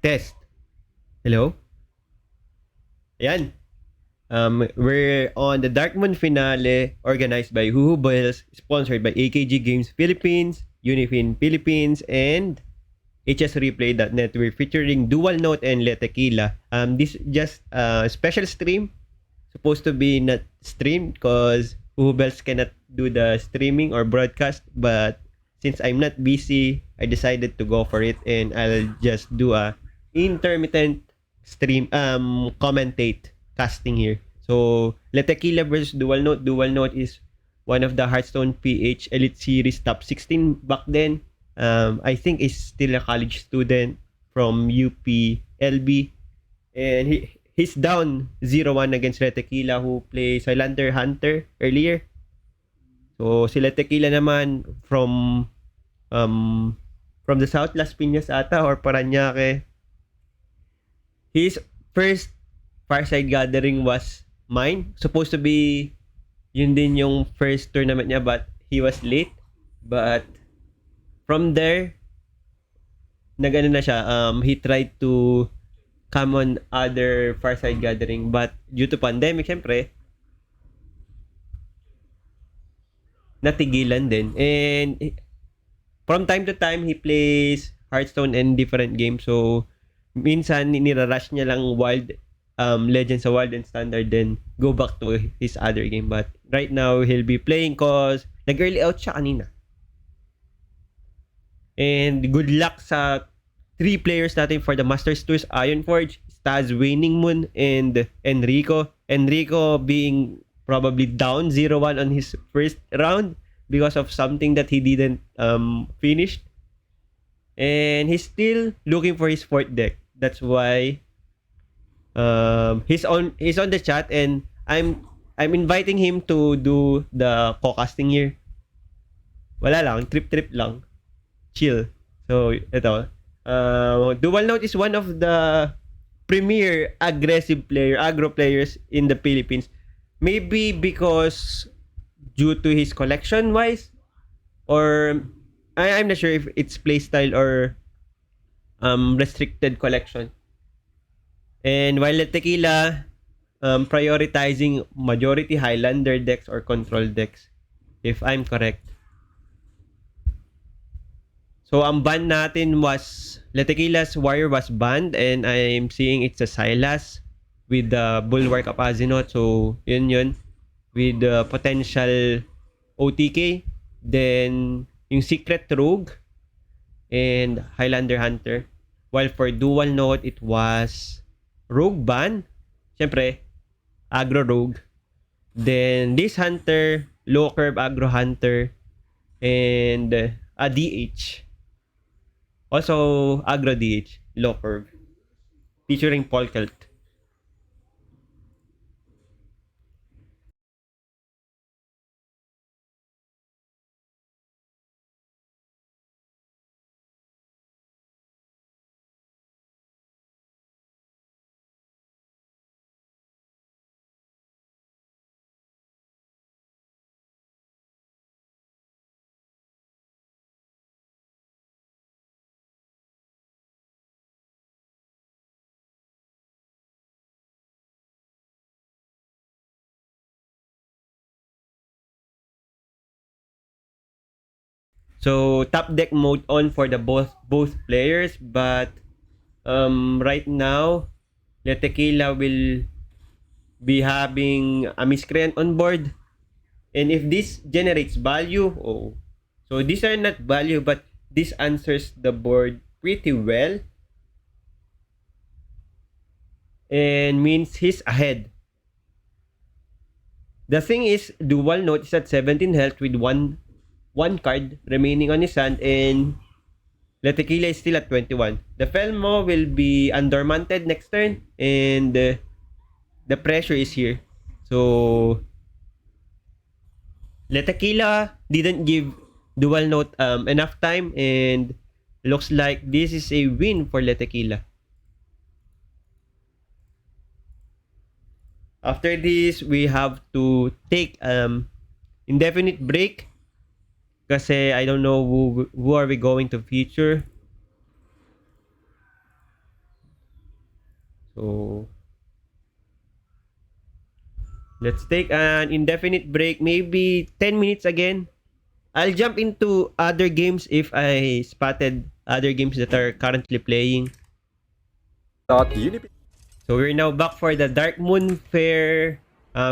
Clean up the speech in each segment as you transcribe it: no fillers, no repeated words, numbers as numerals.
Test. Hello? Ayan. We're on the Darkmoon finale organized by WiffWaff, sponsored by AKG Games Philippines, Unipin Philippines, and HSReplay.net. We're featuring DualNote and LeTequila. This just a special stream. Supposed to be not streamed because WiffWaff cannot do the streaming or broadcast, but since I'm not busy, I decided to go for it and I'll just do a intermittent stream commentate casting here. So LeTequila versus DualNote. DualNote is one of the Hearthstone PH Elite Series top 16 back then. I think is still a college student from UP-LB, and he's down 0-1 against LeTequila, who plays Highlander Hunter earlier. So si LeTequila naman from the South Las Piñas ata or Parañaque. His first Fireside Gathering was mine. Supposed to be yun din yung first tournament niya, but he was late. But from there, nagano na siya. He tried to come on other Fireside Gathering, but due to pandemic, syempre, natigilan din. And from time to time, he plays Hearthstone and different games. So, minsan, nirarush niya lang Wild, Legends sa Wild and Standard, then go back to his other game. But right now, he'll be playing cause nag-early out siya kanina. And good luck sa 3 players natin for the Masters Tours: Ironforge, Staz, Waning Moon, and Enrico. Enrico being probably down 0-1 on his first round because of something that he didn't finish. And he's still looking for his 4th deck. That's why he's on the chat, and I'm inviting him to do the co-casting here. Wala lang, trip lang. Chill. So, ito. DualNote is one of the premier aggro players in the Philippines. Maybe because due to his collection wise, or I'm not sure if it's playstyle or restricted collection. And while LeTequila prioritizing majority Highlander decks or control decks, if I'm correct. So, ang ban natin was, LeTequila's Warrior was banned, and I'm seeing it's a Silas with the Bulwark of Azinot. So, yun. With the potential OTK. Then, yung Secret Rogue and Highlander Hunter. While for DualNote, it was Rogue ban. Siyempre, Aggro Rogue. Then, this Hunter, Low Curve Aggro Hunter, and a DH. Also, Aggro DH, Low Curve. Featuring Polkelt. So, top deck mode on for the both players, but right now, LeTequila will be having a miscreant on board. And if this generates value, so these are not value, but this answers the board pretty well. And means he's ahead. The thing is, DualNote is at 17 health with one card remaining on his hand, and LeTequila is still at 21. The Felmo will be undormanted next turn, and the pressure is here. So, LeTequila didn't give DualNote enough time, and looks like this is a win for LeTequila. After this, we have to take indefinite break kasi I don't know who are we going to feature. So, let's take an indefinite break. Maybe 10 minutes again. I'll jump into other games if I spotted other games that are currently playing. Unipin. So we're now back for the Darkmoon Faire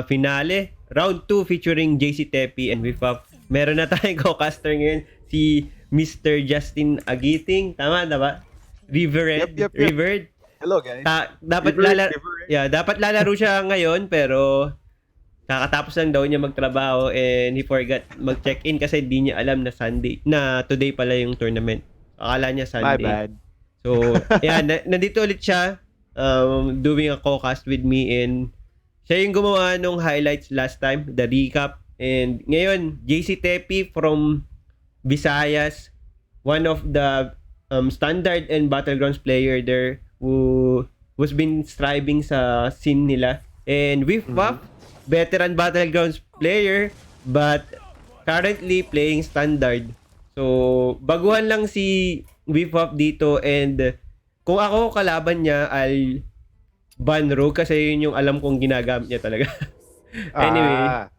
finale. Round 2 featuring JCtepi and WiffWaff. Meron na tayong co-caster ngayon, si Mr. Justin Agiting. Tama na ba? Rivered. Yep. Rivered. Hello, guys. Dapat River. dapat lalaro siya ngayon pero kakatapos lang daw niya magtrabaho and he forgot mag-check-in kasi di niya alam na Sunday, na today pala yung tournament. Akala niya My Sunday. bad. So, nandito ulit siya doing a co-cast with me and siya yung gumawa nung highlights last time, the recap. And ngayon, JCtepi from Visayas, one of the standard and battlegrounds player there who was been striving sa scene nila. And WiffWaff, veteran battlegrounds player but currently playing standard. So, baguhan lang si WiffWaff dito and kung ako kalaban niya, I'll ban rogue kasi yun yung alam kong ginagamit niya talaga. Anyway.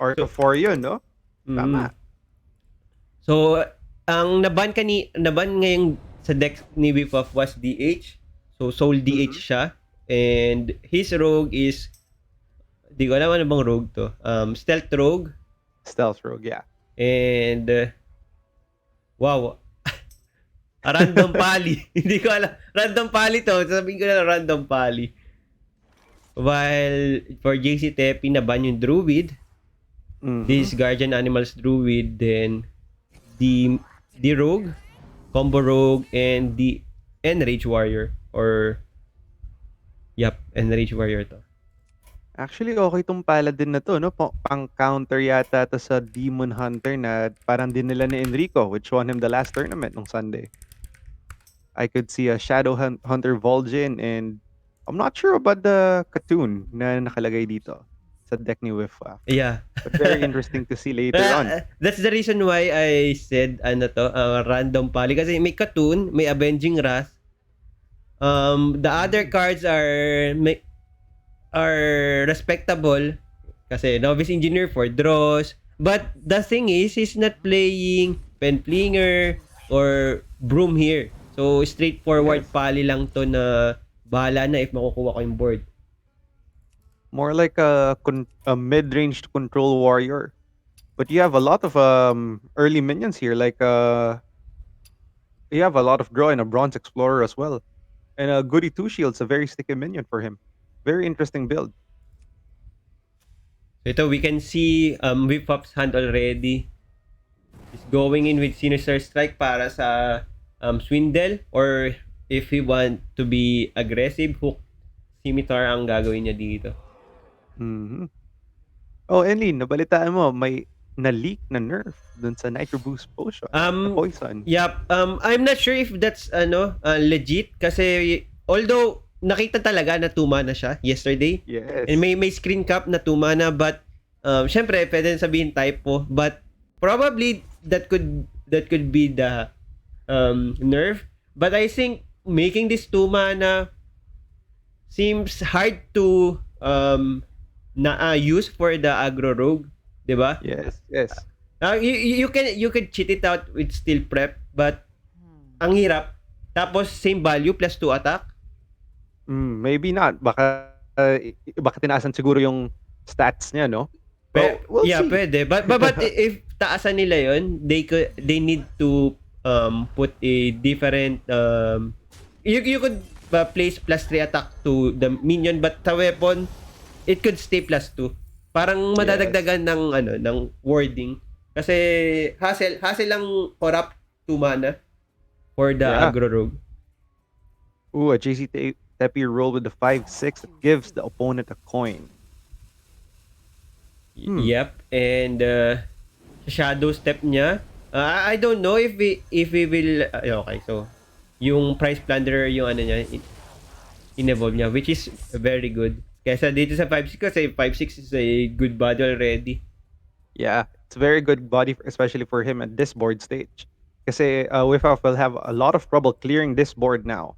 Or to for yun, no? Tama. So, ang naban ngayong sa deck ni WiffWaff was DH. So, Soul DH siya. And his rogue is, di ko alam ano bang rogue to. Stealth rogue. Stealth rogue, yeah. And, wow. Random pali. Hindi ko alam. Random pali to. Sabihin ko na random pali. While for JCtepi, naban yung Druid. This Guardian Animals Druid. Then, the Rogue, Combo Rogue, and the Enrage Warrior. Or, yep, Enrage Warrior to. Actually, okay tong paladin na to, no? Pang counter yata to sa Demon Hunter na parang din nila ni Enrico, which won him the last tournament nung Sunday. I could see a Shadow Hunter Vol'jin and I'm not sure about the Katoon na nakalagay dito sa deck ni WiffWaff. Yeah. But very interesting to see later on. That's the reason why I said random pali kasi may Katoon, may Avenging Wrath. The other cards are respectable kasi Novice Engineer for draws. But the thing is, he's not playing Penflinger or Broom here. So, straightforward pali lang to na bahala na if makukuha ko yung board. More like a mid-range control warrior. But you have a lot of early minions here. Like, you have a lot of draw and a Bronze Explorer as well. And a Goody Two-Shield's a very sticky minion for him. Very interesting build. So, ito, we can see WiffWaff's hand already. He's going in with Sinister Strike para sa Swindle, or if he want to be aggressive, Hook Scimitar ang gagawin niya dito. Oh, Enlin, nabalitaan mo, may na-leak na nerf dun sa Nitro Boost Potion. Poison. Yep. I'm not sure if that's legit kasi although nakita talaga na 2 mana siya yesterday. Yes. And may screen cap na 2 mana but syempre pwede sabihin typo but probably that could be the nerf. But I think making this 2 mana seems hard to use for the aggro rogue, 'di ba? Yes. You could cheat it out with steel prep but ang hirap. Tapos same value plus 2 attack. Maybe not. Baka tinaasan siguro yung stats niya, no? We'll see. Pwede. But if taasan nila yon, they need to put a different you could place plus 3 attack to the minion but sa weapon it could stay plus 2. Parang madadagdagan ng wording kasi hassle lang corrupt 2 mana for the aggro rogue. A JCtepi roll with the 5/6 that gives the opponent a coin. Yep, and shadow step niya. I don't know if we will okay, so yung Price Plunderer yung niya in-evolve niya which is very good. Kaysa dito sa 5/6 kasi 5/6 is a good body already. Yeah, it's a very good body especially for him at this board stage. Kasi WiffWaff will have a lot of trouble clearing this board now.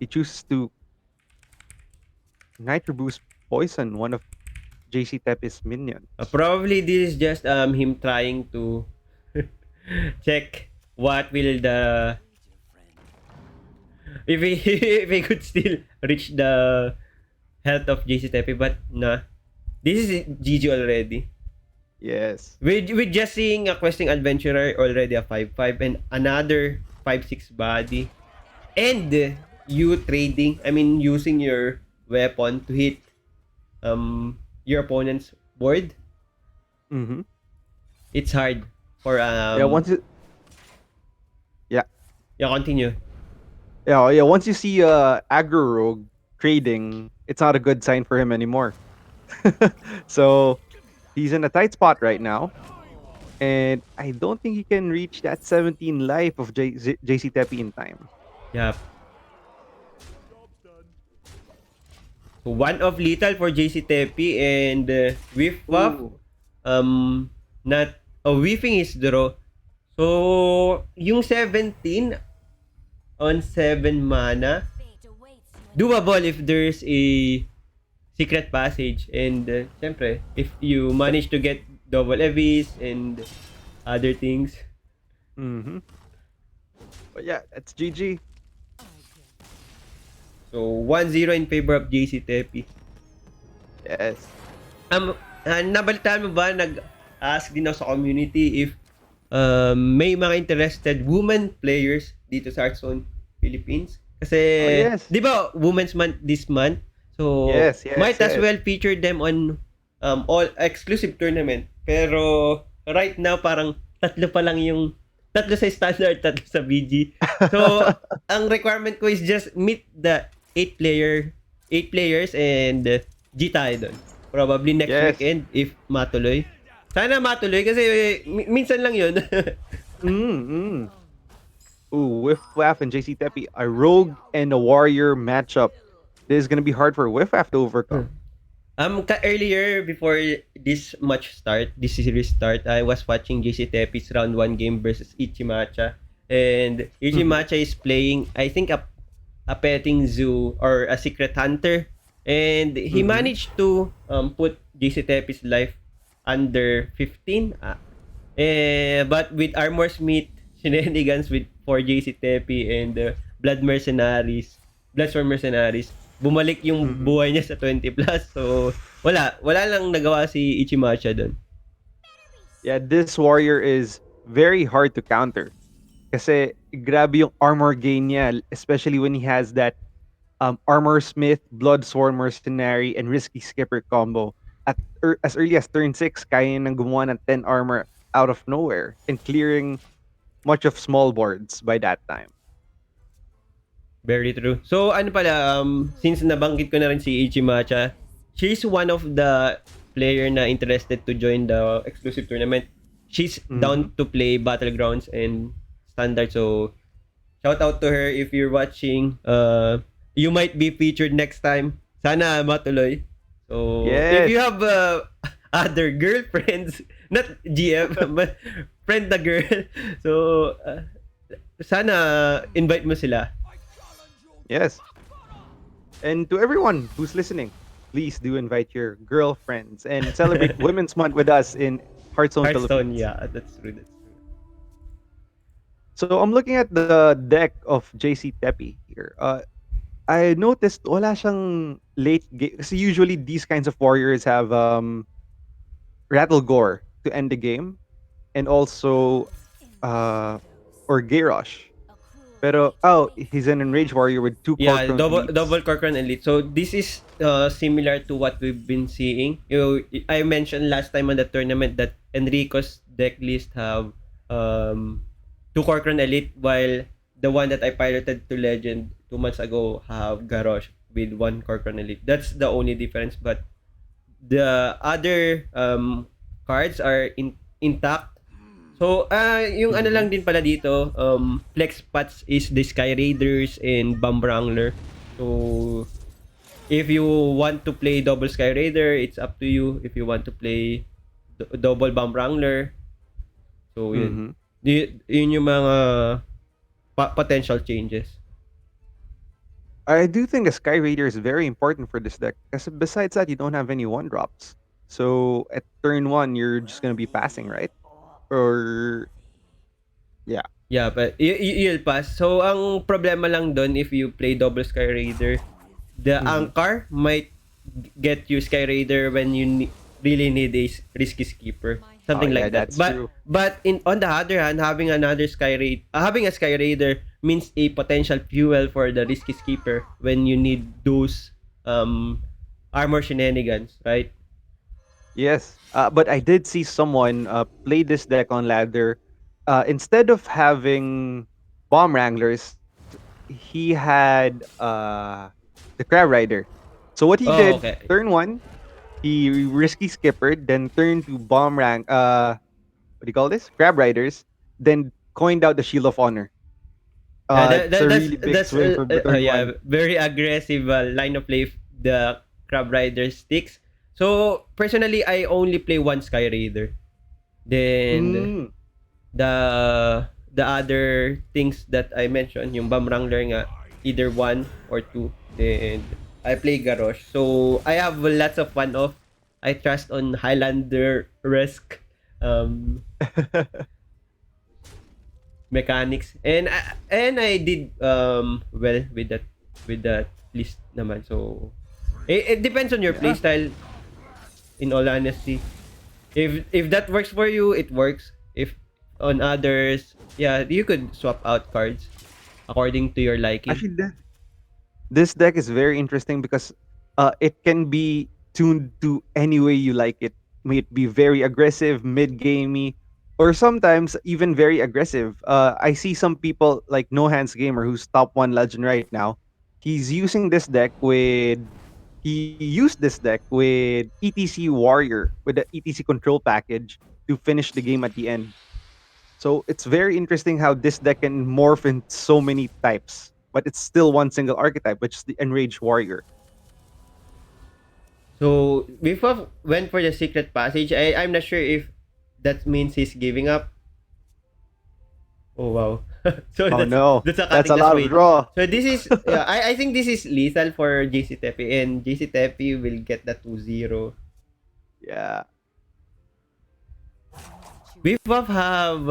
he chooses to Nitro Boost poison one of JCtepi's minions. Probably this is just him trying to check what will the if he if he could still reach the health of JCtepi, but nah. This is GG already. Yes. With just seeing a questing adventurer already a 5-5 and another 5-6 body. And you trading, I mean using your weapon to hit your opponent's board. Mm-hmm. It's hard for Yeah, once it yeah, continue. yeah, once you see aggro rogue trading, it's not a good sign for him anymore. So he's in a tight spot right now. And I don't think he can reach that 17 life of JCtepi in time. Yeah. So one of lethal for JCtepi and WiffWaff. Ooh. Not whiffing his draw. So yung 17 on 7 mana doable if there's a secret passage, and syempre if you manage to get double EVs and other things. Mm-hmm. But yeah, that's GG. So 1-0 in favor of JCtepi. Yes. Nabalitaan mo ba, nag-ask din ako sa community if may mga interested women players dito sa Hearthstone Philippines? Kasi, yes. di ba, Women's Month this month? So, yes, might as well feature them on all exclusive tournament. Pero, right now, parang tatlo sa standard, tatlo sa BG. So, ang requirement ko is just meet the 8 players and G tayo doon. Probably next weekend if matuloy. Sana matuloy kasi minsan lang yun. Ooh, WiffWaff and JCtepi, a rogue and a warrior matchup. This is gonna be hard for WiffWaff to overcome. Earlier, before this series start, I was watching JCtepi's round 1 game versus Ichimacha. And Ichimacha is playing, I think, a petting zoo or a secret hunter. And he managed to put JCtepi's life under 15. But with Armor Smith, shenanigans for JCtepi and Bloodstorm Mercenaries, bumalik yung buhay niya sa 20+. So, wala lang nagawa si Ichimacha doon. Yeah, this warrior is very hard to counter. Kasi grabe yung armor gain niya, especially when he has that Armor Smith, Bloodsworn Mercenary, and Risky Skipper combo. At as early as turn 6, kaya nang gumawa ng 10 armor out of nowhere and clearing much of small boards by that time. Very true. So, ano pala, since nabanggit ko na rin si Ichimacha, she's one of the player na interested to join the exclusive tournament. She's down to play Battlegrounds and Standard. So, shout out to her if you're watching. You might be featured next time. Sana matuloy. So, if you have other girlfriends, not GM, but friend na girl. So, sana invite mo sila. Yes. And to everyone who's listening, please do invite your girlfriends and celebrate Women's Month with us in Hearthstone Philippines. Yeah, that's true. So I'm looking at the deck of JCtepi here. I noticed wala siyang late game. Kasi usually these kinds of warriors have Rattle Gore to end the game. And also or Garrosh. Pero he's an Enraged Warrior with 2 Yeah, Corcoran double Corcoran Elite. So this is similar to what we've been seeing. I mentioned last time on the tournament that Enrico's deck list have 2 Corcoran Elite, while the one that I piloted to Legend 2 months ago have Garrosh with 1 Corcoran Elite. That's the only difference, but the other cards are intact. So, yung ano lang din pala dito, flex spots is the Sky Raiders and Bomb Wrangler. So, if you want to play double Sky Raider, it's up to you. If you want to play double Bomb Wrangler, so yun. Yun yung mga potential changes. I do think a Sky Raider is very important for this deck because besides that, you don't have any one drops. So at turn one, you're just gonna be passing, right? Or yeah. Yeah, but you'll pass. So, ang problema lang doon if you play double Sky Raider, the Mhm. Anchor might get you Sky Raider when you really need a risky skipper. Oh Something yeah, like that. that's true. But in on the other hand, having a Sky Raider means a potential fuel for the risky skipper when you need those armor shenanigans, right? Yes, but I did see someone play this deck on ladder. Instead of having bomb wranglers, he had the crab rider. So what he Oh, did, okay. turn one, he risky skippered, then turned to what do you call this? Crab riders, then coined out the shield of honor. Yeah, It's a really big that's swing for turn yeah, one. very aggressive line of play the Crab Rider sticks. So personally, I only play one Sky Raider. Then Mm. the the other things that I mentioned, yung Bomb Wrangler nga, either one or two. Then I play Garrosh. So I have lots of fun of. I trust on Highlander risk mechanics and I did well with that list naman. So it depends on your Yeah. playstyle, in all honesty. If that works for you, it works. If on others, yeah, you could swap out cards according to your liking. Actually, this deck is very interesting because it can be tuned to any way you like it. May it be very aggressive, mid gamey, or sometimes even very aggressive. I see some people like No Hands Gamer, who's top one legend right now. He's using this deck with he used this deck with ETC Warrior with the ETC control package to finish the game at the end. So it's very interesting how this deck can morph in so many types, but it's still one single archetype, which is the Enraged Warrior. So before went for the secret passage, I'm not sure if that means he's giving up. Oh wow. So Oh no, that's a that's cutting a the lot of sway. draw. So this is yeah, I think this is lethal for JCtepi, and JCtepi will get the 2-0. Yeah. WiffWaff have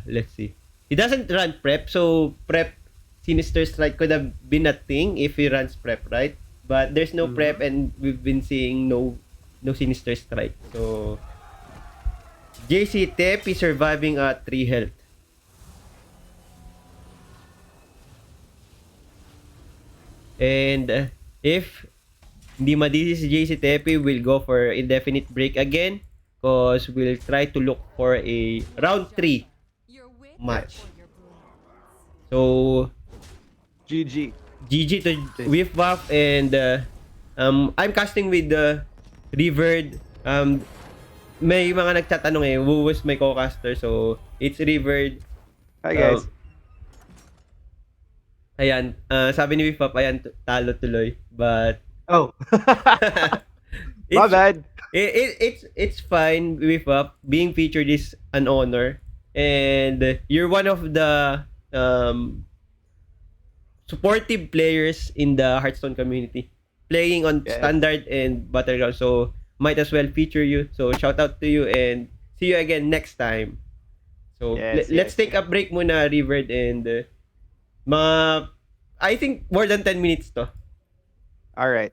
let's see. He doesn't run prep, so prep Sinister Strike could have been a thing if he runs prep, right? But there's no Hmm. prep, and we've been seeing no Sinister Strike. So JCtepi surviving at 3 health. And if hindi madisi si JCtepi, we'll go for indefinite break again, because we'll try to look for a round 3 match. So GG. GG to WiffWaff, and I'm casting with the Rivered. May mga nagtatanong who was my co-caster, so it's Rivered. Hi Um, guys. Ayan, sabi ni WiffWaff, ayan, talo tuloy. But Oh, my it's bad. it's fine with being featured is an honor, and you're one of the supportive players in the Hearthstone community, playing on Yes. standard and battleground. So might as well feature you. So shout out to you, and see you again next time. So Yes. let's Yes. take Yes. a break muna, Rivered, and mga I think more than 10 minutes to. All right.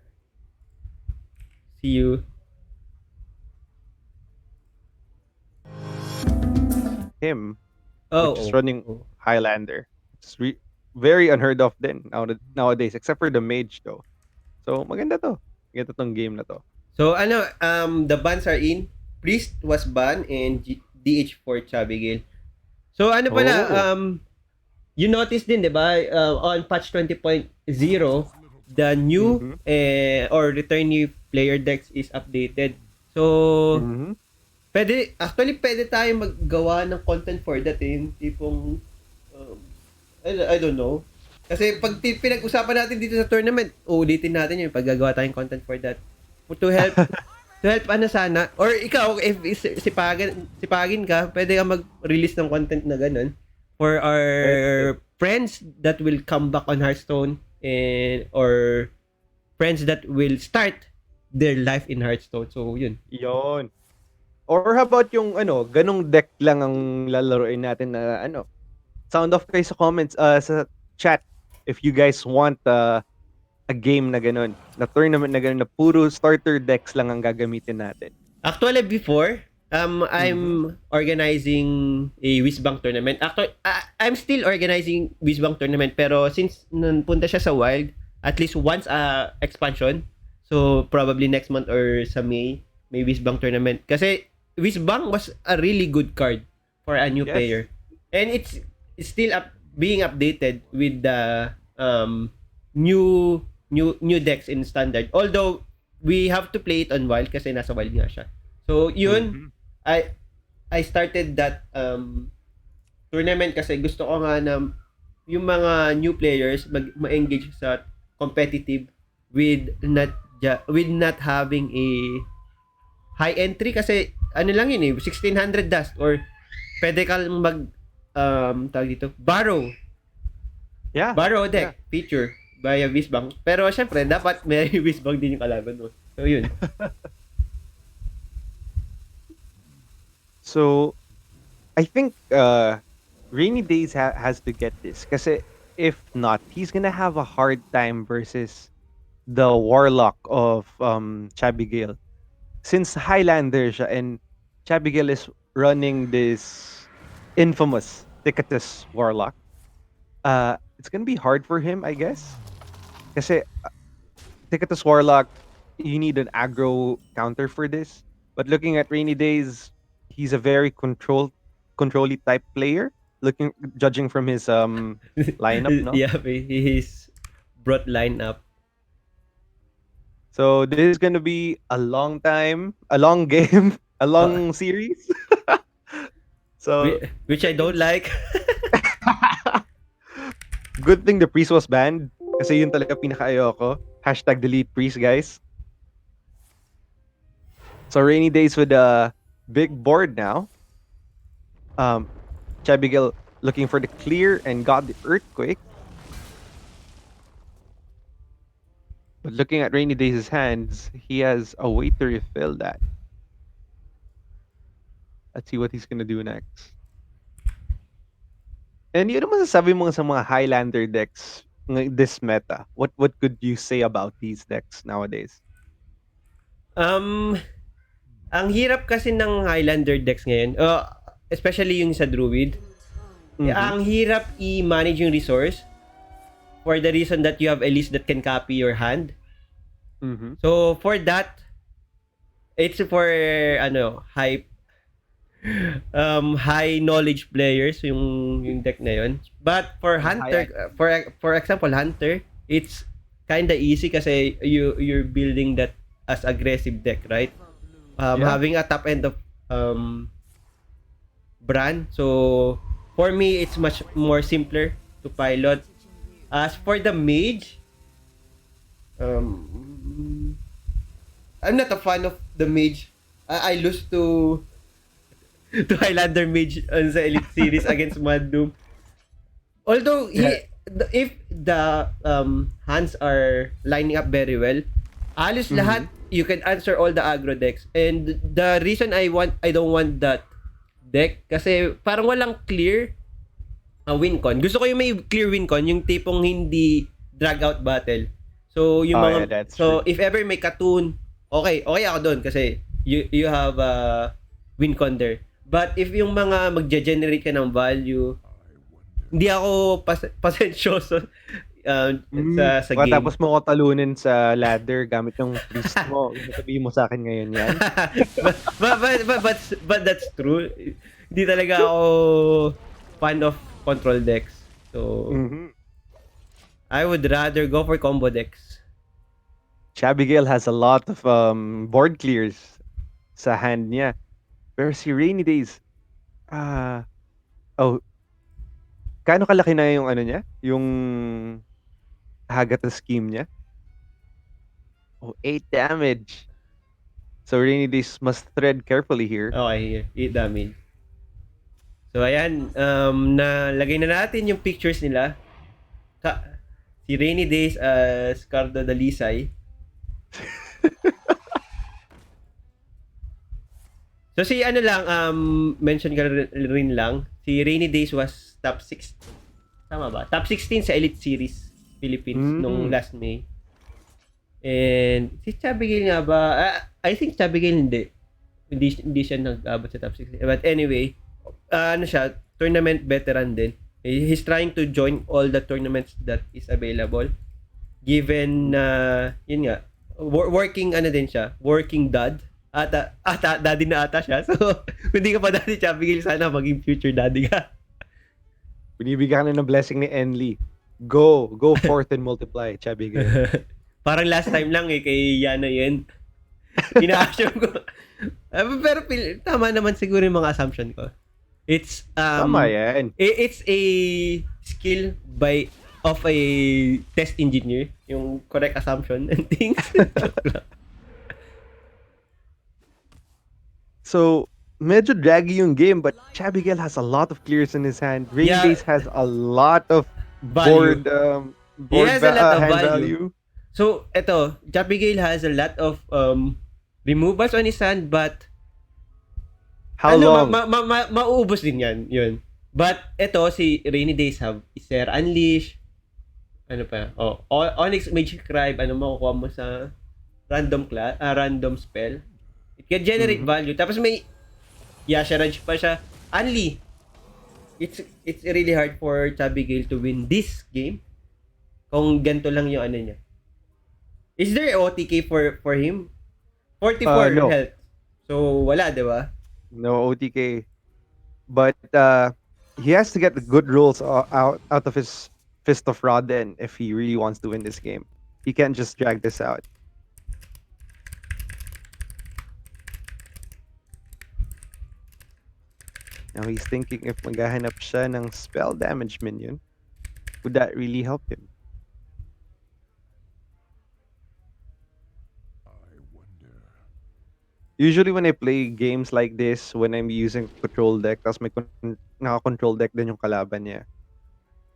See you. Him, which is Oh, running oh. Highlander. It's very unheard of then nowadays, except for the mage though. So maganda to. Maganda tong game na to. So ano, the bans are in. Priest was banned, and DH for chabigail. So ano pala, Oh. you notice din, 'di ba, on patch 20.0, the new Mm-hmm. or returnee player decks is updated. So Mm-hmm. pwede tayong maggawa ng content for that, yung tipong um, I don't know. Kasi pag pinag-usapan natin dito sa tournament, uulitin natin yung paggagawa tayong content for that. To help ano sana, or ikaw, if sipagin ka, pwede ka mag-release ng content na ganun for our Pwede. friends that will come back on Hearthstone. and or friends that will start their life in Hearthstone. So yun. Yon. Or how about yung ganong deck lang ang lalaruin natin na sound off kayo sa comments, sa chat if you guys want a game na ganon, na tournament na ganon na puro starter decks lang ang gagamitin natin. Actually, before, Mhm. I'm organizing a Wisbang tournament. Actually, I'm still organizing Wisbang tournament, pero since punta siya sa Wild, at least once expansion. So, probably next month or sa may Wisbang tournament. Kasi Wisbang was a really good card for a new Yes. player. And it's still being updated with the new decks in standard. Although we have to play it on wild kasi nasa wild nga siya. So yun, Mhm. I started that tournament kasi gusto ko nga na yung mga new players ma-engage sa competitive with not having a high entry kasi ano lang yun 1600 dust or pwede kang tawag dito borrow Yeah. deck feature via Wisbang. Pero syempre, dapat may Wisbang din yung kalaban mo. So, yun. So, I think RainyDaze has to get this. Kasi if not, he's gonna have a hard time versus the Warlock of Chabigail. Since Highlander siya and Chabigail is running this infamous Ticketus Warlock, it's gonna be hard for him, I guess. Kasi Ticketus Warlock, you need an aggro counter for this. But looking at RainyDaze, he's a very controlly type player. Judging from his lineup, no? Yeah, his brought lineup. So this is gonna be a long time, a long game, a long series. So Which I don't like. good thing the priest was banned. Kasi yun talaga pinaka-ayoko. #delete priest, guys. So RainyDaze with a big board now. Chabigail looking for the clear and got the earthquake. But looking at RainyDaze's hands, he has a way to refill that. Let's see what he's gonna do next. And yun naman sasabi mo sa mga Highlander decks this meta. What could you say about these decks nowadays? Ang hirap kasi ng Highlander decks ngayon, especially yung sa Druid. Mhm. Ang hirap i-manage yung resource for the reason that you have a list that can copy your hand. Mhm. So for that, it's for high knowledge players yung deck na yun. But for Hunter, for example Hunter, it's kinda easy kasi you're building that as aggressive deck, right? Having a top end of brand. So for me, it's much more simpler to pilot. As for the mage, I'm not a fan of the mage. I lose to Highlander mage sa Elite Series against Mad Doom. Although if the hands are lining up very well, alis lahat, you can answer all the aggro decks. And the reason I don't want that deck kasi parang walang clear win con. Gusto ko yung may clear win con, yung tipong hindi drag out battle. So yung mga true. if ever may Katoon, okay ako doon kasi you have a win con there. But if yung mga magge-generate ka ng value, hindi ako pasensyoso sa game. Tapos mo ko talunin sa ladder gamit yung priest mo. Sabihin mo sa akin ngayon yan. but that's true. Hindi talaga ako fan of control decks. So I would rather go for combo decks. Chabigail has a lot of board clears sa hand niya. Pero si RainyDaze, gaano kalaki na yung niya? Yung Hagata scheme niya? 8 damage. So RainyDaze must tread carefully here. Okay, 8 damage. So ayan, nalagay na natin yung pictures nila. Si RainyDaze as Cardo Dalisay. So si ano lang, mention ka rin lang, si RainyDaze was top 6, tama ba? Top 16 sa Elite Series Philippines nung last May. And si chabigail nga ba? I think chabigail hindi siya nag-abot sa top 16. But anyway, ano siya, tournament veteran din. He's trying to join all the tournaments that is available. Given yun nga, working ano din siya, working dad. Daddy na ata siya. So, kung hindi ka pa daddy, chabigail, sana maging future daddy ka. Binibigyan ka na ng blessing ni Enli. Go forth and multiply, chabigail. Parang last time lang kay Yana yun. Ina-assume ko. Pero tama naman siguro yung mga assumption ko. It's Tama yan. It's a skill of a test engineer, yung correct assumption and things. So, medyo draggy yung game, but chabigail has a lot of clears in his hand. RainyDaze has a lot of board He has a lot of hand value. So, eto, chabigail has a lot of removals on his hand, but how long? Mauubos din yan, yun. But eto, si RainyDaze have Faire Unleash, ano pa, Onyx Mage Scribe, ano makukuha mo sa random spell. It can generate value. Tapos may Yasharaj pa siya. Unli. It's really hard for chabigail to win this game kung ganito lang yung ano niya. Is there OTK for him? 44 no. health. So, wala, di ba? No OTK. But he has to get the good rolls out of his Fist of Rodden if he really wants to win this game. He can't just drag this out. Now he's thinking if maghahanap siya ng spell damage minion, would that really help him? Usually when I play games like this, when I'm using control deck, tapos may naka-control deck din yung kalaban niya,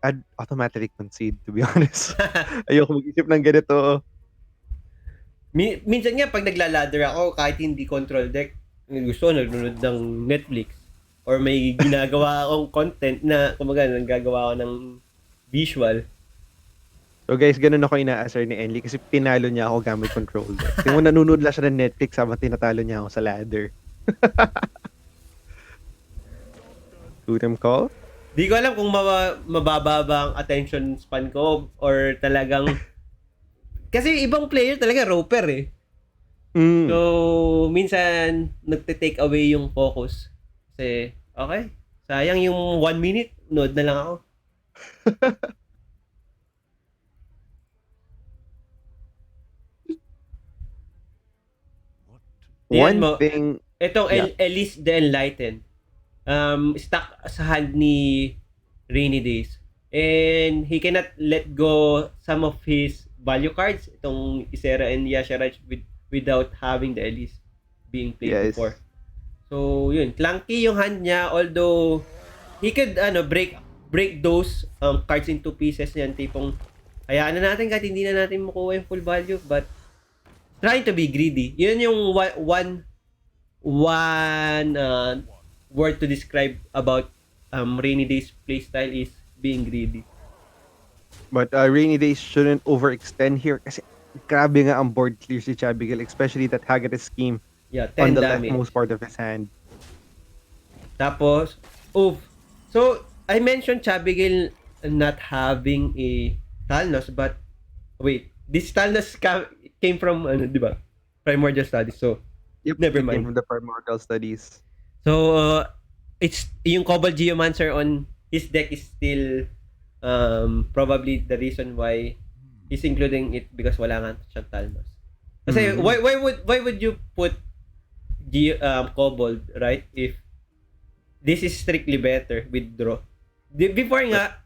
I'd automatically concede, to be honest. Ayoko mag-isip ng ganito. Minsan nga, pag nagla-ladder ako, kahit hindi control deck, gusto nanonood ng Netflix. Or may ginagawa akong content na, kumaga, nagagawa ako ng visual. So guys, ganun ako ina-assert ni Enli kasi tinalo niya ako gamit control deck. Tingnan mo, nanonood lang siya ng Netflix habang tinatalo niya ako sa ladder. Totem call? Di ko alam kung mababa ba ang attention span ko or talagang... Kasi ibang player talaga roper eh. So, minsan nagte-take away yung focus. Kasi, okay, sayang yung 1 minute, nood na lang ako. Thing... Itong Elise the Enlightened, stuck sa hand ni RainyDaze. And he cannot let go some of his value cards, itong Isera and Yasharaj without having the Elise being played before. So, yun. Clunky yung hand niya, although he could break those cards into pieces niyan. Tipong, hayaan na natin kahit hindi na natin makuha yung full value, but trying to be greedy. Yun yung one word to describe about RainyDaze playstyle is being greedy. But RainyDaze shouldn't overextend here kasi grabe nga ang board clear si chabigail, especially that Haggadah scheme on the leftmost part of his hand. Tapos, so I mentioned chabigail not having a Talnos, but wait, this Talnos came from di ba? Primordial Studies. So, never mind. Came from the Primordial Studies. So, it's yung Cobalt Geomancer on his deck is still probably the reason why he's including it because wala nga siyang Talnos. Kasi why would you put Cobalt, right? If this is strictly better with draw. Before nga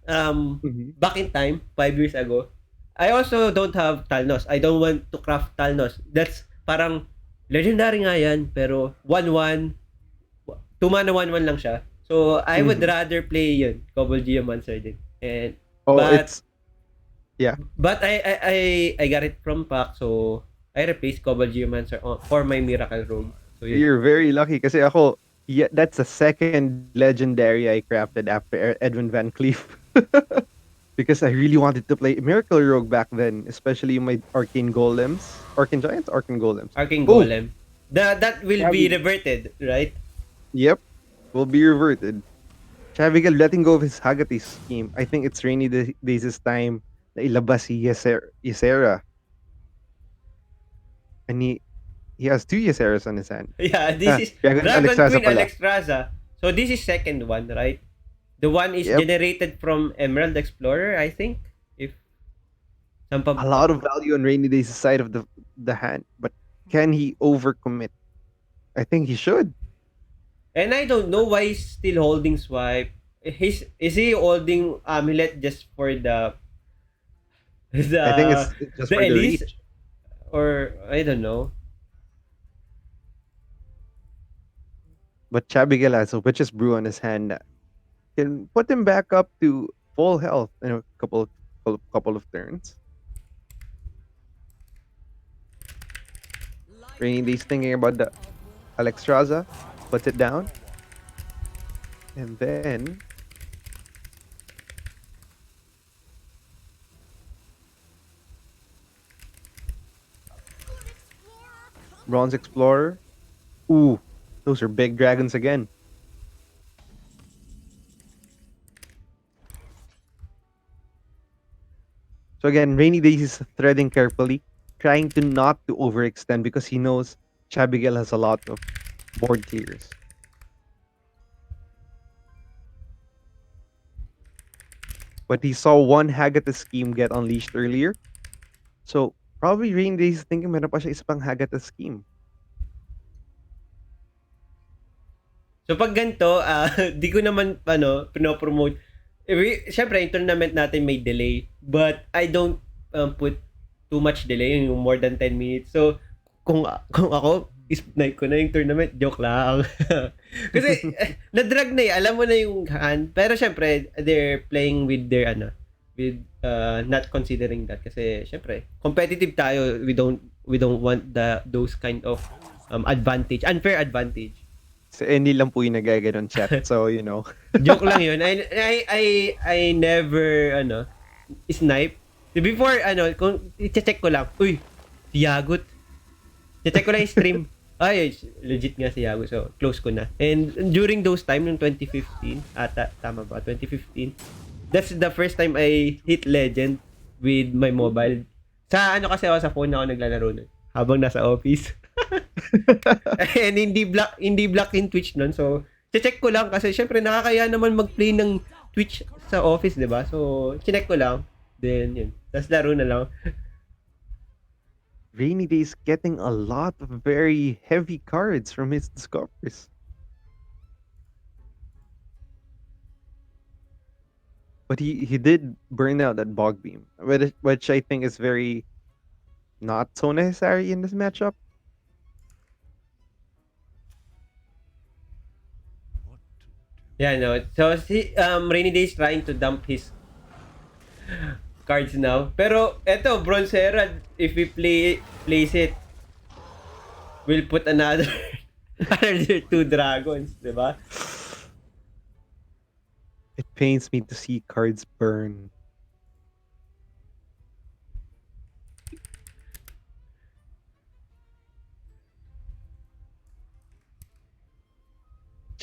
back in time 5 years ago, I also don't have Talnos. I don't want to craft Talnos. That's parang legendary nga yan, pero 1-1, 2-mana 1-1 lang siya. So, I would rather play yun, Cobalt Geomancer din. And, Yeah, But I got it from pack, so I replaced Cobalt Geomancer for my Miracle Rogue. So yun. you're very lucky kasi ako, yeah, that's the second legendary I crafted after Edwin Van Cleef. Because I really wanted to play Miracle Rogue back then, especially my Arcane Golems. Arcane Giants? Arcane Golems. Arcane Oh, Golem. That will be Chabi. reverted, right? Yep, will be reverted. Chabigal letting go of his Hagati scheme. I think it's Rainy Days' time na ilabas si Ysera. And he has two Yseras on his hand. Yeah, this is Dragon Dragon Alexstrasza Queen pala. Alexstrasza. So this is second one, right? The one is Yep. generated from Emerald Explorer, I think. If some A lot of value on Rainy Days' side of the hand. But can he overcommit? I think he should. And I don't know why he's still holding swipe. Is he holding amulet just for I think the it's just the for the Elise, reach. or I don't know. But Chabigal has a Witch's Brew on his hand that can put him back up to full health in a couple of turns. Rainy Days thinking about the Alexstrasza, puts it down, and then Bronze Explorer. Ooh, those are big dragons again. So again, Rainy Days is threading carefully, trying to not to overextend because he knows Chabigal has a lot of board clears. But he saw one Hagata scheme get unleashed earlier. So probably Rainy Days is thinking meron pa siya isa pang Hagata scheme. So pag ganito, di ko naman pinopromote. Siyempre, yung tournament natin may delay. But I don't put too much delay, yung more than 10 minutes. So, kung ako, snipe ko na yung tournament, joke lang. Kasi, na-drag na alam mo na yung hand. Pero syempre, they're playing with their, with not considering that. Kasi, syempre, competitive tayo. We don't want those kind of advantage, unfair advantage. So hindi lang po yung nagaganon chat. So, you know. Joke lang yun. I never, snipe. Before, kung i-check ko lang, uy, si Yagut. I-check ko lang yung stream. Ay, legit nga si Yagut. So, close ko na. And during those time, yung 2015, tama ba? 2015, that's the first time I hit legend with my mobile. Sa kasi ako, sa phone ako naglalaro nun. Habang nasa office. And hindi block in Twitch nun. So, check ko lang kasi syempre nakakaya naman mag-play ng Twitch sa office, 'di ba? So, check ko lang. Then, yun. Tapos laro na lang. Rainy Days getting a lot of very heavy cards from his discoveries. But he did burn out that Bog Beam, which I think is very not so necessary in this matchup. Yeah, no. So, Rainy Days trying to dump his cards now. Pero, eto, Bronze Herald, if we place it, we'll put another two dragons, di ba? It pains me to see cards burn.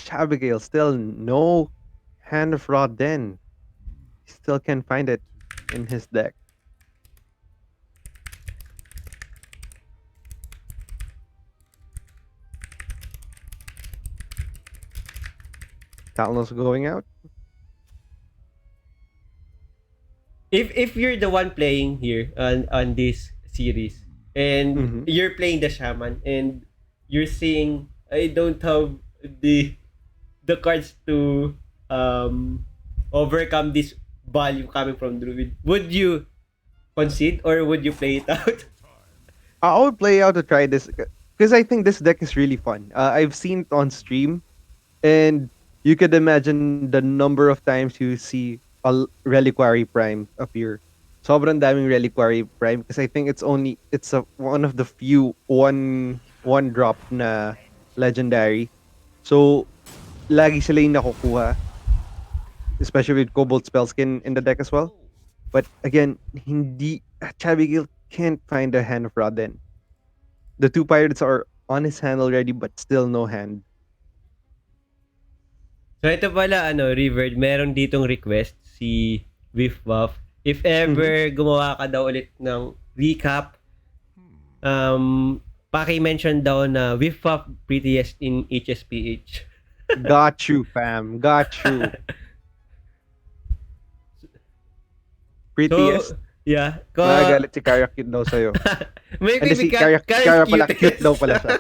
Chabigail still no Hand of Raw Den. He still can't find it in his deck. Talon's going out. If you're the one playing here on this series and you're playing the shaman and you're seeing I don't have the cards to overcome this value coming from druid, would you concede or would you play it out? I would play out to try this because I think this deck is really fun. I've seen it on stream, and you could imagine the number of times you see a Reliquary Prime appear. sobrang daming reliquary prime kasi I think it's one of the few one drop na legendary. So lagi sila yung nakukuha, especially with Cobalt Spellskin in the deck as well. But again, hindi Chabigail can't find a hand of Rodden. The two pirates are on his hand already but still no hand. So ito pala, River, meron ditong request si WiffWaff. If ever gumawa ka daw ulit ng recap, paki-mention daw na WiffWaff prettiest in HSPH. Got you, fam. Got you. Prettiest. So, yeah. Magagalit si Kara cute daw sa'yo. Maybe si Kara pala cute daw pala siya.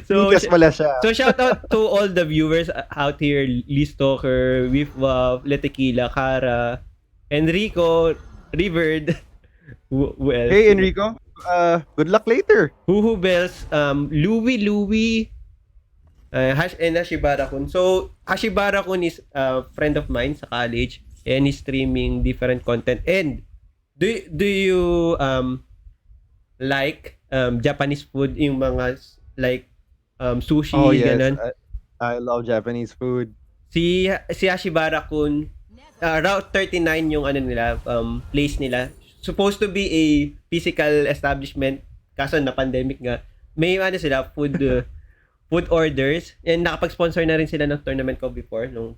So, Cutest pala siya. So shout out to all the viewers out here, Lee Stalker, WiffWaff, LeTequila, Kara, Enrico, Rivered. Who else? Hey Enrico, good luck later. Huhu Bells, Louie, and Hashibara-kun. So, Hashibara-kun is a friend of mine sa college and he's streaming different content. And do you like Japanese food, yung mga like sushi, Oh yes, ganun? I love Japanese food. Si Hashibara-kun, Route 39 yung nila, place nila. Supposed to be a physical establishment, kaso na pandemic nga. May sila food orders, and nakapag-sponsor na rin sila ng tournament ko before nung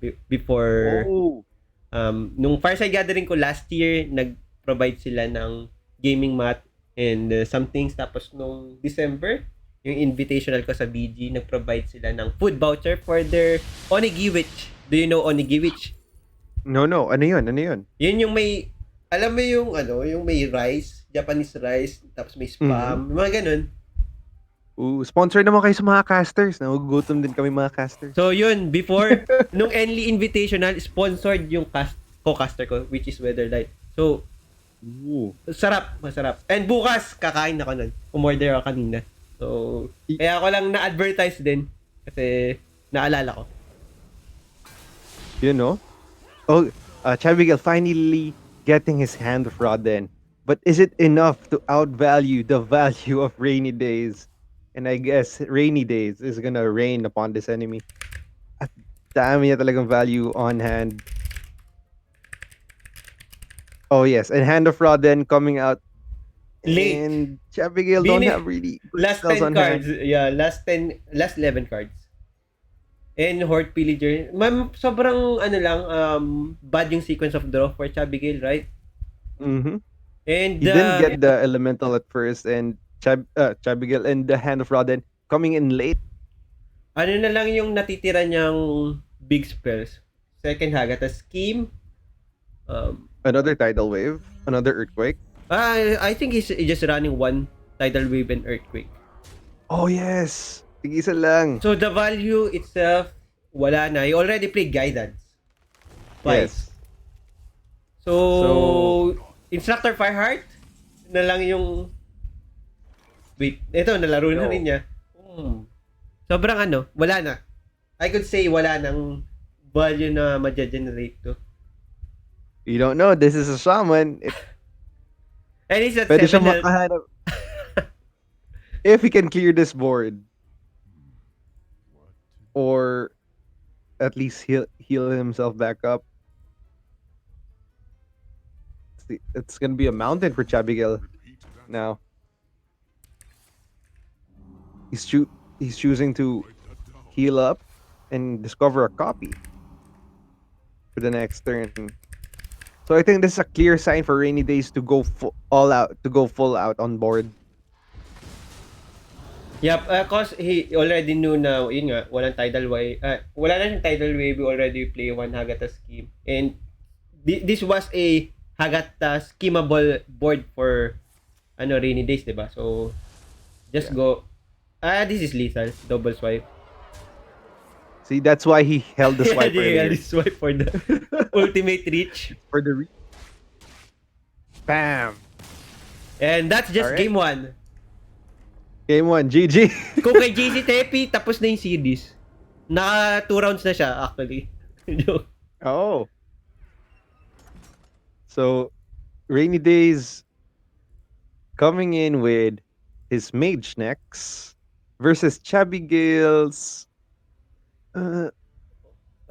Fireside Gathering ko last year, nag-provide sila ng gaming mat and some things. Tapos nung December, yung invitational ko sa BG, nag-provide sila ng food voucher for their Onigiwich. Do you know Onigiwich? No. Ano yun? Yun yung may, alam mo yung yung may rice, Japanese rice, tapos may spam, mga ganun. Sponsor naman kayo sa mga casters. Nagugutom din kami mga casters. So yun, before, nung Enly Invitational, sponsored yung co-caster ko, which is Weatherlight. So, masarap. And bukas, kakain ako nun. Umorder ako kanina. So, kaya ako lang na-advertise din. Kasi, naalala ko. You know? Oh, Chabigail finally getting his hand of Rodden. But is it enough to outvalue the value of RainyDaze? And I guess RainyDaze is gonna rain upon this enemy. At dami niya talagang value on hand. Oh yes, and Hand of Rodden coming out Late. And Chabigail don't have really last 10 cards. Hand. Yeah, last 11 cards. And Horde Pillager. Sobrang bad yung sequence of draw for Chabigail, right? Mm-hmm. And he didn't get the elemental at first, and Chabigail and the Hand of Rodden coming in late. Ano na lang yung natitira niyang big spells? Second Hagata Scheme. Another Tidal Wave. Another Earthquake. I think he's just running one Tidal Wave and Earthquake. Oh yes! Tig-isa lang. So the value itself, wala na. He already played Guidance. Twice. Yes. So Instructor Fireheart na lang yung... Wait, ito, nalaro na rin niya. Sobrang wala na. I could say wala nang value na ma-generate to. You don't know, this is a shaman. And he's at pwede 7 siya makahanap. If he can clear this board. Or at least heal himself back up. It's gonna be a mountain for Chabigail now. He's choosing to heal up and discover a copy for the next turn. So I think this is a clear sign for RainyDaze to go full out on board. Yep, cause he already knew na yun nga, walang tidal wave. Wala na yung tidal wave, we already play one Hagata scheme. And this was a Hagata schemable board for RainyDaze, diba? So just go. This is lethal, double swipe. See, that's why he held the swipe He held the swipe for the ultimate reach. For the Bam! And that's just game 1. Game 1, GG. Kung kay JCtepi, tapos na yung series. Naka 2 rounds na siya, actually. Oh. So, RainyDaze coming in with his Mage next versus chabigail's either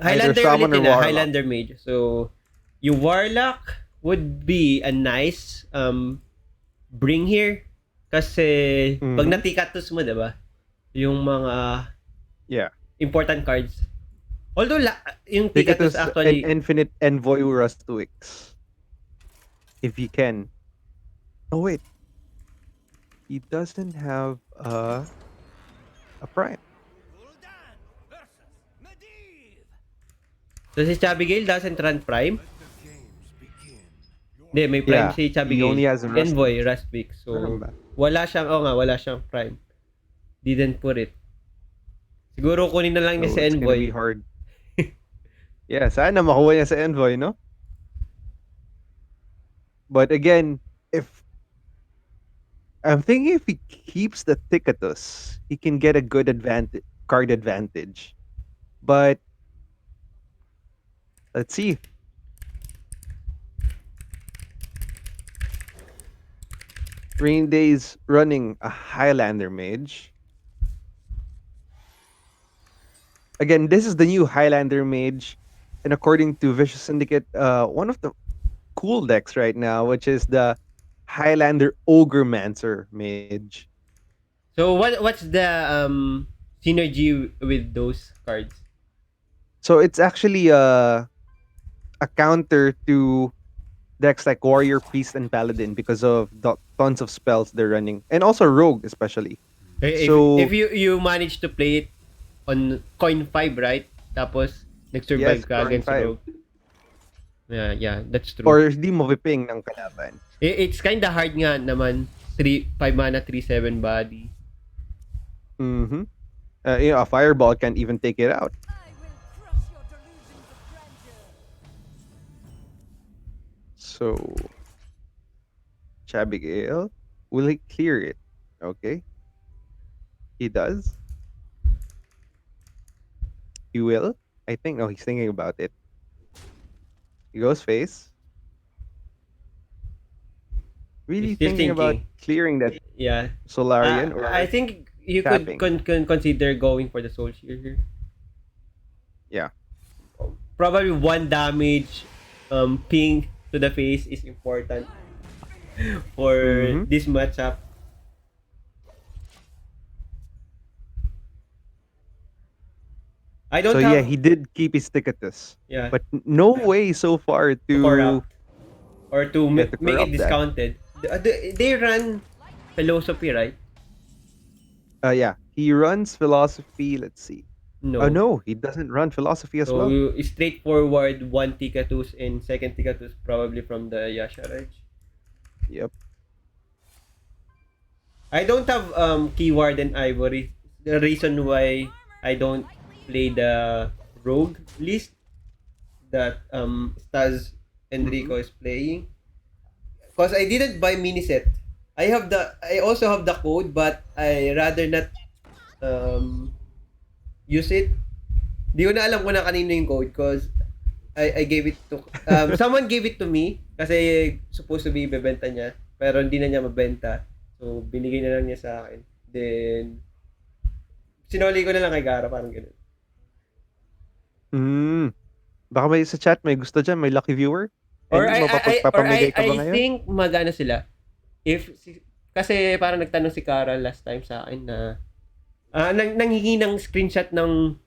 Highlander ulit Shaman or yun Warlock. Highlander Mage. So, yung Warlock would be a nice bring here. Kasi, pag Mhm. natikatos mo, diba? Yung mga Yeah. important cards. Although, yung tikatos Ticketus an actually, Infinite Envoy Rustwix. If he can. Oh wait. He doesn't have a prime. so si Chabigail doesn't run Prime. Hindi, may Prime Yeah. si He only Chabigail. has a Envoy, Rustwix. Rustwick. Meron So, ba? wala siyang Prime. Didn't put it. Siguro kunin na lang niya So si it's gonna be Envoy. hard. Yeah, sana makuha niya sa Envoy, no? But again, if I'm thinking if he keeps the Ticketus, he can get a good card advantage. But let's see. RainyDaze running a Highlander Mage. Again, this is the new Highlander Mage, and according to Vicious Syndicate, one of the cool decks right now, which is the Highlander Ogremancer Mage. So, what's the synergy with those cards? So it's actually a counter to decks like Warrior, Priest, and Paladin because of the tons of spells they're running, and also Rogue especially. If So you manage to play it on coin 5, right? Tapos nag-survive yes, ka Coin against 5. Rogue. Yeah, that's true. Or di mo viping ng kalaban. It's kinda hard nga naman 5 mana 3/7 body. Mm-hmm. A fireball can't even take it out. So Chabigail, will he clear it? Okay. He does. He will. I think no, he's thinking about it. He goes face. Really He's still thinking about thinking. clearing that Yeah. Solarian or I think you could tapping. consider going for the Soul Shear here. Yeah. Probably 1 damage ping to the face is important for Mhm. this matchup. I don't So yeah, have he did keep his Ticketus. yeah But no way so far to to corrupt or to yeah, to make it corrupt that. discounted. They run philosophy, right? Yeah. He runs philosophy. Let's see. Oh No. no, he doesn't run philosophy as So well. straightforward 1 Tikatus and second Tikatus probably from the Yasharaj. Yep. I don't have keyword and ivory. The reason why I don't play the rogue list that Staz Mhm. Enrico is playing, because I didn't buy mini set. I also have the code, but I rather not use it. Di ko na alam kung na kanino yung code because I gave it to someone gave it to me kasi supposed to be bebenta niya pero hindi na niya mabenta. So binigay na lang niya sa akin. Then sinoli ko na lang kay Gara parang ganoon. Hmm. Baka may sa chat may gusto diyan, may lucky viewer. Or Any mapapagpapamigay ka I ba ngayon? think magana sila. If kasi parang nagtanong si Cara last time sa akin na nanghingi ng screenshot ng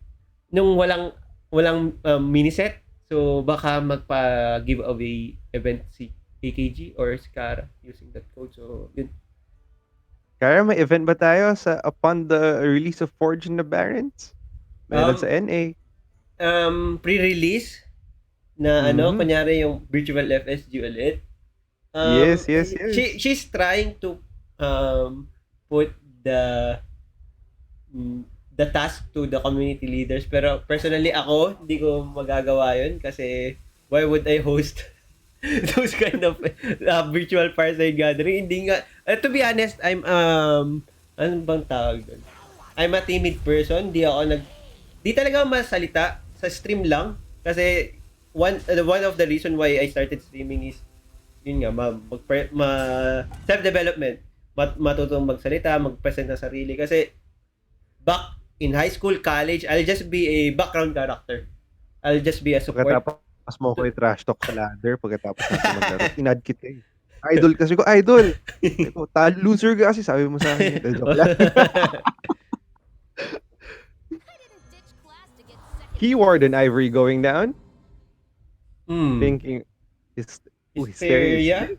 nung walang mini set. So baka magpa-giveaway event si AKG or si Cara using that code. So yun. Kaya may event ba tayo sa upon the release of Forge in the Barrens? Meron sa Um, NA. Pre-release na Mhm. kunyari yung virtual FSG ulit. Yes, yes, yes. She's trying to put the the task to the community leaders, pero personally ako hindi ko magagawa yun kasi why would I host those kind of virtual fireside gathering? Hindi nga to be honest, I'm ano bang tawag doon? I'm a timid person, di talaga ako masalita sa stream lang kasi one of the reason why I started streaming is yun nga, self-development. Matutong magsalita, mag-present ng sarili. Kasi, back in high school, college, I'll just be a background character. I'll just be a support. Pagkatapos mo ko i-trash talk sa ladder, pagkatapos natin maglaro, inad kita eh. Idol kasi ko, idol! Ito, loser ka kasi, sabi mo sa akin. Joke lang. Keyword and Ivory going down. Thinking, Hysteria?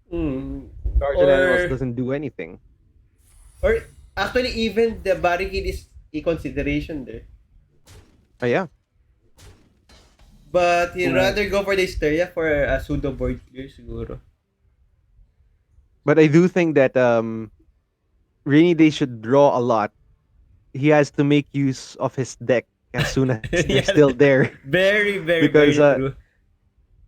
Guardian Animals doesn't do anything. Or, actually, even the barricade is a consideration there. Oh, yeah. But he'd rather go for the Hysteria for a pseudo board clear, siguro. But I do think that RainyDaze should draw a lot. He has to make use of his deck as soon as they're still there. Very, very, because, very true.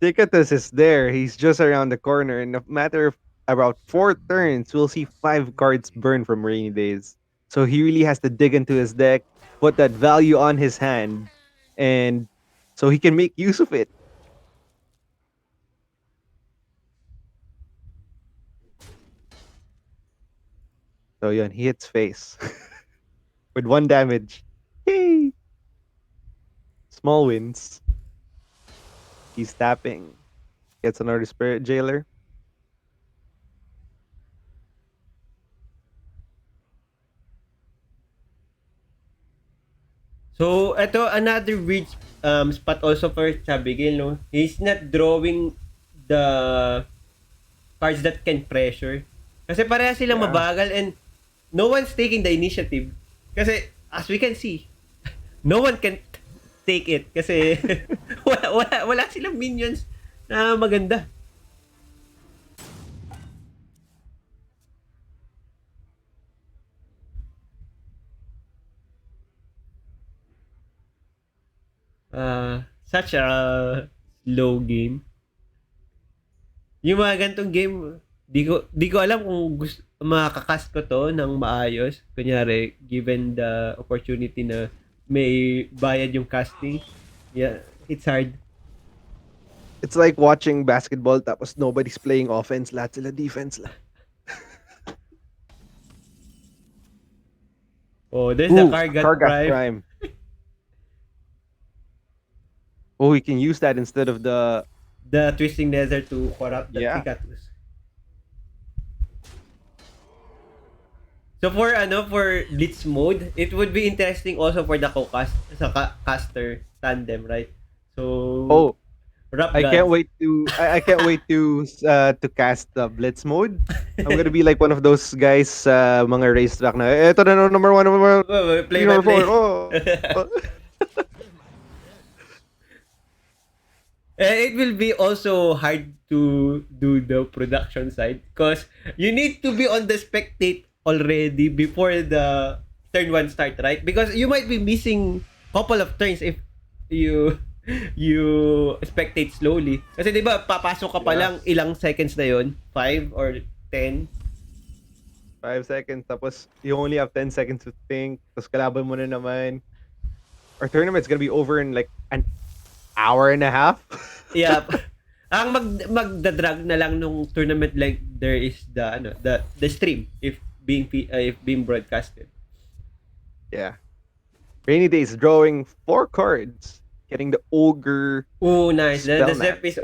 Ticketus is there. He's just around the corner. In a matter of about 4 turns, we'll see 5 cards burn from RainyDaze. So he really has to dig into his deck, put that value on his hand, and so he can make use of it. So yun, he hits face. With 1 damage. Yay! Small wins. He's tapping. Gets another Spirit Jailer. So, ito, another weird spot also for chabigail, no? He's not drawing the cards that can pressure. Kasi pareha silang mabagal and no one's taking the initiative. Kasi, as we can see, no one can take it. Kasi, wala silang minions na maganda. Such a slow game. Yung mga ganitong game, di ko alam kung makakast ko to ng maayos. Kunyari, given the opportunity na may bayad yung casting. Yeah, it's hard. It's like watching basketball tapos nobody's playing offense, lahat sila defense lang. Oh, there's the Kargat Prime. Oh, we can use that instead of the Twisting Nether to corrupt the Ticketus. So for Blitz mode, it would be interesting also for the caster tandem, right? So I can't wait to cast the Blitz mode. I'm gonna be like one of those guys mga racetrack na eto na number 1 play by play. It will be also hard to do the production side because you need to be on the spectate already before the turn 1 start, right? Because you might be missing couple of turns if you spectate slowly. Kasi 'di ba papasok ka pa lang ilang seconds na 'yon? 5 or 10? 5 seconds tapos you only have 10 seconds to think. Tapos kalaban mo na naman. Our tournament's gonna be over in like an hour and a half. Yeah. Ang magda-drag na lang nung tournament like there is the stream if being broadcasted. Yeah. RainyDaze drawing 4 cards, getting the Ogre. Oh, nice. The Zep is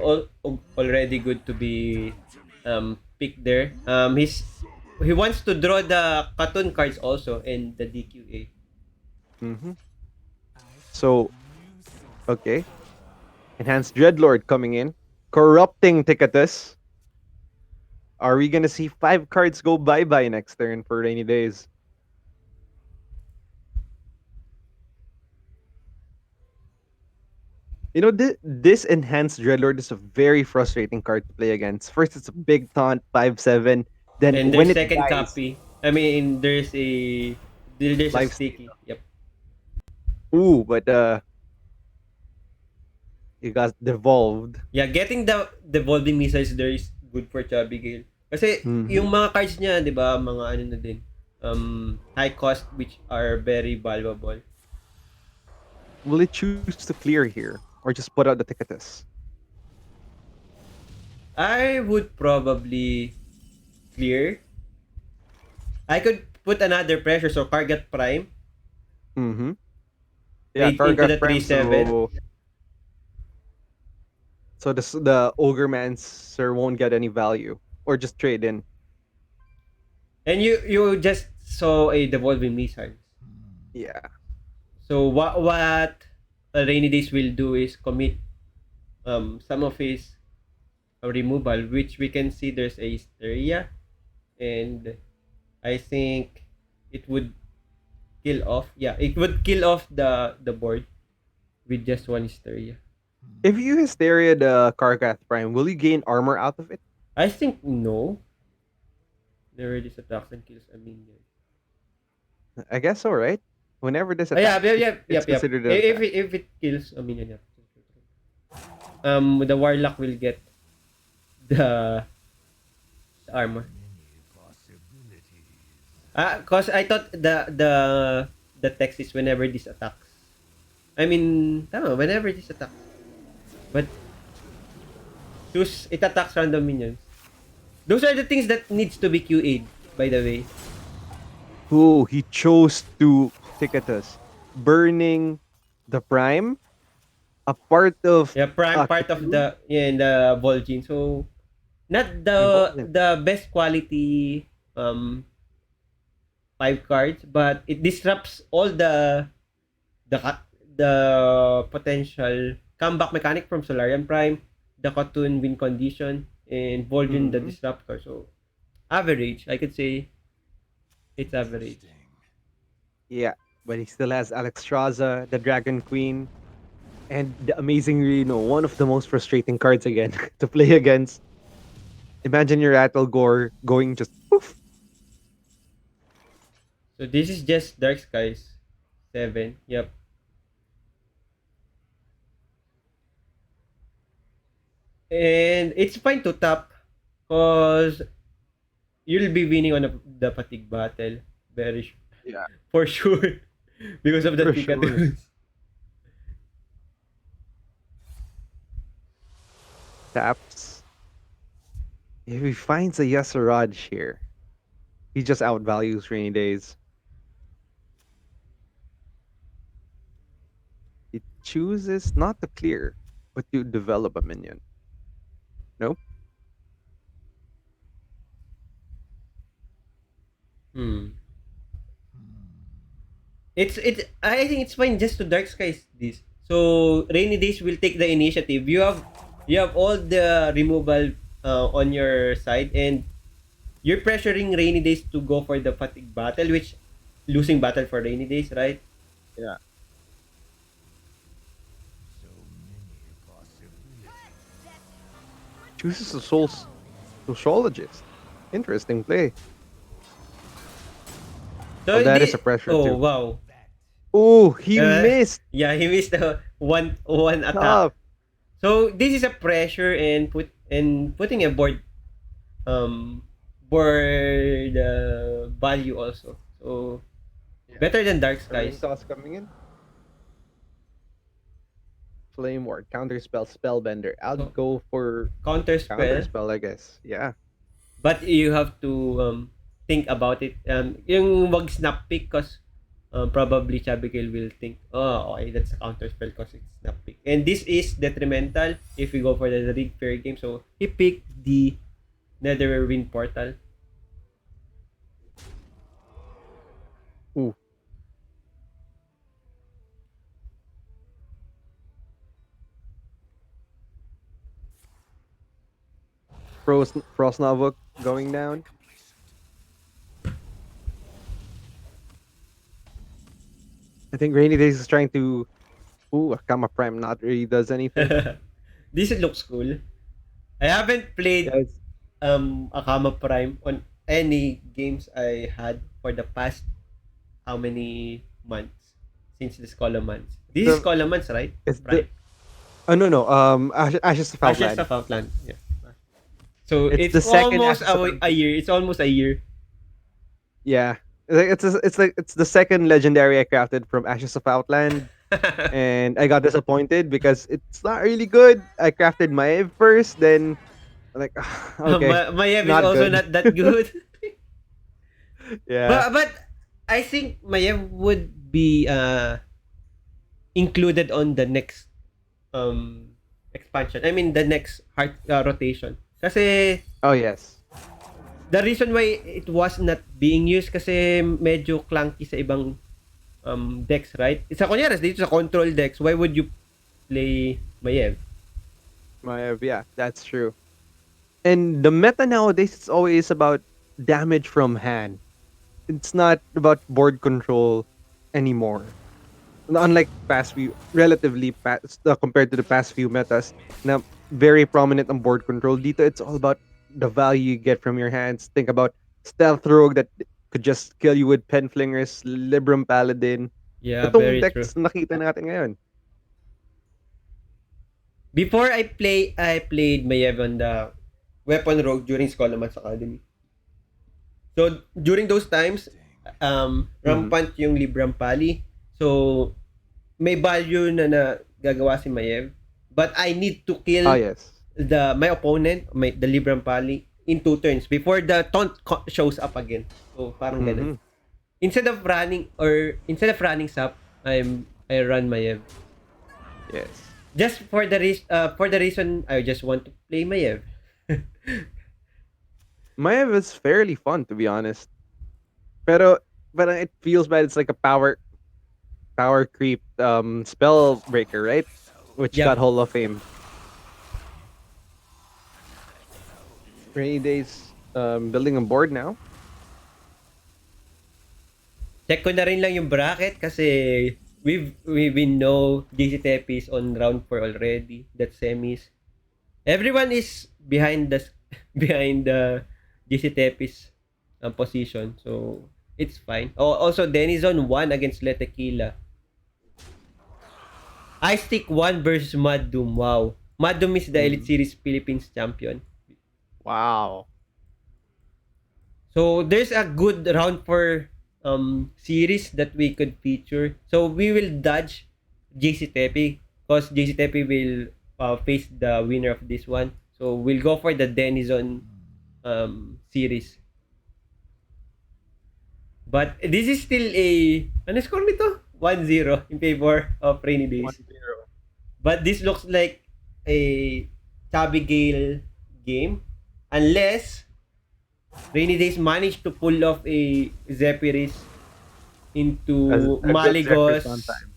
already good to be picked there. He wants to draw the Katun cards also and the DQA. So, okay. Enhanced Dreadlord coming in. Corrupting Ticketus. Are we gonna see 5 cards go bye-bye next turn for RainyDaze? You know, this Enhanced Dreadlord is a very frustrating card to play against. First, it's a big taunt, 5/7. Then and when there's it second dies, copy. I mean, there's a sticky. Yep. Ooh, but it got devolved. Yeah, getting the devolving missiles there is good for chabigail. Kasi yung mga cards niya, 'di ba, mga ano na din. High cost which are very valuable. Will it choose to clear here or just put out the Ticketus? I would probably clear. I could put another pressure, so Kargat Prime Mm-hmm. Yeah, trade into Kargat the Prime. 3/7. So the Ogre Mancer won't get any value, or just trade in. And you just saw a devolving Lizard. Yeah. So what Rainy Days will do is commit some of his removal, which we can see there's a Hysteria, and I think it would kill off. Yeah, it would kill off the board with just one Hysteria. If you Hysteria the Kargat Prime, will you gain armor out of it? I think no. Never this attacks and kills a minion. I guess so, right? Whenever this Yeah, attacks, it's yep. considered an attack. If it kills a minion, yep. The warlock will get the, the armor. Cause I thought the text is whenever this attacks. I mean, tama, whenever this attacks. But choose it attacks random minions. Those are the things that needs to be QA'd, by the way. Ooh, he chose to ticket us, burning the Prime, a part of Yeah, prime a part of Cocoon the in the Vol'jin. So not involved. the best quality 5 cards, but it disrupts all the potential comeback mechanic from Solarian Prime, the Cocoon win condition, and Vol'jin the Mm-hmm. disruptor. So average, I could say it's average. Yeah, but he still has Alexstrasza, the Dragon Queen, and the amazing Reno, one of the most frustrating cards again to play against. Imagine your Gore going just poof. So this is just Dark Skies 7. Yep. And it's fine to tap because you'll be winning on the fatigue battle. Yeah, For sure. Because of the for ticket. sure. Taps. If he finds a Yasiraj here, he just outvalues Rainy Days. He chooses not to clear, but to develop a minion. Nope. Hmm. It's I think it's fine just to Dark Skies this. So Rainy Days will take the initiative. You have all the removal on your side, and you're pressuring Rainy Days to go for the fatigue battle, which losing battle for Rainy Days, right? Yeah. Chooses a sociologist. Interesting play. So Well, that is a pressure oh too. wow. Oh, he Uh, missed. yeah, he missed the one attack. Tough. So this is a pressure and putting a um board value also. So Yeah. better than Dark Turning Skies. toss coming in. Flame Ward, Counterspell, Spellbender. I'll So go for counter spell, Counterspell, I guess. Yeah. but you have to think about it. Yung wag snap pick cause probably chabigail will think, oh, okay, that's a counter spell cause it's snap pick. And this is detrimental if we go for the Rig Fair game. So he picked the Netherwind Portal. Ooh. Frost Nova going down. I think Rainy Days is trying to. Ooh, Akama Prime not really does anything. This looks cool. I haven't played Yes. Akama Prime on any games I had for the past how many months since this months. This is The months, right? it's the Prime. oh no no Ashes of Ashes Outland. of Outland. Yeah. So It's it's the second almost Ashes of a year. It's almost a year. Yeah. It's the second legendary I crafted from Ashes of Outland, and I got disappointed because it's not really good. I crafted my first, then Like, okay, Mayev is not also good. not that good. Yeah. But I think Mayev would be included on the next expansion. I mean the next heart rotation. Kasi Oh yes. the reason why it was not being used kasi medyo clunky sa ibang decks, right? Sa kunyari dito sa control decks, why would you play Mayev? Yeah, that's true. And the meta nowadays is always about damage from hand. It's not about board control anymore. Unlike past few, relatively past compared to the past few metas, na very prominent on board control. Dito, it's all about the value you get from your hands. Think about stealth rogue that could just kill you with pen flingers, Libram Paladin. Yeah, Itong very true. decks na nakita natin ngayon. Before I played Mayev on the Weapon Rogue during Scholomance Academy. So, during those times, Mhm. rampant yung Libram Pali. So, may value na gagawa si Mayev. But I need to Ah, kill yes. my opponent, the Libram Pali, in 2 turns before the taunt shows up again. So, parang ganun. Mhm. Instead of running sap, I run Mayev. Yes. Just for the reason I just want to play Mayev. Maiev is fairly fun, to be honest. Pero, it feels bad. It's like a power creep spell breaker, right? Which got Yep. Hall of Fame. RainyDaze building a board now. Check ko na rin lang yung bracket kasi we know JCtepi is on round 4 already. That's semis. Everyone is behind the behind the JCtepi's position. So it's fine. Oh, also Denizzon won against LeTequila. I stick 1 versus Mad Doom. Wow. Mad Doom is the Elite Series Philippines champion. Wow. So there's a good round for series that we could feature. So we will dodge JCtepi because JCtepi will face the winner of this one. So we'll go for the Denizzon series. But this is still ano score nito? 1-0 in favor of RainyDaze. 1-0. But this looks like a chabigail game unless RainyDaze managed to pull off a Zephyris into A good Zephyrs on Maligos time.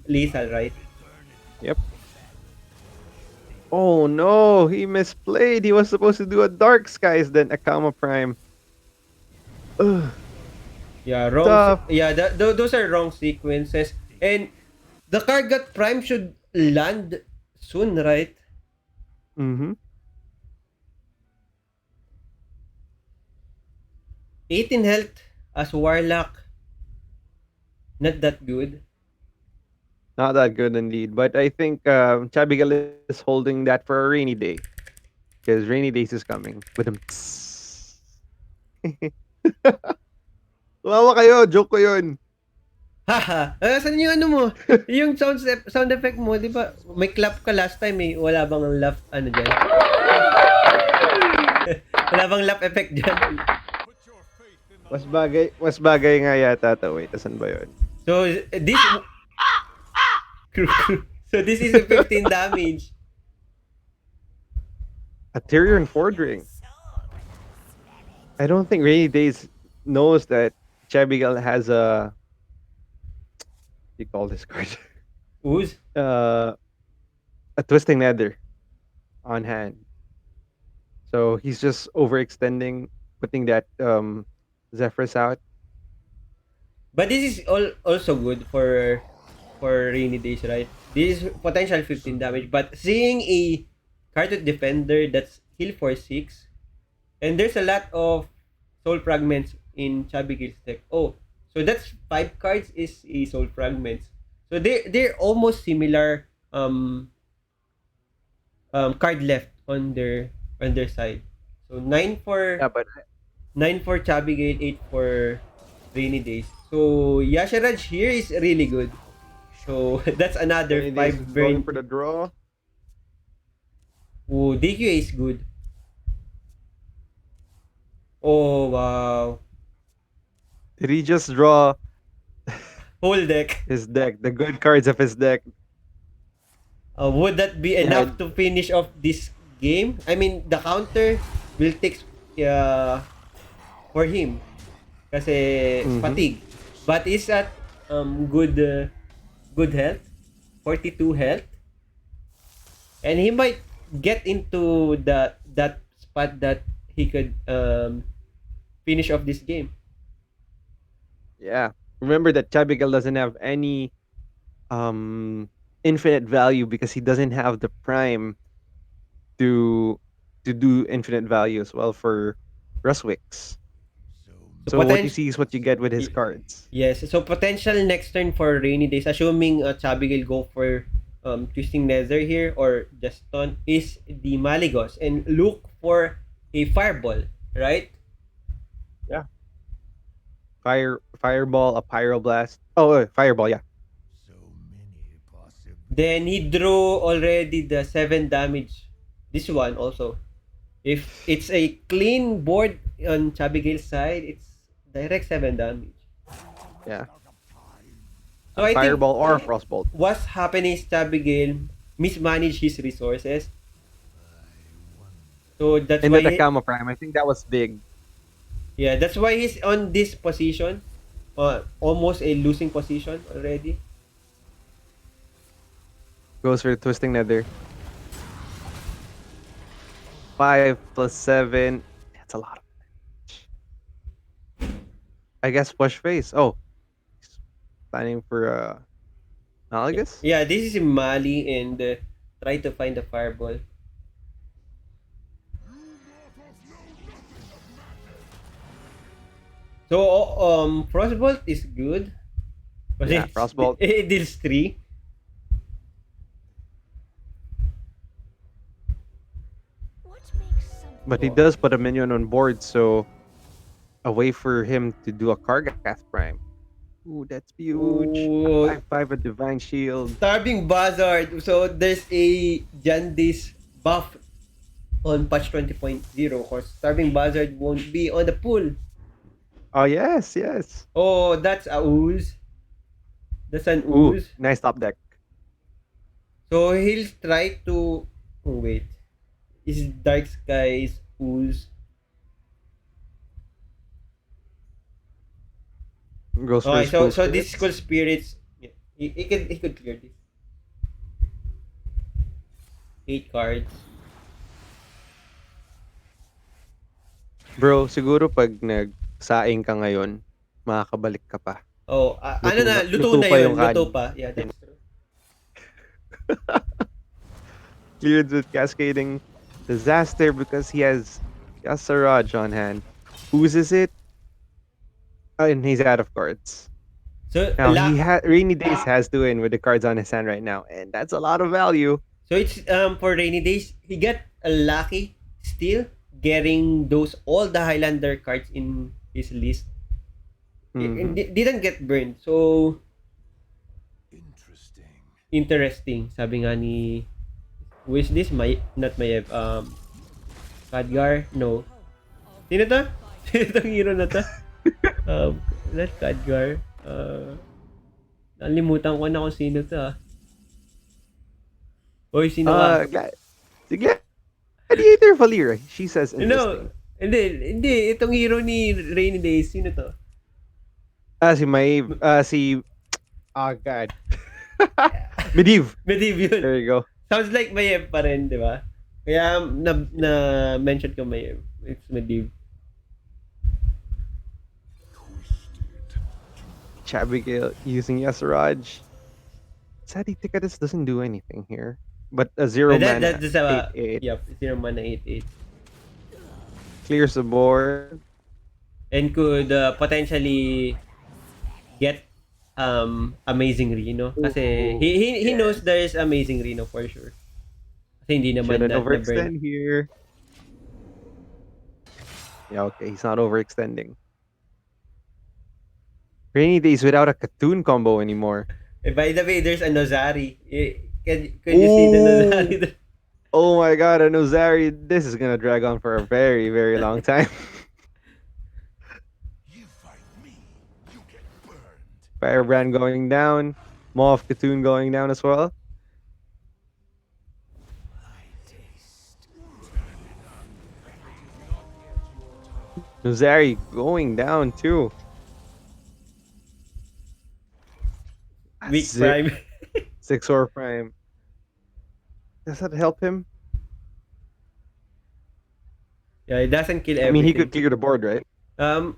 lethal, right? Yep. Oh no, he misplayed. He was supposed to do a Dark Skies, then Akama Prime. Ugh, Yeah, wrong. tough. Yeah, those are wrong sequences. And the card got prime should land soon, right? Mm-hmm. 18 health as Warlock. Not that good. Not that good indeed. But I think Chabigal is holding that for a rainy day. Because rainy days is coming with him. Tumawa kayo, joke ko yun. Haha. Saan yung ano mo? Yung sound effect mo, di ba? May clap ka last time eh. Wala bang laugh ano dyan? Wala bang laugh effect dyan? Mas bagay nga yata to. Wait, asan ba yun? So, this... so, this is a 15 damage. A Tyrion Fordring. I don't think Rainy Days knows that Chabigal has a... What do you call this card? Who's? A Twisting Nether on hand. So he's just overextending, putting that Zephyrs out. But this is also good for rainy days, right? This is potential 15 damage, but seeing a Cartot Defender that's heal for 6, and there's a lot of Soul Fragments in Chabigil's deck. Oh, so that's 5 cards is a Soul Fragments. So they're almost similar card left on their side. So 9 for Yeah, but 9 for Chabigail, 8 for Rainy Days. So Yasharaj here is really good. So that's another Rainy 5 Days is going burn. for the draw. Oh, DQA is good. Oh, wow. Did he just draw Whole deck. his deck, the good cards of his deck? Would that be Yeah. enough to finish off this game? I mean, the counter will take uh, for him kasi Mm-hmm. fatigue. But is at good health, 42 health, and he might get into that spot that he could finish off this game. Yeah. Remember that chabigail doesn't have any um infinite value because he doesn't have the prime to do infinite value as well for Ruswix. So So what you potential see is what you get with his cards. yes, so potential next turn for Rainy Days, assuming Chabigail go for Twisting Nether here or just stun, is the Maligos and look for a Fireball, right? Yeah. Fireball, a pyroblast. Oh, fireball, yeah. Then he drew already the 7 damage. This one also. If it's a clean board on Chabigail's side, it's direct 7 damage. Yeah. So A I think fireball or a frostbolt. what's happening is Chabigail mismanaged his resources. So that's And why then the Kama Prime, I think that was big. yeah, that's why he's on this position. Almost a losing position already. Goes for twisting nether. 5 plus 7. That's a lot of damage. I guess push face. Oh, he's planning for Malagas? Yeah, this is Mali and try to find the fireball. So Frostbolt is good. But Yeah, frostbolt. it deals 3. But he does put a minion on board, so a way for him to do a Kargath Prime. Ooh, that's huge. A Oh, 5/5 a Divine Shield. Starving Buzzard. So there's a Jandice buff on patch 20.0. Of course, Starving Buzzard won't be on the pool. Oh, yes, yes. Oh, that's a ooze. That's an Ooh, ooze. nice top deck. So he'll try to. Oh, wait. Is Dark Skies ooze? Goes for Okay, his cool so this spirits. School Spirits. Yeah, he could clear this. 8 cards. Bro, siguro pag nagsaing ka ngayon, makakabalik ka pa. Oh, ano na, luto Luto na pa yun. yung Luto kanin. pa. Yeah, that's true. Cleared with Cascading Disaster because he has Yasaraj on hand. Oozes it, and he's out of cards. So, Now Rainy Days has to win with the cards on his hand right now, and that's a lot of value. so it's for Rainy Days, he got a lucky still getting those all the Highlander cards in his list. Mhm. Didn't get burned. So interesting. Sabi nga ni who is this? Not Mayev. Khadgar? No. Sino to? Sino tong hero na to? Not Khadgar. Nalimutan ko na kung sino to ah. Oy, sino ka? Si Gladiator Valera. She says No, interesting. hindi. Itong hero ni Rainy Days. Sino to? Si Maeve. Oh, God. Medivh. Medivh yun. There you go. Sounds like Mayev pa rin, di ba? Kaya na-mention ko Mayev. It's Medivh. Chabigail using Yasaraj. Sadly, Ticketus doesn't do anything here. But a zero mana, That's 8/8. yep, 0 mana 8/8. Clears the board. And could potentially get Amazing Reno. Kasi he knows there is Amazing Reno for sure. Kasi hindi naman Shouldn't na-burn. overextend here. Yeah, okay, he's not overextending. Rainy Days without a Katoon combo anymore. By the way, there's a Nozari. Can you see the Nozari? Oh my god, I know Zari, this is gonna drag on for a very, very long time. Firebrand going down. Moth Katoon going down as well. Nuzari going down too. That's Weak prime. six or prime. Does that help him? Yeah, it doesn't kill I mean, he could everything. clear the board, right? Um,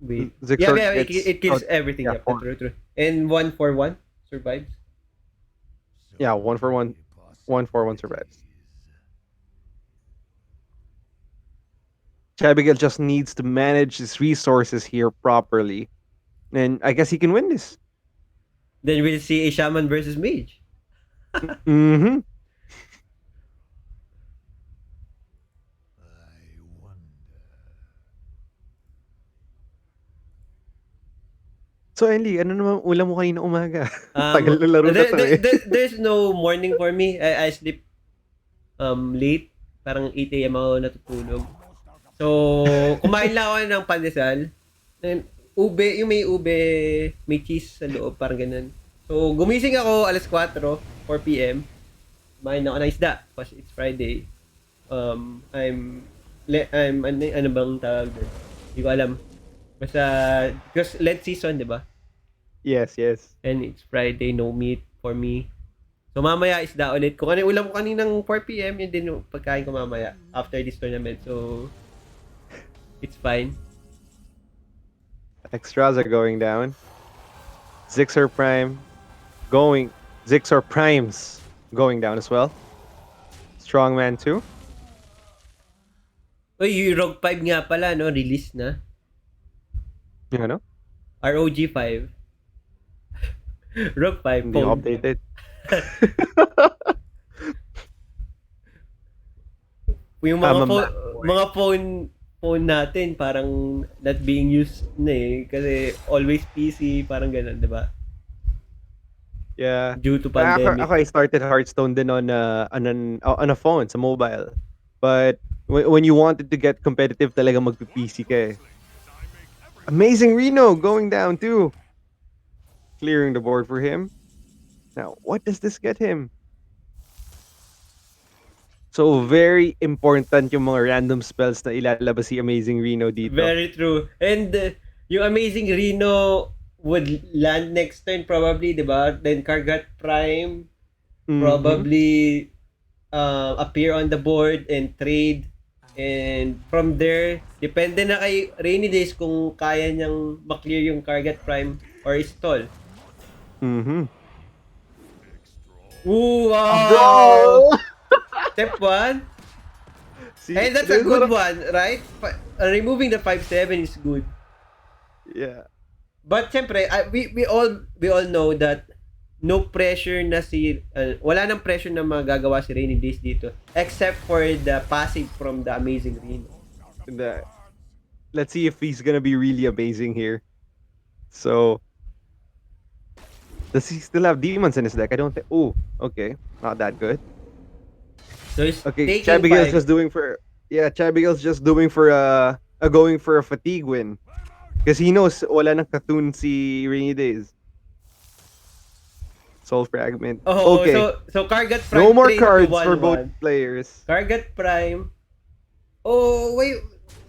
wait. Yeah, Zixor yeah, gets it kills everything. yeah, Yeah, four. true, true. And 1 for 1 survives. Yeah, 1 for 1. 1 for 1 survives. Chabigail just needs to manage his resources here properly. And I guess he can win this. Then we'll see a shaman versus mage. Mm-hmm. So, Enli, ano naman ulam mo kanina umaga? Tagal na laro na to eh. There's no morning for me. I sleep late. Parang 8 a.m. ako natutulog. So, kumain lang ako ng pandesal. And ube, yung may ube, may cheese sa loob, parang ganun. So, gumising ako alas 4, 4 p.m. Kumain ako ng isda kasi it's Friday. Ano bang tawag doon? Hindi ko alam. Basta, because late season, di ba? Yes, yes. And it's Friday, no meat for me. So mamaya isda ulit. Kung ano yung ulam ko kaninang 4 p.m, yun din yung pagkain ko mamaya after this tournament. So, it's fine. Extras are going down. Zixor Prime going. Zixor Primes going down as well. Strongman 2. Uy, yung ROG 5 nga pala, no? Release na. You know? ROG 5. ROG 5. Hindi updated. Yung mga phone natin parang not being used na eh. Kasi always PC, parang ganun, di ba? Yeah. Due to pandemic. Ako, I started Hearthstone din on a phone, sa mobile. But when you wanted to get competitive, talaga magpi-PC ka eh. Amazing Reno going down too. Clearing the board for him. Now, what does this get him? So, very important yung mga random spells na ilalabas si Amazing Reno dito. Very true. And yung Amazing Reno would land next turn probably, di ba? Then Kargat Prime probably appear on the board and trade. And from there, depende na kay RainyDaze kung kaya niyang maklear yung Kargat Prime or stall. Ooh, wow! Bro! Step 1. And that's a good one, right? Removing the 5-7 is good. Yeah. But syempre, we all know that no pressure na wala nang pressure na magagawa si RainyDaze dito except for the passive from the Amazing Reno. Let's see if he's gonna be really amazing here. So, does he still have demons in his deck? I don't think. Oh, okay, not that good. So he's Okay, taking Chabigail's 5. just doing for Chabigail's just doing for going for a fatigue win. Because he knows wala nang Katoon si RainyDaze. Soul Fragment. Oh, okay. So Kargat Prime. No more trade cards to 1-1. for both players. Kargat Prime. Oh, wait.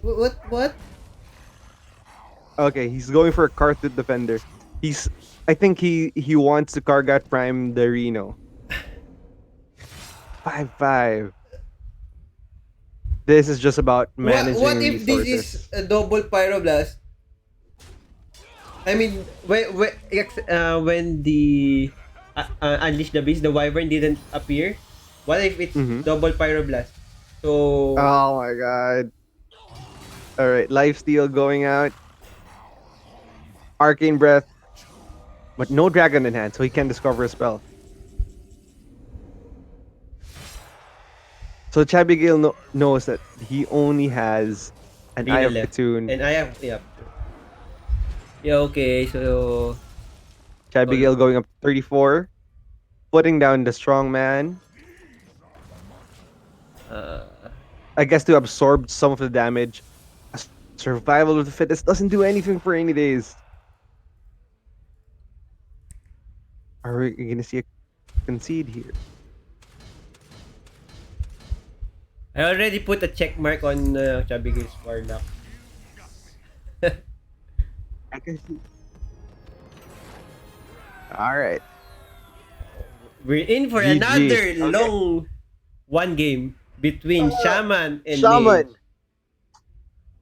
What? Okay, he's going for a Karthut Defender. I think he wants to Kargat Prime the Reno. 5-5. This is just about managing What if resources. this is a double Pyroblast? I mean, when the Unleash the Beast, the Wyvern didn't appear. What if it's double Pyroblast? So... Oh my god. Alright, Lifesteal going out. Arcane Breath. But no Dragon in hand, so he can discover a spell. So Chabigail knows that he only has an Eye of Katoon. And I have, yeah. Yeah, okay, so... Chabigail going up 34. Putting down the strong man. Uh, I guess to absorb some of the damage. A survival of the fittest doesn't do anything for any days. Are we gonna see a concede here? I already put a check mark on Chabigail's Warlock. I can see. All right. We're in for GG. another Okay. long one game between Uh, Shaman and Mage. Shaman.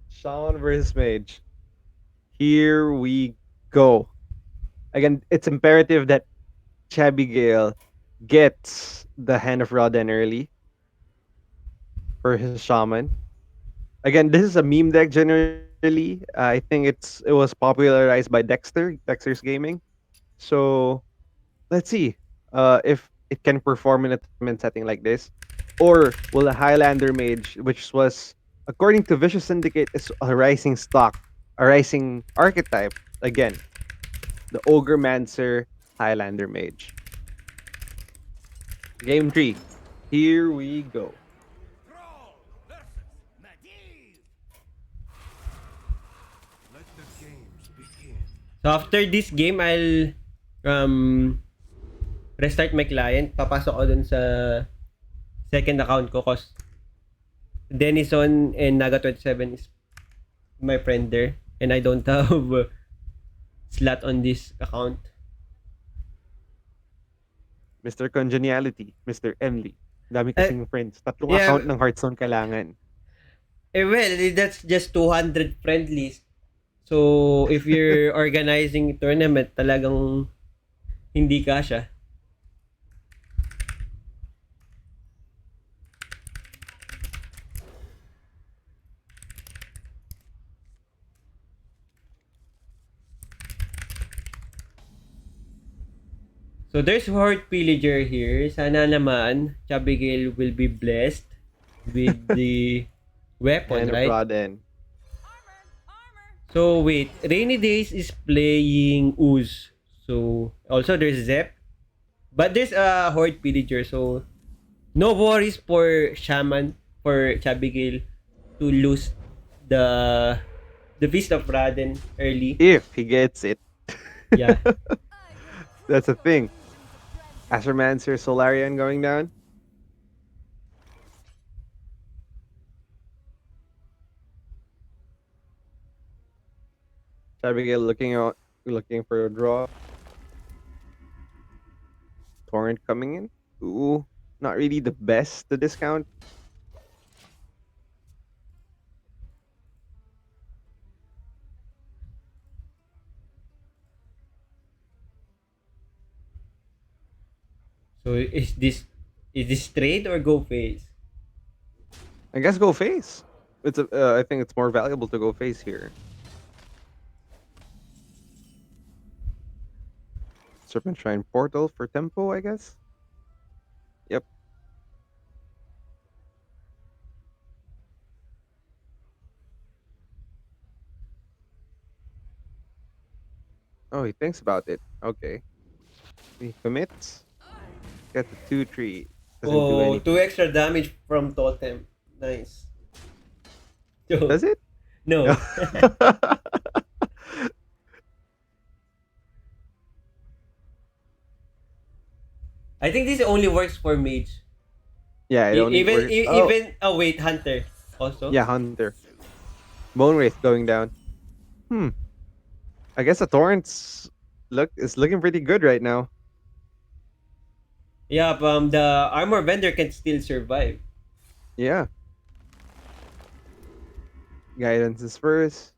Shaman versus Mage. Here we go. Again, it's imperative that Chabigail gets the Hand of Raden early for his Shaman. Again, this is a meme deck generally. I think it was popularized by Dexter's Gaming. So let's see if it can perform in a tournament setting like this, or will a Highlander Mage, which was according to Vicious Syndicate, is a rising stock, a rising archetype. Again, the Ogre Mancer Highlander Mage. Game 3. Here we go. So after this game, I'll restart my client. Papasok ako dun sa second account ko cause Denizzon and Naga27 is my friend there. And I don't have slot on this account. Mr. Congeniality, Mr. Emily. Dami Uh, kasing friends. Tatlong yeah, account ng Hearthstone kailangan. well, that's just 200 friend list. So, if you're organizing tournament, talagang hindi kasya. So, there's Horde Pillager here. Sana naman, Chabigail will be blessed with the weapon, Hand of right? Raden. So, wait. RainyDaze is playing Ooze. So, also there's Zep. But there's a Horde Pillager. So, no worries for Shaman, for Chabigail to lose the Feast of Raden early. If he gets it. Yeah. That's a thing. Astromancer Solarian going down. Abigail looking for a draw. Torrent coming in. Ooh, not really the best to discount. So is this trade or go face? I guess go face. I think it's more valuable to go face here. Serpent Shrine Portal for tempo, I guess. Yep. Oh, he thinks about it. Okay. He commits. Get the 2-3. Doesn't do Oh, 2 anything. extra damage from Totem. Nice. So, Does it? no. I think this only works for mage. Yeah, it only Even works. Oh, even oh wait, hunter also. yeah, Hunter. Bone Wraith going down. Hmm. I guess the Torrent's is looking pretty good right now. Yeah, the armor vendor can still survive. Yeah. Guidance is first.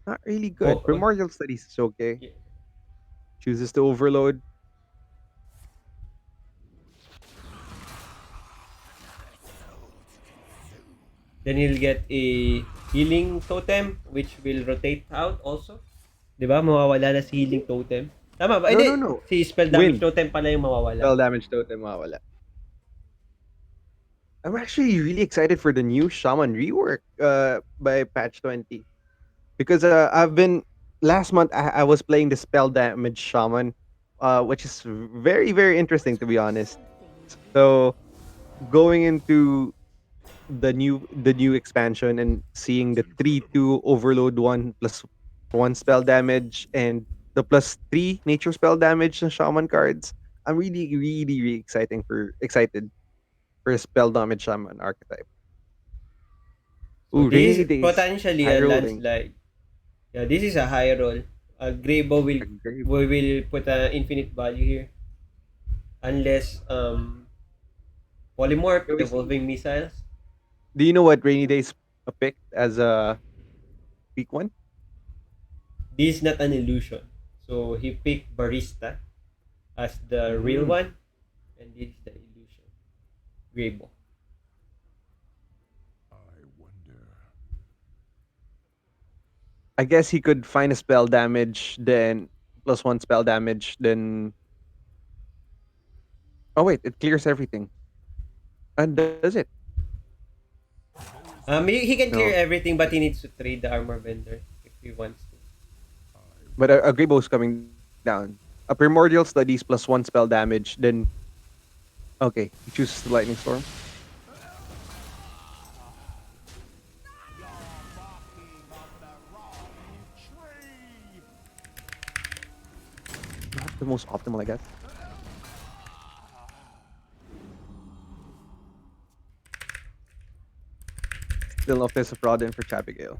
Not really good. Oh, Primordial Studies is okay. yeah. Chooses to overload. Then he'll get a healing totem which will rotate out also. 'Di ba? Mawawala na si healing totem. Tama ba? No, no, Hindi. no. Si spell damage Wind. totem pala yung mawawala. Spell damage totem mawala. I'm actually really excited for the new Shaman rework by patch 20. Because I've been last month I was playing the spell damage Shaman, which is very, very interesting to be honest. So going into the new expansion and seeing the 3/2 overload 1+1 spell damage and the +3 nature spell damage na shaman cards. I'm really, really, really excited for a spell damage shaman archetype. So Ooh, this rainy is days, potentially high a rolling. landslide. Yeah, this is a high roll. Greybow will Agree. we will put an infinite value here unless polymorph Yeah, we see. evolving missiles. Do you know what rainy days picked as a weak one? This is not an illusion. So he picked Barista as the real Mm. one, and this is the illusion. Greybow. I guess he could find a spell damage, then +1 spell damage, then oh wait, it clears everything. And does it? He can clear No. everything, but he needs to trade the armor vendor if he wants to. But a Grey Bow's coming down. A Primordial Studies +1 spell damage, then okay, he chooses the Lightning Storm. Not the most optimal, I guess. Still no Fist of Rodin for Chabigail.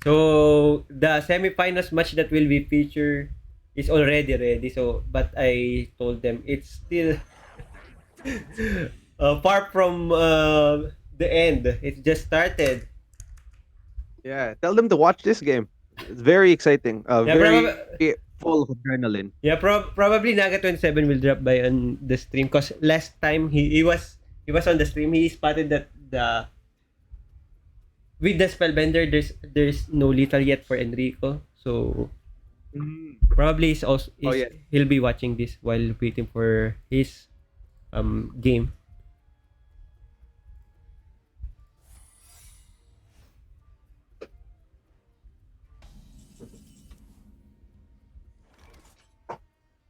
So the semifinals match that will be featured is already ready. So, but I told them it's still far from the end. It just started. Yeah, tell them to watch this game. It's very exciting. Yeah, Very full of adrenaline. probably Naga 27 will drop by on the stream because last time he was on the stream. He spotted that the with the spellbender there's no lethal yet for Enrico. So Mm. probably he's also Oh yeah. he'll be watching this while waiting for his game.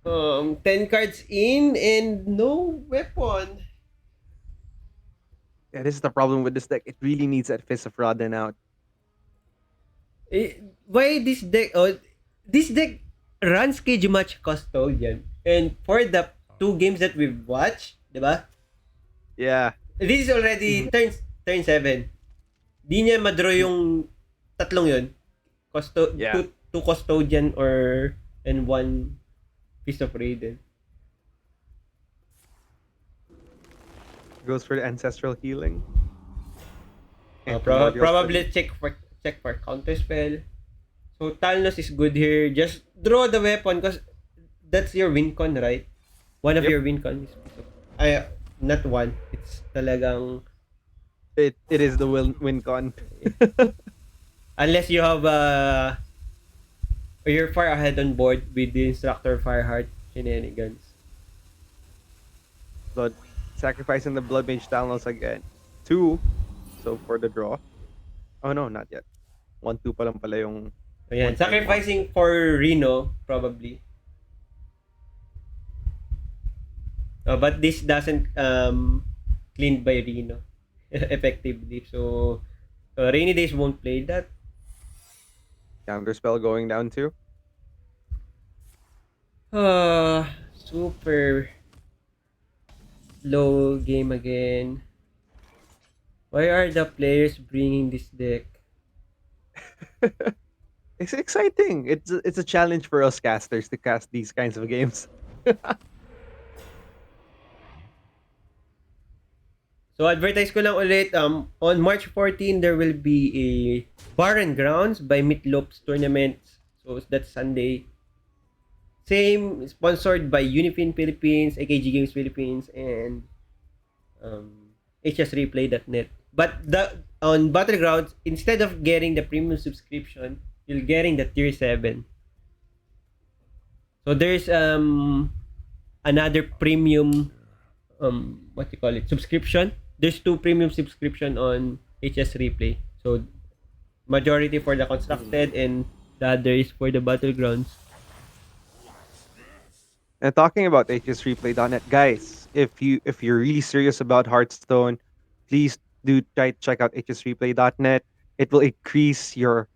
Um, 10 cards in and no weapon. Yeah, this is the problem with this deck. It really needs that Fist of Rodin out. Why this deck? Oh, this deck runs cage match custodian. And for the two games that we've watched, di ba? Yeah. This is already turn 7. Di niya madraw yung tatlong yun. Yeah. Two custodian or and one piece of raiden. Goes for the ancestral healing. And Primordial Probably Studies. check for counter spell. So Talnos is good here. Just draw the weapon because that's your win con, right? One of Yep. your win con is not one. It's talagang It is the win con. unless you have you're far ahead on board with the instructor Fireheart shenanigans. Blood sacrificing the blood mage Talnos again. 2. So for the draw. Oh no, not yet. 1-2 pa lang pala yung Ayan, one time sacrificing for Reno probably. But this doesn't cleaned by Reno effectively. So RainyDaze won't play that. counter spell going down too. Super low game again. Why are the players bringing this deck? It's exciting. It's a challenge for us casters to cast these kinds of games. So advertise ko lang ulit, on March 14 there will be a Barren Grounds by Meatloaf's tournament. So that's Sunday. Same, sponsored by Unipin Philippines, AKG Games Philippines, and HSReplay.net. But on Battlegrounds, instead of getting the premium subscription, you're getting the tier 7. So there's another premium what you call it, subscription. There's 2 premium subscription on HS Replay. So majority for the constructed and the other is for the Battlegrounds. And talking about hsreplay.net, guys, if you're really serious about Hearthstone, please do try to check out hsreplay.net. It will increase your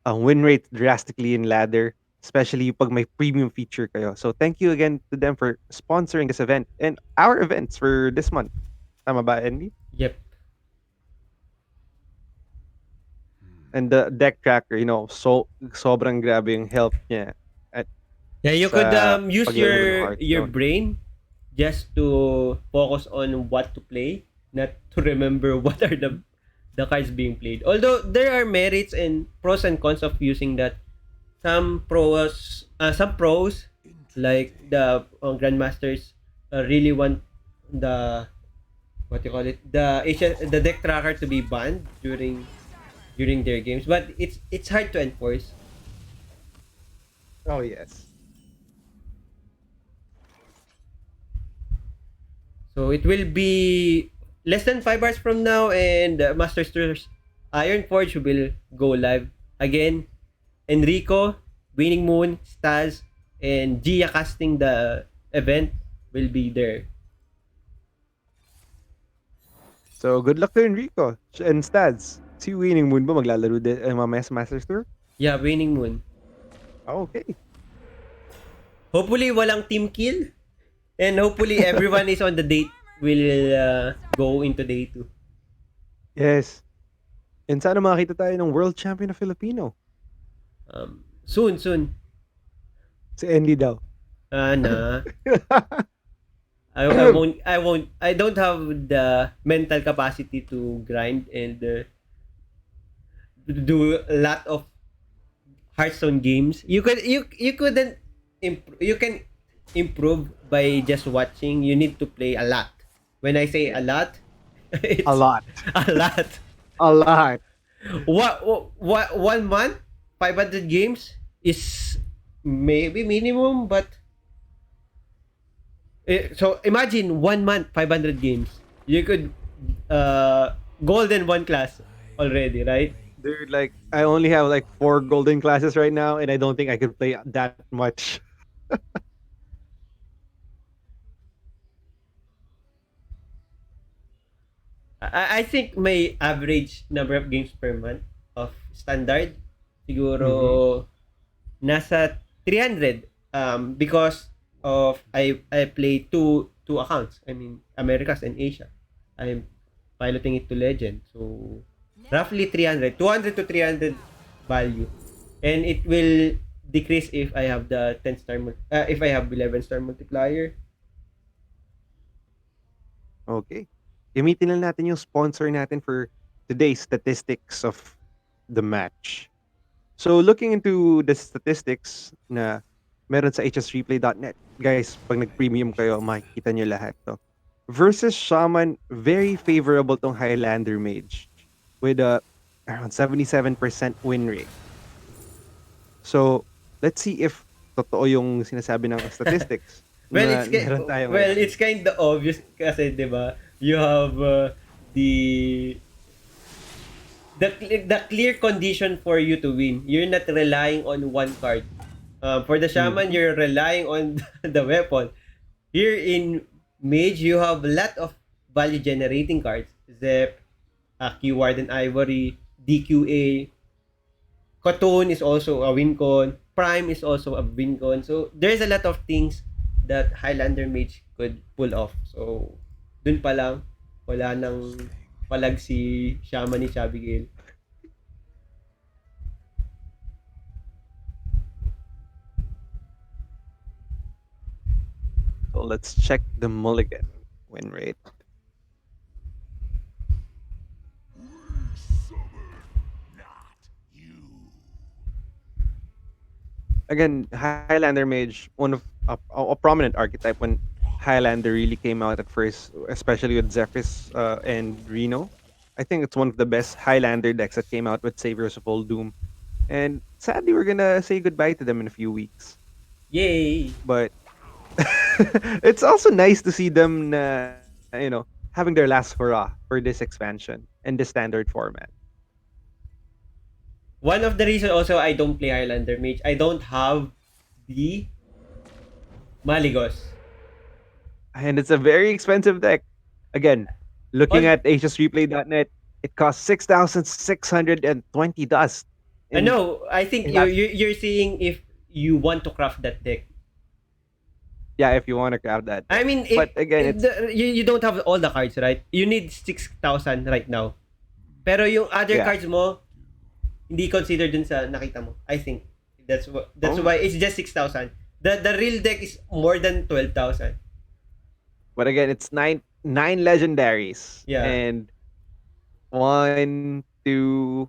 win rate drastically in ladder, especially pag may premium feature kayo. So thank you again to them for sponsoring this event and our events for this month. Tama ba, Andy? Yep. And the deck tracker, so sobrang grabe yung help niya at Yeah, you could sa use paglaro ng your Hearthstone. brain just to focus on what to play, not to remember what are the cards being played. Although there are merits and pros and cons of using that. Some pros like the grandmasters really want the what you call it the deck tracker to be banned during their games, but it's hard to enforce. Oh yes. So it will be less than 5 hours from now, and Master Stars Iron Forge will go live again. Enrico, Winning Moon, Staz, and Gia casting the event will be there. So good luck to Enrico and Stads. Si Winning Moon ba maglalaro din mamaya sa Masters Tour? Yeah, Winning Moon. Okay. Hopefully walang team kill, and hopefully everyone is on the date will go into day 2. Yes. And sana makakita tayo ng world champion na Filipino. Soon. Si Andy daw. Nah. I don't have the mental capacity to grind and do a lot of Hearthstone games. You can improve by just watching. You need to play a lot. When I say a lot, it's A lot. a lot. A lot. What 1 month 500 games is maybe minimum, but so imagine 1 month 500 games. You could golden one class already, right? Dude, like, I only have like 4 golden classes right now, and I don't think I could play that much. I think may average number of games per month of standard siguro nasa 300 because of I play two accounts. I mean Americas and Asia. I'm piloting it to legend. So roughly 300, 200 to 300 value. And it will decrease if I have the 10 star if I have 11 star multiplier. Okay. Gamitin lang natin yung sponsor natin for today's statistics of the match. So looking into the statistics na meron sa hsreplay.net, guys, pag nag-premium kayo, makikita nyo lahat to. Versus Shaman, very favorable tong Highlander Mage with a around 77% win rate. So, let's see if totoo yung sinasabi ng statistics. Well, na meron tayo well, ngayon. it's kind of obvious kasi 'di ba? You have the the clear condition for you to win. You're not relying on one card. For the shaman, you're relying on the weapon. Here in mage, you have a lot of value generating cards. Zep, Keyword and Ivory, DQA, Cotton is also a win con. Prime is also a win con. So, there's a lot of things that Highlander Mage could pull off. So, dun pa lang, wala nang palag si Shaman ni Chabigail. So let's check the mulligan win rate. Again, Highlander Mage, one of a prominent archetype when Highlander really came out at first, especially with Zephyrus and Reno. I think it's one of the best Highlander decks that came out with Saviors of Old Doom. And sadly, we're gonna say goodbye to them in a few weeks. Yay! But it's also nice to see them, having their last hurrah for this expansion and the standard format. One of the reasons also I don't play Highlander Mage, I don't have the Maligos. And it's a very expensive deck. Again, looking All, at hsreplay.net, it costs 6,620 dust. And no, I think it has, you're seeing if you want to craft that deck. yeah, if you want to grab that I deck. mean, But again, it's you don't have all the cards, right? You need 6,000 right now. Pero yung other yeah. cards mo, hindi considered dun sa nakita mo. I think. That's Oh, why it's just 6,000. The real deck is more than 12,000. but again, it's nine legendaries Yeah. and one, two,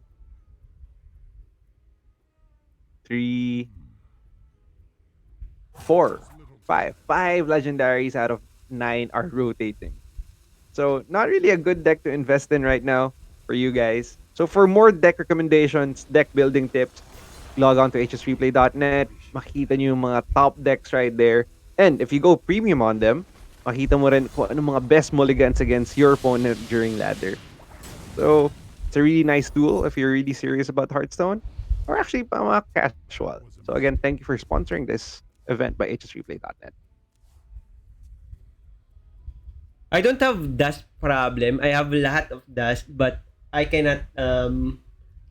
three, four, five legendaries out of nine are rotating. So not really a good deck to invest in right now for you guys. So for more deck recommendations, deck building tips, log on to hsreplay.net. Makikita nyo yung mga top decks right there. And if you go premium on them, makita mo rin kung ano mga best mulligans against your opponent during ladder. So it's a really nice tool if you're really serious about Hearthstone, or actually mga casual. So again, thank you for sponsoring this event by hsreplay.net. I don't have dust problem. I have a lot of dust, but I cannot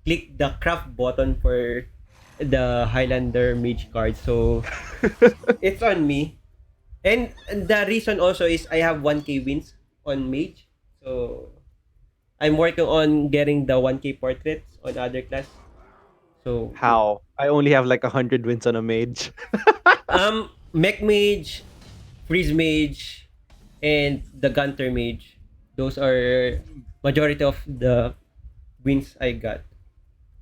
click the craft button for the Highlander Mage card. So it's on me. And the reason also is I have 1k wins on Mage. So I'm working on getting the 1k portraits on other class. So How? I only have like 100 wins on a mage. Mech Mage, Freeze Mage, and the Gunter Mage. Those are majority of the wins I got.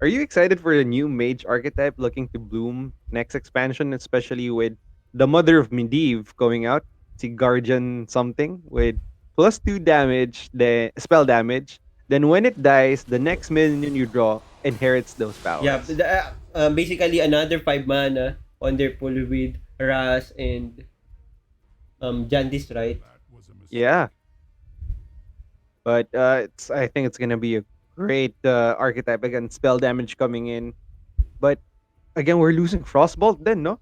Are you excited for the new mage archetype looking to bloom next expansion, especially with the Mother of Medivh going out? See Guardian something with +2 damage, the spell damage. Then when it dies, the next minion you draw inherits those Yeah, powers. basically another 5 mana on their pool with Ras and Jandis, right? Yeah, but it's I think it's gonna be a great archetype again. Spell damage coming in, but again we're losing Frostbolt then, no?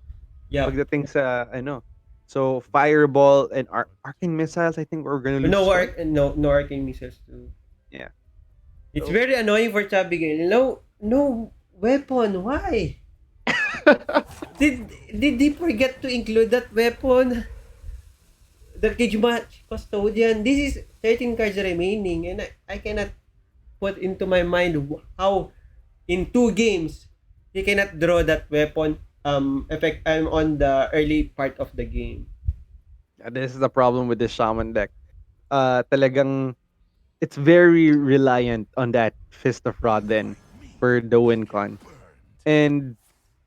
Yeah. Pagdating sa ano. So Fireball and Arcane Missiles, I think we're gonna lose as well. No arcane missiles too. Yeah. It's So very annoying for chabigail. No weapon. Why? Did they forget to include that weapon? The cage match custodian. This is 13 cards remaining, and I cannot put into my mind how in 2 games he cannot draw that weapon effect on the early part of the game. this is the problem with this Shaman deck. Talagang it's very reliant on that Fist of Rod then for the win con. And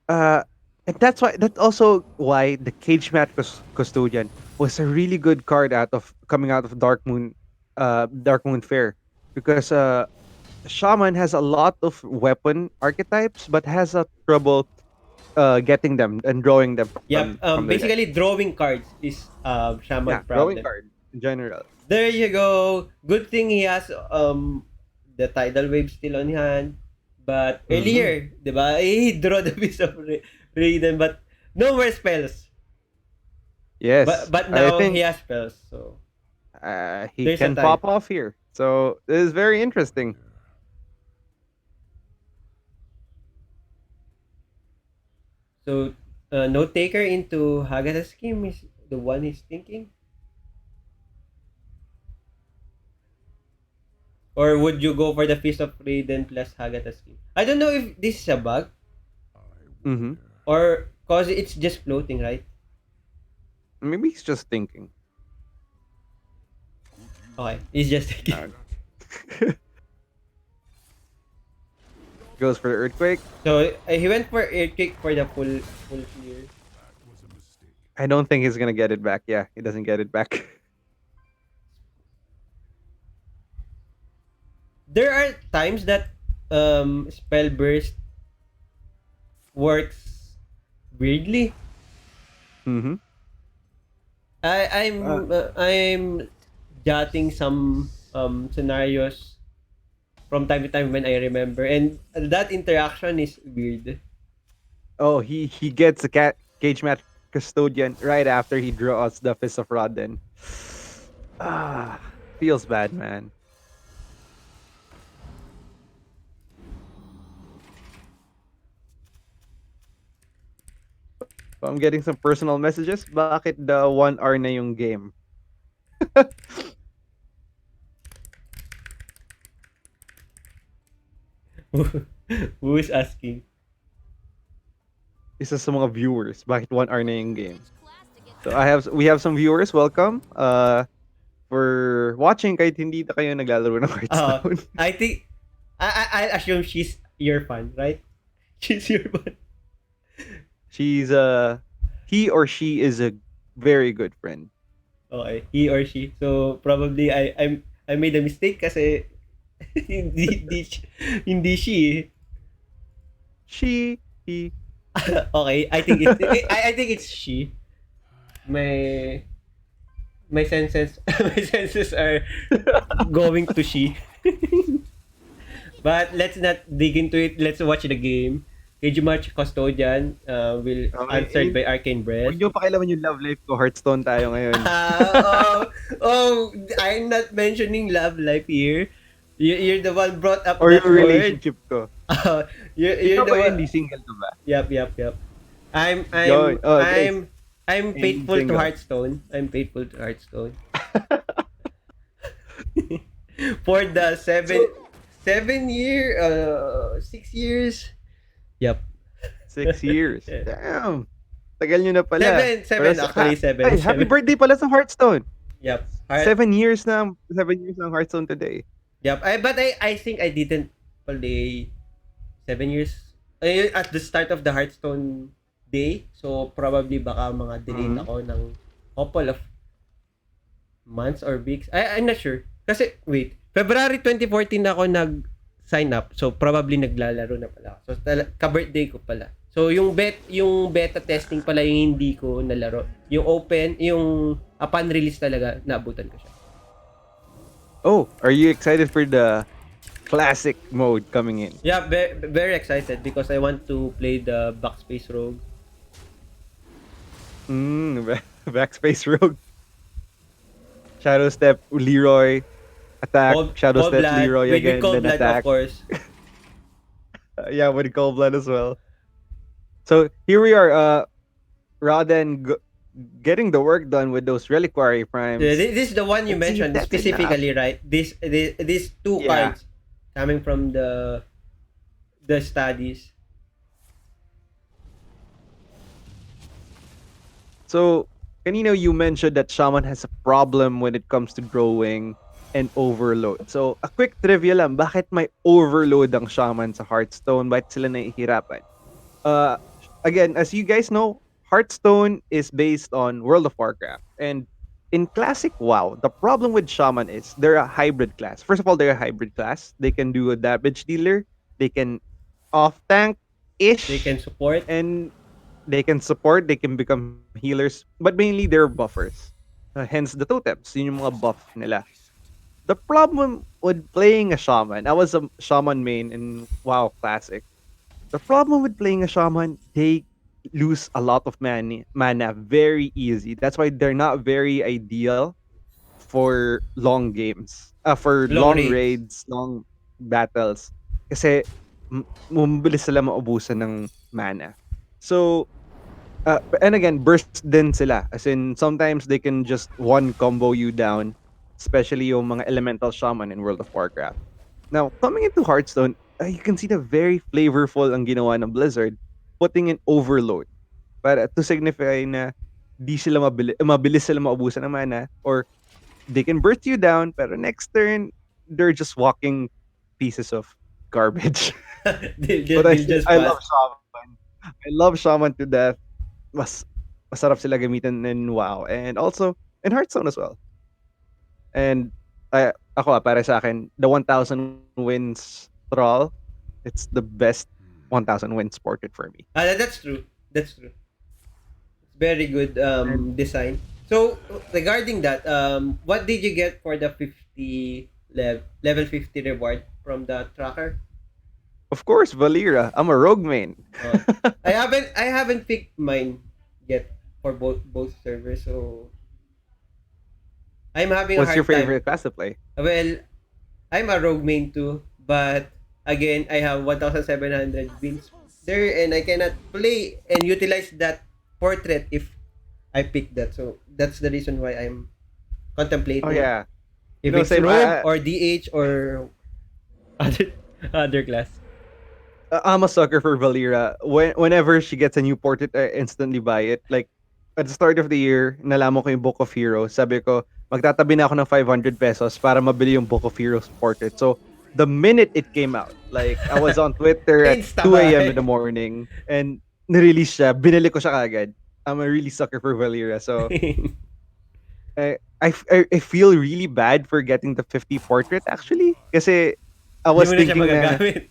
uh and that's also why the Cage Match Custodian was a really good card coming out of Darkmoon Faire, because Shaman has a lot of weapon archetypes but has a trouble getting them and drawing them Yep. from their deck. Basically, drawing cards is Yeah, Shaman drawing problem. card in general. There you go. Good thing he has the tidal wave still on hand. But Mhm. earlier, di ba, he draw the piece of Raiden, but no more spells. Yes, But I now think he has spells, so he there's a can time. pop off here. So this is very interesting. So note taker into Hagata scheme is the one he's thinking. Or would you go for the Feast of Raiden plus Hagata scheme? I don't know if this is a bug Hmm. or cause it's just floating, right? Maybe he's just thinking. Okay, he's just thinking. Uh, Goes for the earthquake. So he went for air kick for the full clear. I don't think he's gonna get it back. Yeah, he doesn't get it back. There are times that spell burst works weirdly. Hmm. I'm jotting some scenarios from time to time when I remember, and that interaction is weird. Oh, he gets a cage match custodian right after he draws the Fist of Rodden. Feels bad, man. So I'm getting some personal messages. Bakit the 1 hour na yung game? Who is asking? Isa sa mga viewers. Bakit 1 hour na yung game? So we have some viewers. Welcome. For watching kahit hindi na kayo naglalaro ng Hearthstone. I think I assume she's your fan, right? She's your fan. She's he or she is a very good friend. Okay, he or she. So probably I made a mistake kasi hindi she. He. Okay, I think it's she. My senses my senses are going to she. But let's not dig into it. Let's watch the game. KG March Custodian will answered by Arcane Breath. Huwag niyo pakialaman yung love life ko. Hearthstone tayo ngayon. I'm not mentioning love life here. You're the one brought up Or that yung word. relationship ko. You're Ikaw the ba one. hindi single ka ba? Yep. I'm Guys. faithful to Single. Hearthstone. I'm faithful to Hearthstone. For the 6 years. Yep. 6 years. Damn. Tagal nyo na pala. Seven, actually, seven. Ay, happy birthday pala sa Hearthstone. Yep. 7 years na. 7 years ng Hearthstone today. Yep. But I think I didn't play 7 years at the start of the Hearthstone day. So probably baka mga delayed ako ng couple of months or weeks. I'm not sure. Kasi wait, February 2014 ako nag-sign up. So probably naglalaro na pala. So ka-birthday ko pala. So yung beta testing pala yung hindi ko nalaro. Yung open, yung upon release talaga naabutan ko siya. Oh, are you excited for the classic mode coming in? Yeah, very excited because I want to play the Backspace Rogue. Backspace Rogue. Shadow Step, Leroy. Attack, Shadow Step, Blood, Leroy again, Cold then Blood, attack. of course. Yeah, with Cold Blood as well. So here we are, Rodden getting the work done with those reliquary primes. This is the one you mentioned That's specifically, right? These two Yeah. cards coming from the studies. So, kanina you mentioned that Shaman has a problem when it comes to drawing and overload. So, a quick trivia lang, bakit may overload ang Shaman sa Hearthstone? Bakit sila nahihirapan? Again, as you guys know, Hearthstone is based on World of Warcraft. And in Classic WoW, the problem with Shaman is they're a hybrid class. First of all, they're a hybrid class. They can do a damage dealer. They can off-tank-ish. They can support. And they can support, they can become healers, but mainly they're buffers. Hence the totems, yun yung mga buff nila. The problem with playing a shaman, I was a shaman main in WoW Classic. The problem with playing a shaman, they lose a lot of mana very easy. That's why they're not very ideal for long games. For long raids, long battles. Kasi mabilis sila maubusan ng mana. So, and again, burst din sila. As in, sometimes they can just one combo you down, especially yung mga elemental shaman in World of Warcraft. Now, coming into Hearthstone, you can see the very flavorful ang ginawa ng Blizzard, putting in overload. Para to signify na di sila mabilis sila maubusan ng mana, or they can burst you down, pero next turn, they're just walking pieces of garbage. I love Shaman. I love Shaman to death. Masarap sila gamitin in WoW. And also, in Hearthstone as well. And, ako para sa akin, the 1,000 wins Thrall, it's the best 1,000 wins portrait for me. That's true. Very good design. So, regarding that, what did you get for the 50 level 50 reward from the tracker? Of course, Valera. I'm a rogue main. I haven't picked mine yet. for both servers. So I'm having a What's your hard time. favorite class to play? Well, I'm a rogue main too, but again, I have 1,700 wins there, and I cannot play and utilize that portrait if I pick that. So that's the reason why I'm Oh contemplating yeah. You if know, it's same. rogue or DH or other other class. I'm a sucker for Valera. Whenever she gets a new portrait, I instantly buy it. Like, at the start of the year, nalaman ko yung Book of Heroes. Sabi ko, magtatabi na ako ng 500 pesos para mabili yung Book of Heroes portrait. So, the minute it came out, like, I was on Twitter at Insta 2 a.m. in the buy. morning and nirelease siya. Binili ko siya kagad. I'm a really sucker for Valera. So, I feel really bad for getting the 50 portrait actually. Kasi I Hindi was mo na siya thinking na magagamit.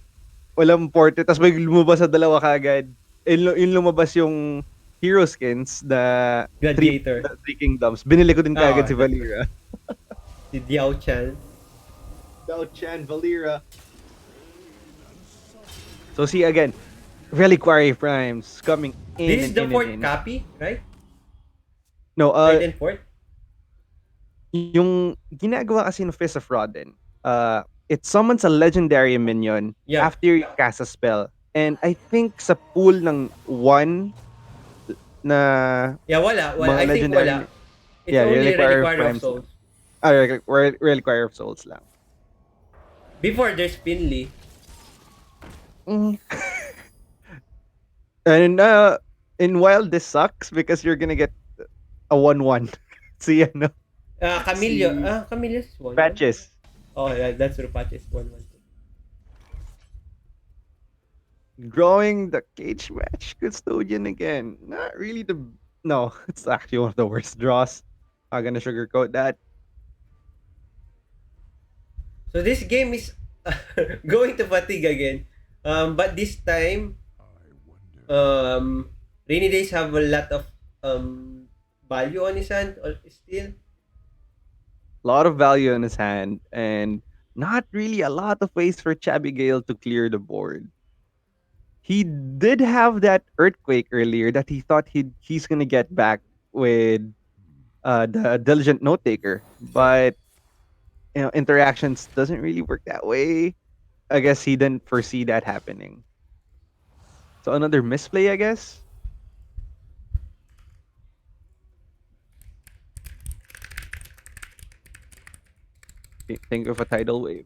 walang portrait. Tapos may lumabas sa dalawa kaagad. Yung lumabas yung hero skins, Gladiator. the three kingdoms. Binili ko din kaagad Oh, si that's good. Valera. Si Diao Chan. Dao Chan, Valera. So see again, Reliquary Primes coming in This is and the in and fourth in. copy, right? No, Third and fourth? yung ginagawa kasi ng Fist of Rodden, it summons a legendary minion Yeah. after you cast a spell. And I think sa pool ng one na Yeah, wala. Wala. mga I think legendary wala. It's yeah, only Reliquary Reliquary of Primes lang. Souls. Reliquary of Souls lang. Before, there's Finley. Mm. And in Wild, this sucks because you're gonna get a 1-1. See, ano? Camillo. Si Camillo's 1-1? Patches. Oh, yeah, that's true. Patches 1-1. Drawing the cage match custodian again. Not really the. No, it's actually one of the worst draws. Not gonna sugarcoat that. So this game is going to fatigue again. But this time, RainyDaze have a lot of value on his hand still. A lot of value in his hand, and not really a lot of ways for chabigail to clear the board. He did have that earthquake earlier that he thought he's gonna get back with the diligent note taker, Yeah. but interactions doesn't really work that way. I guess he didn't foresee that happening. So another misplay, I guess. Think of a tidal wave.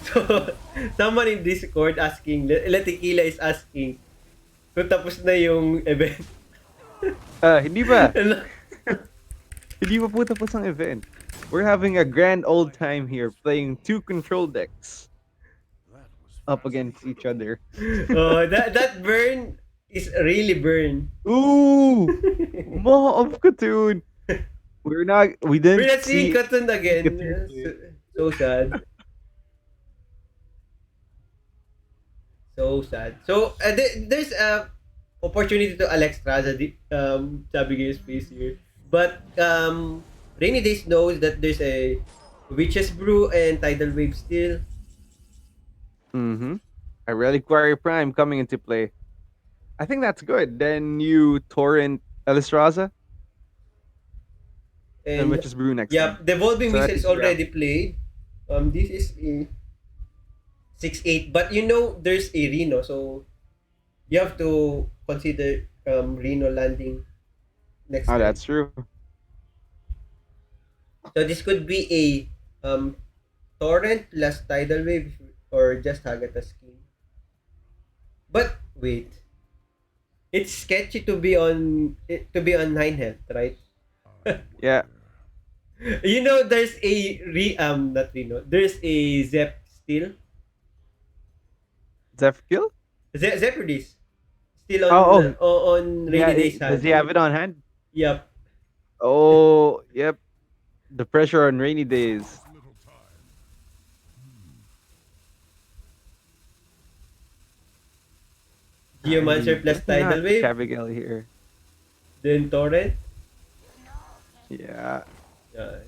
So, someone in Discord asking, LeTequila is asking, kung tapos na yung event. Hindi ba? Hindi pa po tapos ang event. We're having a grand old time here playing two control decks up against each other. Oh, that burn is really burn. Ooh! Maw of Katoon! We We're didn't not seeing see Katun again. Katoon. So sad. So sad. So, there's a opportunity to Alex Traza, Chabigail space here. But, Rainy Days knows that there's a Witch's Brew and Tidal Wave still. Mm-hmm. A Reliquary Prime coming into play. I think that's good. Then you torrent Elistraza and And, Witch's Brew next yeah, turn. Devolving So I Missile think is you have already played. This is a 6-8. But you know, there's a Reno. So, you have to consider Reno landing next oh, turn. that's true. So this could be a torrent plus tidal wave or just Hagata skin. But wait, it's sketchy to be on 9 health, right? Yeah. You know, there's a not Reno. There's a Zep still. Zephyr kill? Zephyrdis still Oh, on yeah. Rainy Days Does hand. he have it on hand? Yep. Oh, yep. The pressure on rainy days. Geomancer plus Definitely tidal not wave, Chabigail here. then torrent. Yeah. Uh,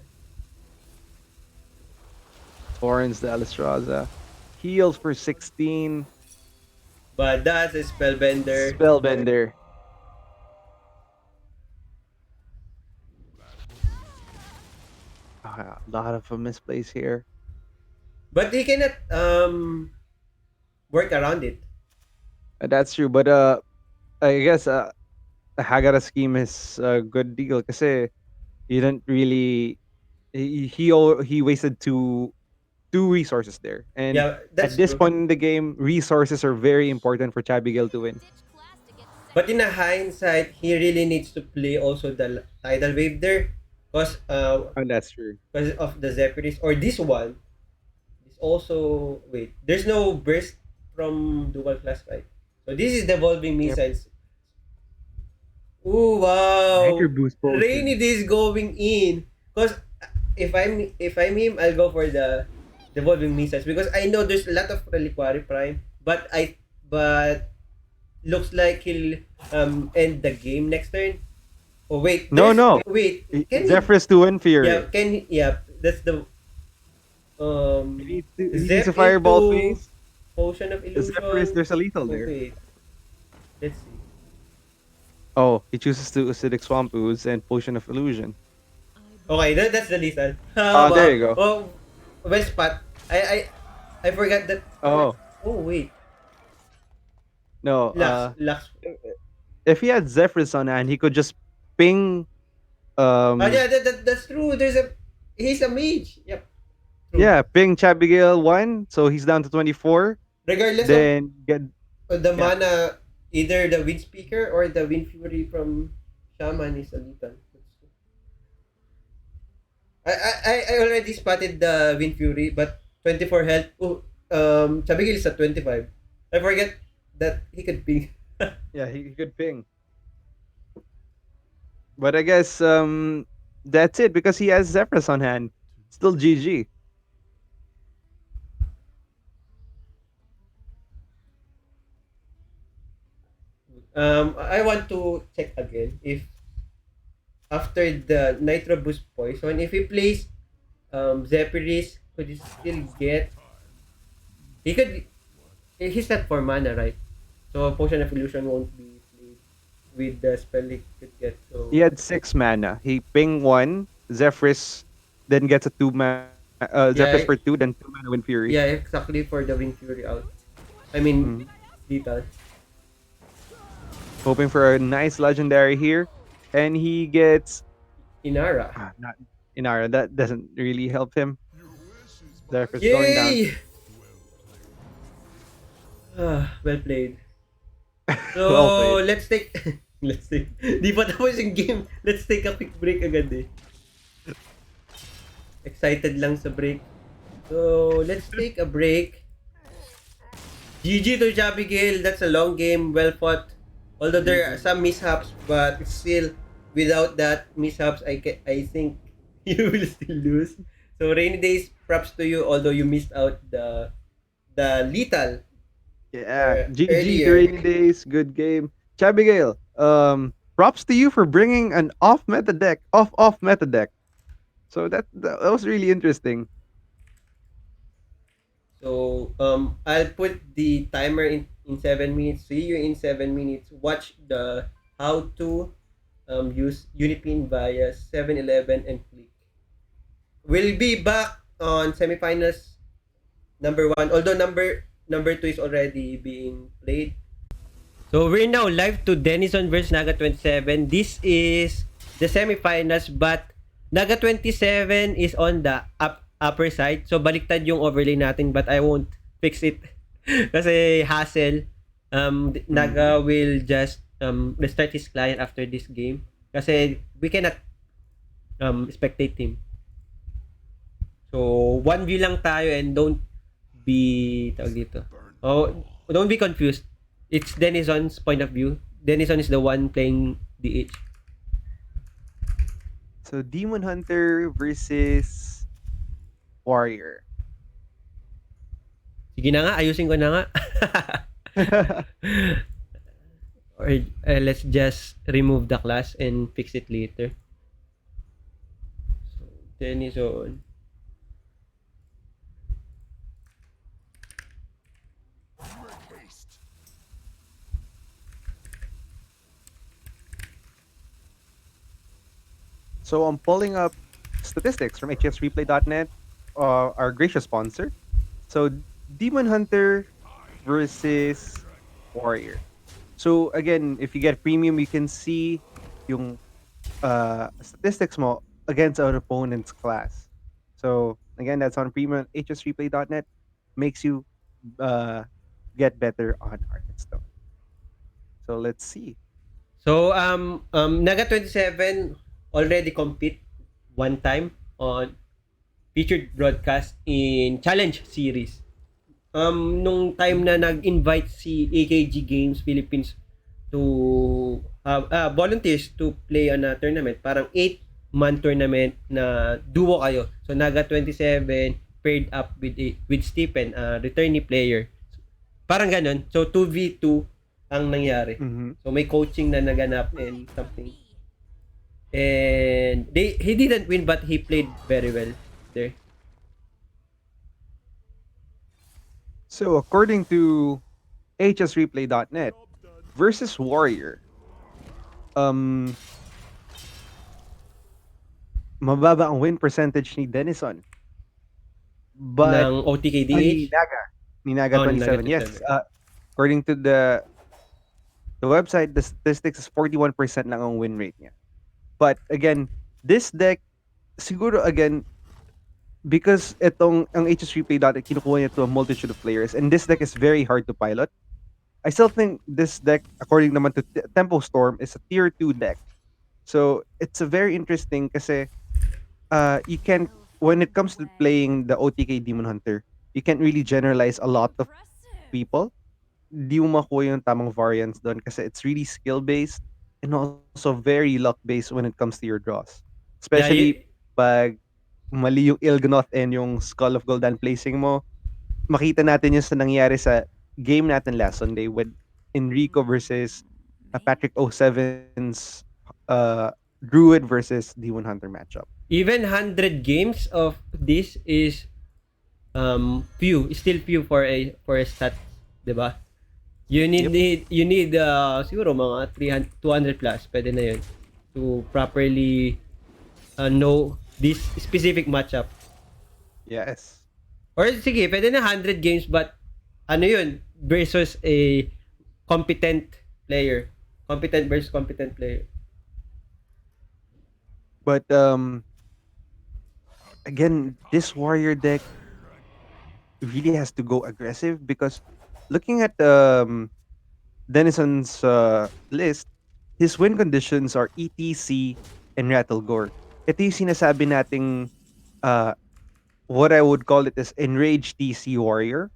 Torrens de Alistraza. Heals for 16. but that's a spellbender. Spellbender. A lot of misplays here. But he cannot work around it. That's true. But I guess the Hagara scheme is a good deal kasi he didn't really he wasted two resources there. And Yeah, at that's this true. point in the game, resources are very important for Chabigail to win. But in a hindsight, he really needs to play also the tidal wave there, cause And that's true. because of the Zephyris or this one. This also wait. There's no burst from dual class, right? So this is devolving Yep. missiles. Ooh, Anchor wow. boost Rainy potion. days going in. Cause if I'm him, I'll go for the devolving missiles because I know there's a lot of reliquary prime, but looks like he'll end the game next turn. Oh wait, No, there's no. wait. Can he? Zephyrus to win Yeah, Fury. can he? Yeah, that's the He needs a Zep fireball into phase. potion of Zephyrus, illusion. there's a lethal Oh there. wait, let's see. Oh, he chooses to acidic swamp ooze and potion of illusion. Okay, that's the lethal. There Wow. you go. Oh, well spot. I forgot that. Oh Oh wait, no. Lux. If he had Zephyrus on hand, he could just ping. Yeah, that's true. He's a mage. Yep, true. Yeah, ping Chabigail 1, so he's down to 24. Regardless of Then get the yeah. mana, either the wind speaker or the wind fury from shaman is a lethal. I already spotted the wind fury, but 24 health. Oh, Chabigil is at 25. I forget that he could ping. Yeah, he could ping. But I guess that's it because he has Zephyrus on hand. Still GG. I want to check again if after the Nitro Boost Poison, if he plays Zephyris, could he still get? He could. He's not for mana, right? So Potion of Illusion won't be played with the spell he could get. So He had 6 mana. He ping 1, Zephyrus, then gets a 2 mana. Zephyrus yeah, for 2, then 2 mana Wind Fury. yeah, exactly for the Wind Fury out. I mean, Mhm. lethal. Hoping for a nice legendary here. And he gets Inara. not Inara. That doesn't really help him. Zephyrus going down. Yay! Well played. Well So, played. let's take... let's take... Di pa tapos yung game. Let's take a quick break agad eh. Excited lang sa break. So, let's take a break. GG to Chabigail. That's a long game. Well fought. Although there are some mishaps, but still, without that mishaps, I think you will still lose. So, RainyDaze, props to you. Although you missed out the lethal Yeah. GG to earlier. RainyDaze. Good game. Chabigail, props to you for bringing an off meta deck. So that was really interesting. So, I'll put the timer in 7 minutes. See you in 7 minutes. Watch the how to use Unipin via 7-Eleven and click. We'll be back on semifinals number 1. Although number 2 is already being played. So we're now live to Denizzon versus Naga 27. This is the semifinals, but Naga 27 is on the upper side. So baliktad yung overlay natin, but I won't fix it kasi hassle. Naga will just restart his client after this game kasi we cannot spectate him. So 1 view lang tayo and don't be tawag dito. Oh, don't be confused. It's Denizzon's point of view. Denizzon is the one playing DH. So Demon Hunter versus Warrior. Sige na nga, ayusin ko na nga. Or let's just remove the class and fix it later. Denizzon. So I'm pulling up statistics from hsreplay.net, our gracious sponsor. So Demon Hunter versus Warrior. So again, if you get premium, you can see yung statistics mo against our opponent's class. So again, that's on premium hsreplay.net. Makes you uh, get better on Hearthstone. So let's see. So Naga 27 already compete one time on featured broadcast in Challenge Series. Nung time na nag-invite si AKG Games Philippines to volunteers to play on a tournament, parang 8-man tournament na duo kayo. So Naga 27 paired up with Stephen, returnee player. Parang ganun. So 2v2 ang nangyari. Mm-hmm. So may coaching na naganap and something. And he didn't win but he played very well there. So according to hsreplay.net versus Warrior, um, mababa ang win percentage ni Denizzon. But Ng ni OTKDH. Naga, ni Naga Oh, 27. Naga Yes, 27. according to the website, the statistics is 41% lang ang win rate niya. But again, this deck siguro again because itong ang HS Replay dati kinukuha niya to a multitude of players and this deck is very hard to pilot. I still think this deck according naman to Tempo Storm is a tier 2 deck. So it's a very interesting kasi you can when it comes to playing the OTK Demon Hunter, you can't really generalize a lot of people. Di mo makuha yung tamang variance doon kasi it's really skill based and also very luck based when it comes to your draws. Yeah, Especially pag mali yung Ilgnoth and yung Skull of Gul'dan placing mo, makita natin yun sa nangyari sa game natin last Sunday with Enrico versus Patrick 07's Druid versus D1 Hunter matchup. even 100 games of this is few, still few for a stat, 'di ba? You need siguro mga 300 200 plus pwede na 'yun to properly know this specific matchup. Yes. Or sige, pwede na 100 games but ano 'yun versus a competent player. Competent versus competent player. But again, this warrior deck really has to go aggressive because looking at Denizon's list, his win conditions are ETC and Rattlegore. Ito yung sinasabi nating uh, what I would call it is enraged TC warrior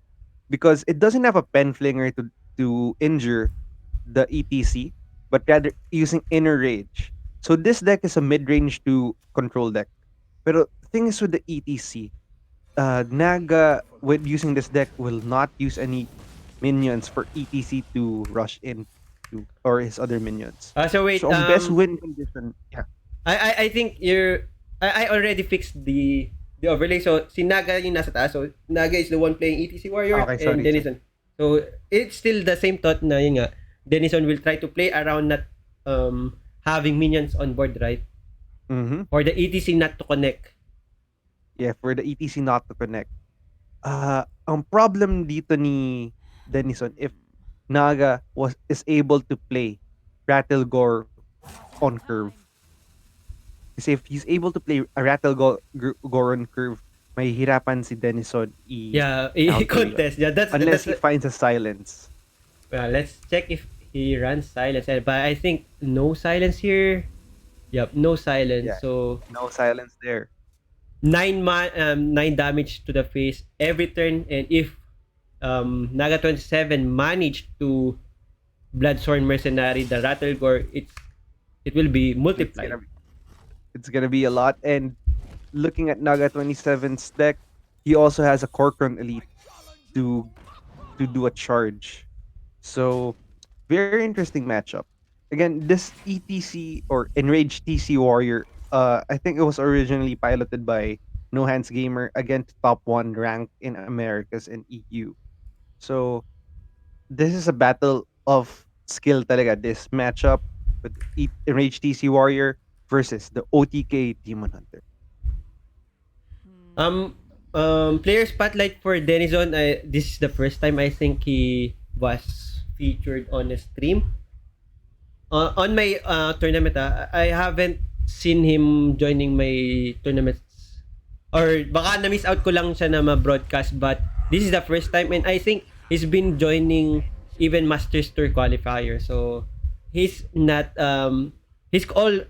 because it doesn't have a pen flinger to injure the ETC, but rather using inner rage. So this deck is a mid-range to control deck. Pero the thing is with the ETC, Naga with using this deck will not use any minions for ETC to rush in to or his other minions. So wait, So ang best win condition, yeah. I think I already fixed the overlay. So si Naga yung nasa taas. So Naga is the one playing ETC Warrior Okay, and sorry. Denizzon. So it's still the same thought na yun nga. Denizzon will try to play around not having minions on board, right? Mm-hmm. For the ETC not to connect. Yeah, for the ETC not to connect. Ang problem dito ni Denizzon if Naga is able to play Rattlegore on curve. Kasi if he's able to play a Rattlegore on curve, mahihirapan si Denizzon Contest. Yeah, unless that's he finds a silence. well, let's check if he runs silence. But I think no silence here. Yep, no silence. Yeah. So No silence there. 9 damage to the face every turn, and if Naga 27 managed to Bloodsworn Mercenary the Rattlegore, it will be multiplied. It's gonna be a lot. And looking at Naga 27's deck, he also has a Corcoran Elite to do a charge. So very interesting matchup. Again, this ETC or Enraged TC Warrior I think it was originally piloted by No Hands Gamer against top one ranked in Americas and EU. So this is a battle of skill talaga. This matchup with Enraged TC Warrior versus the OTK Demon Hunter. Um, player spotlight for Denizzon. This is the first time I think he was featured on a stream. On my tournament, I haven't seen him joining my tournaments. Or baka na-miss out ko lang siya na ma-broadcast, but this is the first time, and I think he's been joining even Masters Tour qualifier. So he's not he's all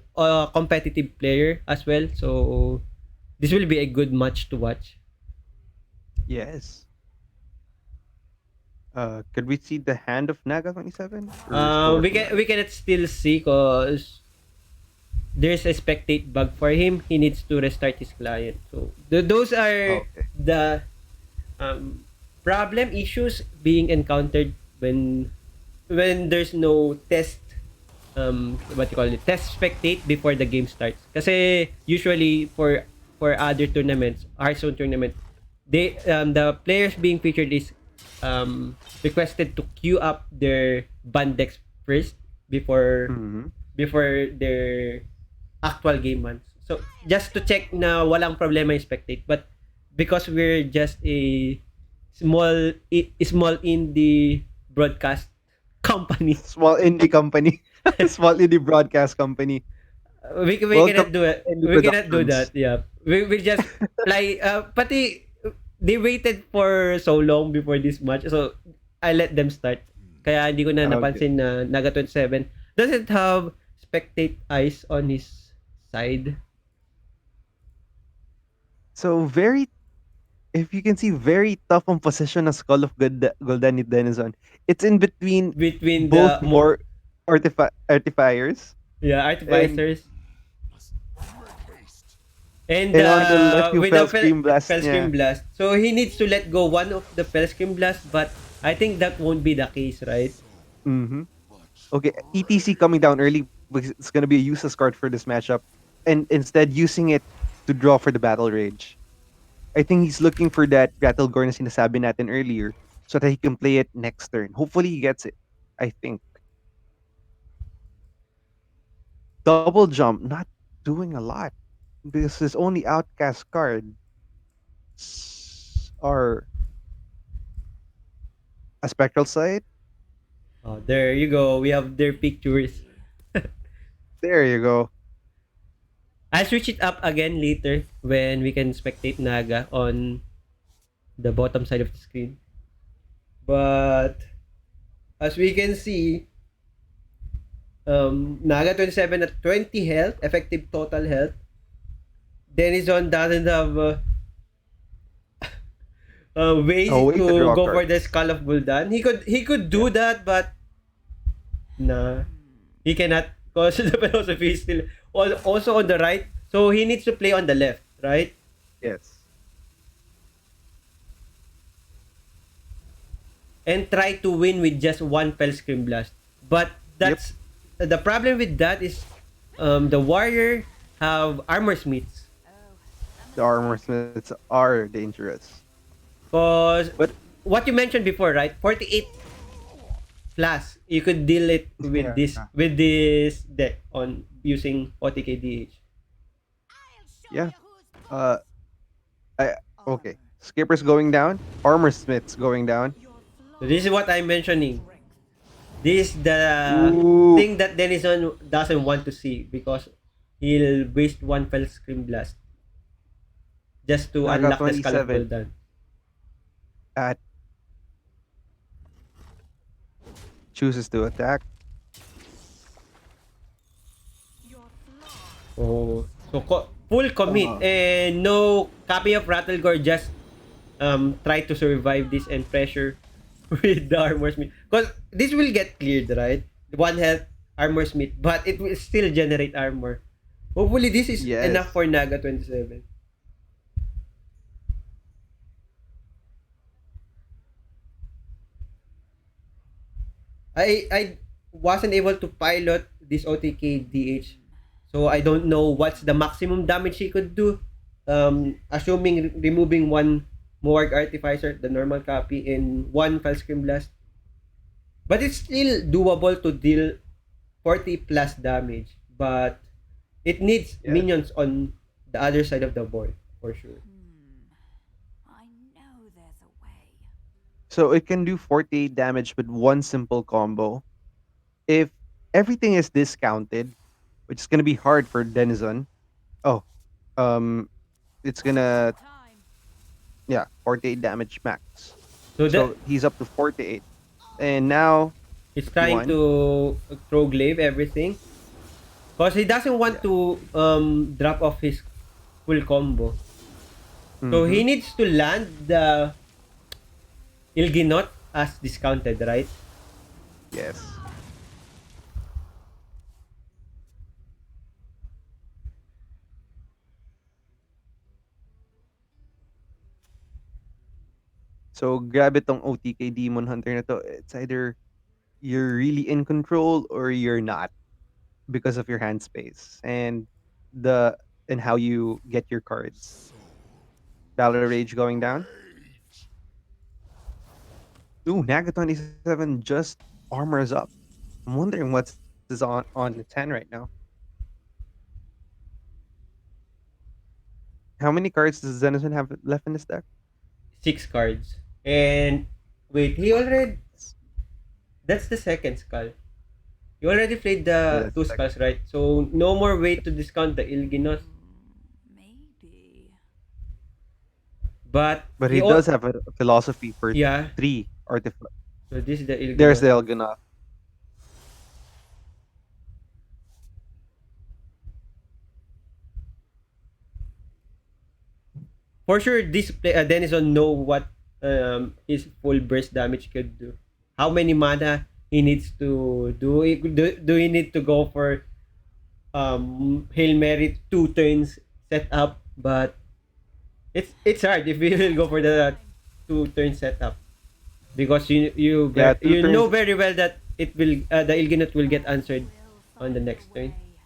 competitive player as well. So this will be a good match to watch. Yes. Could we see the hand of Naga 27? Or still We working on can it? we cannot still see cause there's a spectate bug for him. He needs to restart his client. So those are Okay. the um, problem issues being encountered when there's no test what you call it, test spectate before the game starts. Kasi usually for other tournaments, Hearthstone tournament, they the players being featured is requested to queue up their band decks first before Mhm. before their actual game months. So just to check na walang problema yung spectate, but because we're just a small indie broadcast company, Small indie company. Small indie broadcast company. we Welcome cannot do it. to Indie We cannot do that. Productions. Yeah. We just fly pati they waited for so long before this match. So I let them start. Kaya hindi ko na Okay. napansin na Naga 27 doesn't have spectate eyes on his side So very, if you can see, very tough on position of Skull of Goldani Denizzon. It's in between between both the more artifiers, yeah and artificers and on the left you with the fell Scream Blast. Fell Yeah. Scream Blast. So he needs to let go one of the Fell Scream Blast, but I think that won't be the case, right? Mm-hmm. Okay, ETC coming down early because it's gonna be a useless card for this matchup, and instead using it to draw for the Battle Rage. I think he's looking for that Rattle Gore na sinasabi natin earlier so that he can play it next turn. Hopefully he gets it. I think. Double jump, not doing a lot. Because his only outcast cards are a Spectral Sight. Oh, there you go. We have their pictures. There you go. I'll switch it up again later when we can spectate Naga on the bottom side of the screen. But as we can see, Naga 27 at 20 health, effective total health. Denizzon doesn't have A ways way to to draw go for the cards. Skull of Gul'dan. He could Yeah. do that, but nah, he cannot because the philosophy is still also on the right. So he needs to play on the left, right? Yes. And try to win with just one Fell Scream Blast. But Yep. that's the problem with that is the warrior have armor smiths. The armor smiths are dangerous. Cause But what you mentioned before, right? 48 plus, you could deal it yeah. with this deck on using OTKDH. Yeah. Uh I okay. Skipper's going down. Armor smiths going down. So this is what I'm mentioning. This is the Ooh. thing that Denizzon doesn't want to see because he'll waste one Fell Scream Blast just to Naga unlock the Skull of 27 Gul'dan. at chooses to attack. Oh, so full commit Uh, and no copy of Rattlegore. Just try to survive this and pressure with the armor smith because this will get cleared, right? One health armor smith, but it will still generate armor. Hopefully, this is enough yes. for Naga 27. I wasn't able to pilot this OTK DH, So I don't know what's the maximum damage he could do. Assuming removing one Morg Artificer, the normal copy, in one Felscream Blast. But it's still doable to deal 40 plus damage. But it needs Yes. minions on the other side of the board, for sure. I know there's a way. So it can do 48 damage with one simple combo. If everything is discounted, which is gonna be hard for Denizzon. Oh, um, it's gonna Time. 48 damage max. So that So he's up to 48, and now he's trying 51. to throw glaive everything. Because he doesn't want Yeah. to drop off his full combo. So Mm-hmm. he needs to land the Ilginot as discounted, right? Yes. So grab itong OTK Demon Hunter na to. It's either you're really in control or you're not because of your hand space the and how you get your cards. Valor Rage going down. Ooh, Naga 27 just armors up. I'm wondering what's is on the 10 right now. How many cards does Denizen have left in this deck? 6 cards. And wait, he already that's the second skull. You already played Yeah, the that's two the second. skulls, right? So no more way to discount the Ilginos. Maybe. But But he he all does have a philosophy for yeah. 3 artifacts. So this is the There's Ilginos. the Elganath. For sure, this Denizen know what his full burst damage could do. How many mana he needs to do? Do he need to go for Hail Mary 2 turns set up? But it's hard if you will go for the 2 turn setup because Yeah, 2 you know turns. very well that it will the Ilginot will get answered on the Find a next turn. way.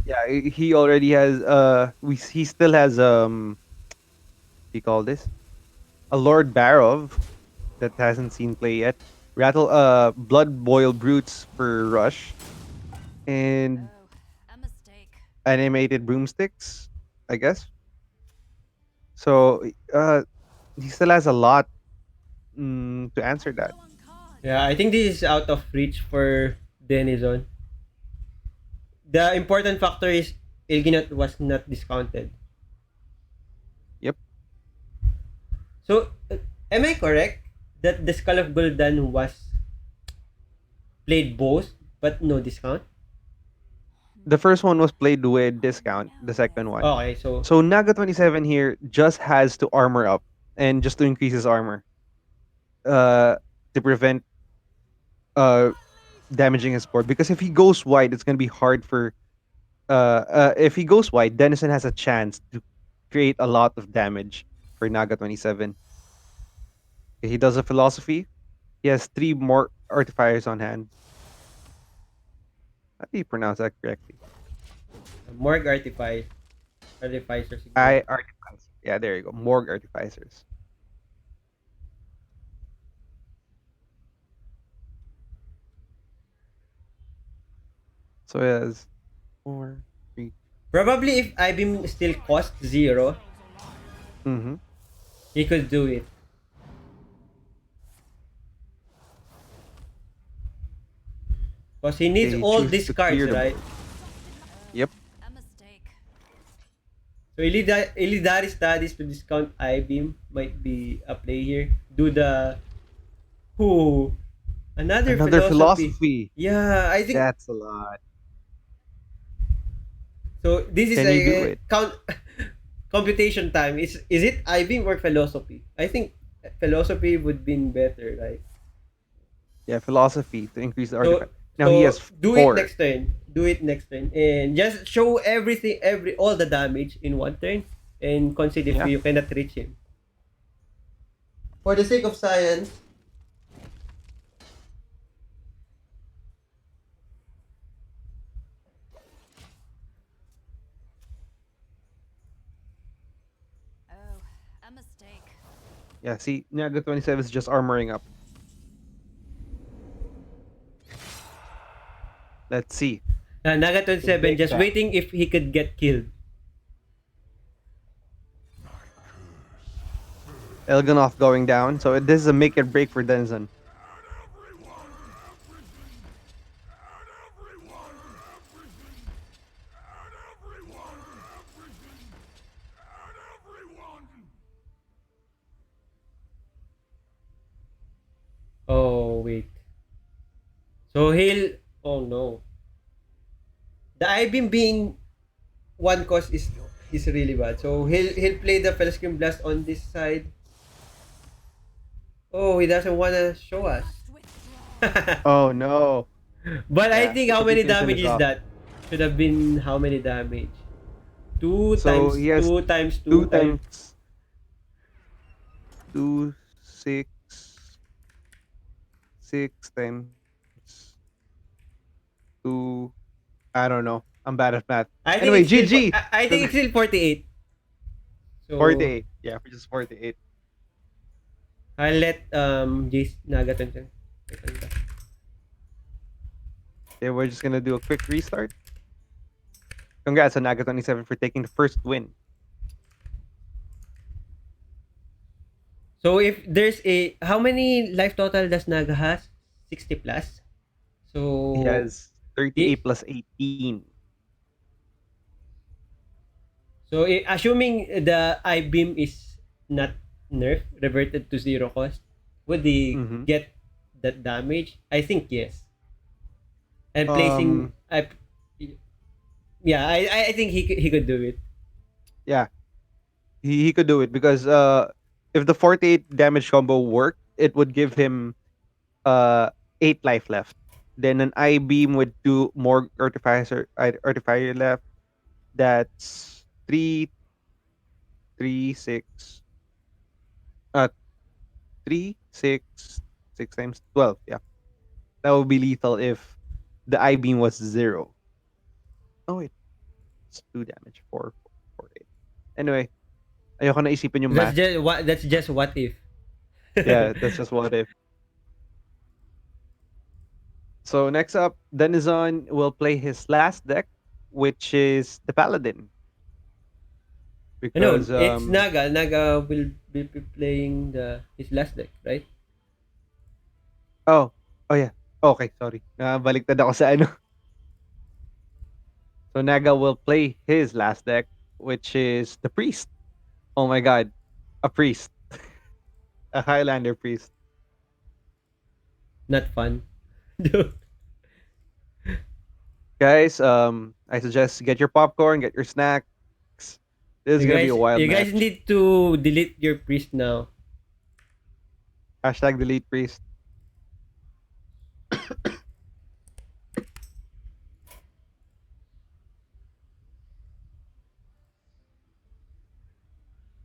Yeah, he already has he still has what do you call this? A Lord Barov that hasn't seen play yet. Rattle Blood Boil Brutes for Rush and Oh, a mistake. animated broomsticks, I guess. So he still has a lot to answer I'm that. low on cards. Yeah, I think this is out of reach for Denizen. The important factor is Ilginot was not discounted. Yep. So, am I correct that the Skull of Gul'dan was played both but no discount? The first one was played with discount, I the know second there's a one. Okay, way. so So Naga 27 here just has to armor up and just to increase his armor. Uh to prevent uh damaging his board because if he goes wide it's going to be hard for if he goes wide Denizen has a chance to create a lot of damage for Naga 27. He does a philosophy. He has 3 more artifiers on hand. How do you pronounce that correctly? Morg Artificer siguro. I artificers. Yeah, there you go. Morg artificers. So he has 4, 3. Probably if Ibim still cost 0, Mm-hmm. he could do it. Because he needs He all chooses these to cards, clear the right? board. Yep. A mistake. So Illidari studies to discount I-beam might be a play here. Do the who another Another philosophy. philosophy. Yeah, I think That's a lot. so. This is Can you do a it? count computation time. Is it I-beam or philosophy? I think philosophy would be better, right? Yeah, philosophy to increase the So artifact. Now he has so do it 4. next turn. Do it next turn, and just show everything, all the damage in one turn, and concede if Yeah. you cannot reach him. For the sake of science, Yeah, see, Naga 27 is just armoring up. Let's see. Naga 27 Big just bang. waiting if he could get killed. Elganoff going down. So this is a make or break for Denizzon. Oh, wait. So he'll... Oh, no. The I-beam being one cost is really bad. So he'll play the Fellscream Blast on this side. Oh, he doesn't wanna show us. Oh no. But I Yeah, think how many precipitation damage is is off. that? Should have been how many damage? So he has 2 times 2 2 times. times 2, 6, 6 times 2. I don't know. I'm bad at math. I think Anyway, it's still GG. I think it's still 48. So 48. Yeah, which is 48. I'll let Jace Naga turn. Okay, we're just gonna do a quick restart. Congrats on Naga 27 for taking the first win. So if there's a how many life total does Naga has? 60 plus. So He has 38 i- plus 18. so assuming the I beam is not nerfed, reverted to 0 cost, would he Mhm. get that damage? I think yes. And placing Um, yeah, I think he could do it. yeah, he could do it because if the 48 damage combo worked, it would give him 8 life left. Then an I beam with 2 more artificer left. That's 3, 3, 6. 3, 6, 6 times 12. Yeah, that would be lethal if the I beam was 0. Oh wait, it's 2 damage. 4, 4, 8. Anyway, ayoko na isipin yung math. That's just what if. Yeah, that's just what if. So next up, Denizzon will play his last deck, which is the Paladin. No, Because it's Naga. Naga will be playing his last deck, right? oh, oh yeah. Okay, sorry. Baliktad ako sa ano. So Naga will play his last deck, which is the Priest. Oh my god, a priest. A Highlander priest. Not fun. Dude. Guys, I suggest get your popcorn, get your snacks. This is gonna be a wild You guys match. need to delete your priest now. Hashtag delete priest.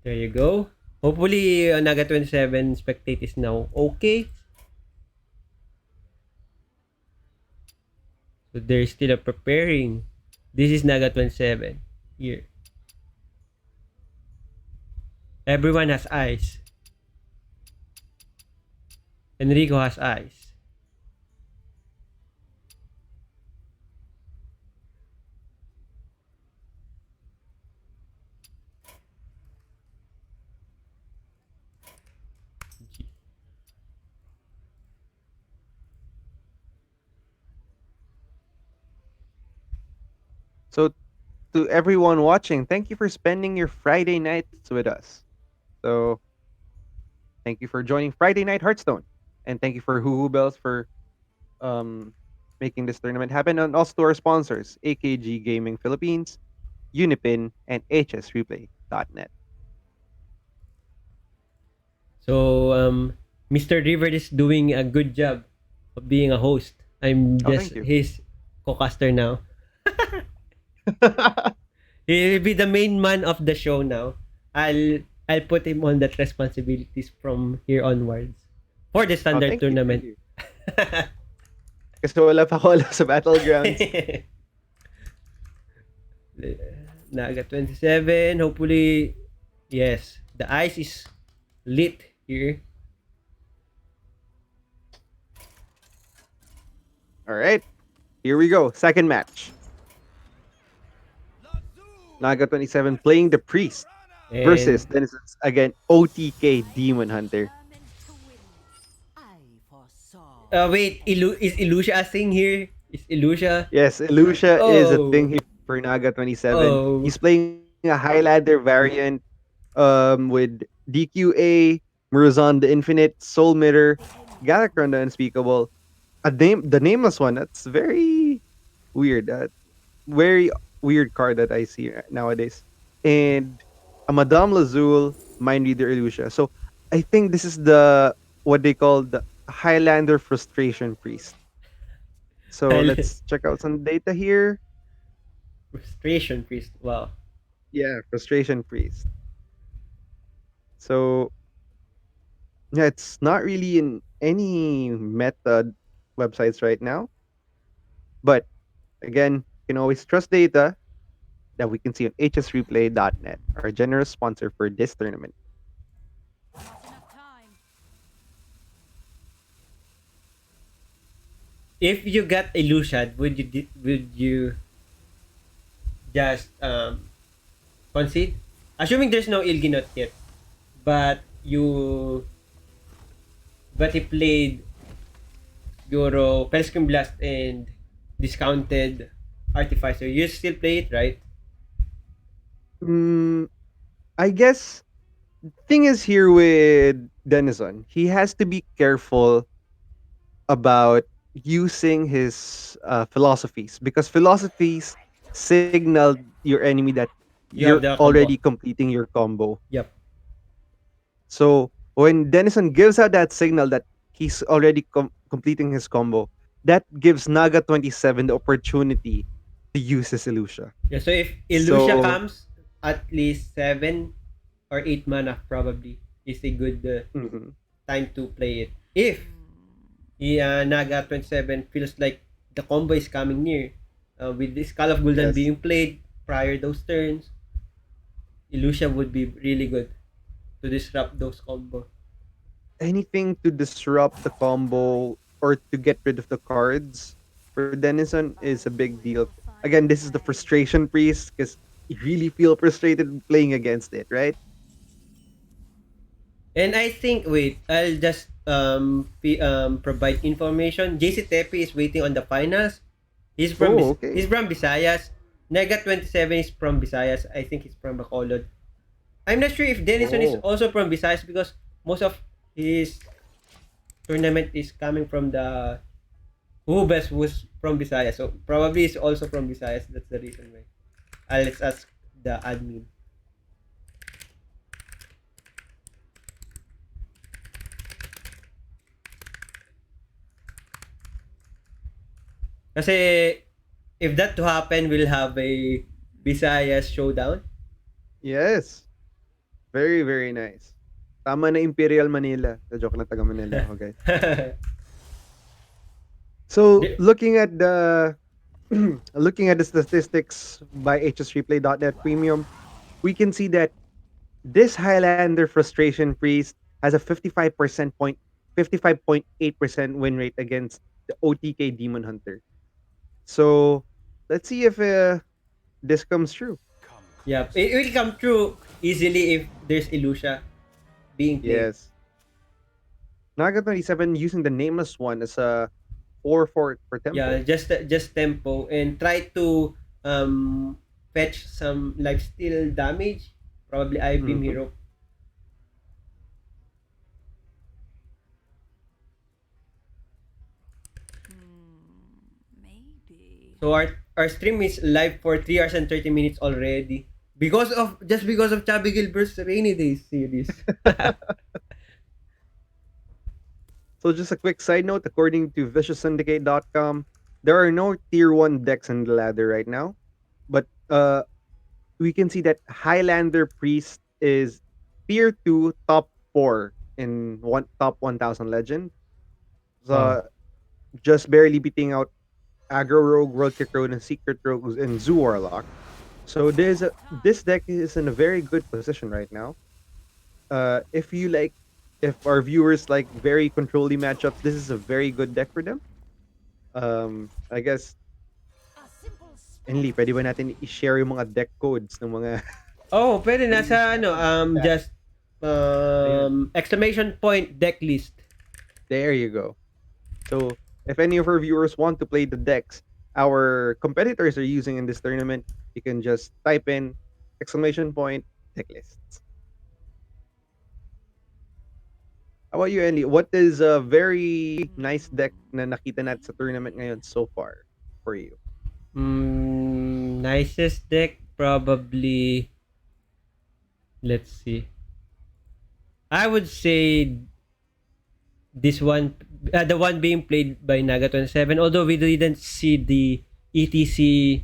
There you go. Hopefully, Naga 27 spectate is now okay. So they're still preparing. This is Naga 27 here. Everyone has eyes. Enrico has eyes. So to everyone watching, thank you for spending your Friday nights with us. So thank you for joining Friday Night Hearthstone. And thank you for Hoo Bells for making this tournament happen. And also to our sponsors, AKG Gaming Philippines, Unipin, and HSReplay.net. So, Mr. River is doing a good job of being a host. I'm Oh, just thank you. his co-caster now. He'll be the main man of the show now. I'll put him on that responsibilities from here onwards for the Oh, standard thank you, tournament. thank you. Kasi wala pa ako alam sa Battlegrounds. Naga 27, hopefully, yes, the ice is lit here. All right, here we go. Second match. Naga 27 playing the priest versus And Denizon's again OTK Demon Hunter. Determined to win. I foresaw. wait, is Ilusha a thing here? Is Ilusha? Yes, Ilusha is a Oh, thing here for Naga 27. oh. He's playing a Highlander variant with DQA, Murozon the Infinite, Soul Mirror, Galakrond the Unspeakable. The nameless one. That's very weird. Very weird card that I see nowadays. And a Madame Lazul, Mind Reader Illusia. So I think this is the what they call the Highlander Frustration Priest. So let's check out some data here. Frustration priest. Wow. Yeah, Frustration Priest. So yeah, it's not really in any meta websites right now. But again, you can always trust data that we can see on hsreplay.net, our generous sponsor for this tournament. Not enough time. If you got Ilusha, would you just concede? Assuming there's no Ilginot yet, but he played Euro, Pelscreen Blast and discounted Artificer. You still play it, right? Mm, I guess thing is here with Denizzon, he has to be careful about using his philosophies because philosophies signal your enemy that You you're have the already combo. completing your combo. Yep. So when Denizzon gives out that signal that he's already completing his combo, that gives Naga 27 the opportunity to use his Illusia. Yeah, so if Ilusha So comes, at least 7 or 8 mana probably is a good mhm, time to play it. If Naga 27 feels like the combo is coming near, with this Call of Gul'dan yes, being played prior those turns, Ilusha would be really good to disrupt those combo. anything to disrupt the combo or to get rid of the cards for Denizen is a big deal. Again, this is the frustration priest because you really feel frustrated playing against it, right? And I think, wait, I'll just provide information. JCtepi is waiting on the finals. Oh, okay. He's from Visayas. Naga 27 is from Visayas. I think he's from Bacolod. I'm not sure if Denizzon is Oh, also from Visayas because most of his tournament is coming from the Hubes was from Visayas. So probably is also from Visayas. That's the reason why. Let's ask the admin. Kasi if that to happen, we'll have a Visayas showdown. yes. Very, very nice. Tama na Imperial Manila. The joke na taga Manila. Okay. So Di- looking at the looking at the statistics by hsreplay.net premium, we can see that this Highlander Frustration Priest has a 55.8% win rate against the OTK Demon Hunter. So let's see if this comes true. yeah, it will come true easily if there's Ilusha being played. Yes. Naga 27 using the nameless one as a 4-4 for Yeah, tempo. just tempo and try to fetch some lifesteal damage. Probably I beam Mhm. hero. Maybe. So our stream is live for 3 hours and 30 minutes already. Because of Chabigail versus RainyDaze series. So just a quick side note, according to vicioussyndicate.com, there are no tier 1 decks in the ladder right now. But we can see that Highlander Priest is tier 2 top 4 in one top 1000 legend. Wow. So just barely beating out Aggro Rogue, World Kick Rogue, and Secret Rogues and Zoo Warlock. So this deck is in a very good position right now. If you like if our viewers like very controlly matchups, this is a very good deck for them. I guess, Enli, pwede ba natin i-share yung mga deck codes ng mga Oh, pwede players nasa ano, natin sa chat? just Ayun. exclamation point deck list. There you go. So if any of our viewers want to play the decks our competitors are using in this tournament, you can just type in exclamation point deck lists. How about you, Andy? What is a very nice deck na nakita natin sa tournament ngayon so far for you? Nicest deck probably, let's see. I would say this one, the one being played by Naga 27. Although we didn't see the ETC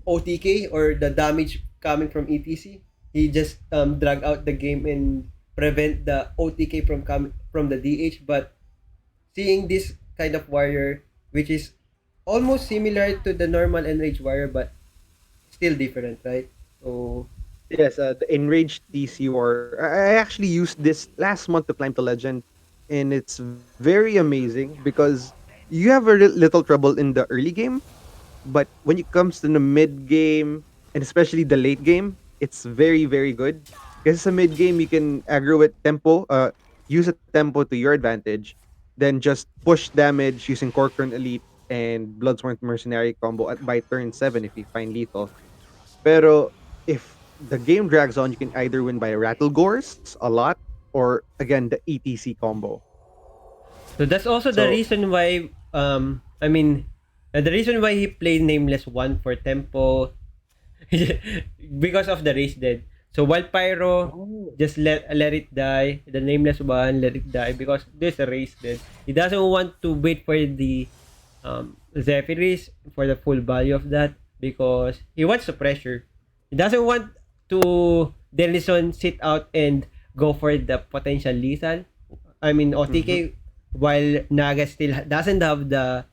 OTK or the damage coming from ETC, he just drag out the game and prevent the OTK from coming from the DH. But seeing this kind of warrior, which is almost similar to the normal enrage warrior, but still different, right? So Yes, the Enraged TC War. I actually used this last month to climb to Legend, and it's very amazing because you have a little trouble in the early game, but when it comes to the mid game and especially the late game, it's very very good. Because sa mid game you can aggro with tempo, use a tempo to your advantage, then just push damage using Corcoran Elite and Bloodsworn Mercenary combo by turn 7 if you find lethal. Pero if the game drags on, you can either win by Rattle Gores a lot or again the ETC combo. that's also the So reason why the reason why he played Nameless 1 for tempo because of the race dead. So while Pyro oh, just let it die, the Nameless 1 let it die because there's a race dead. He doesn't want to wait for the Zephyris for the full value of that because he wants to pressure. He doesn't want to Denizzon sit out and go for the potential lethal. I mean mhm. OTK while Naga still doesn't have the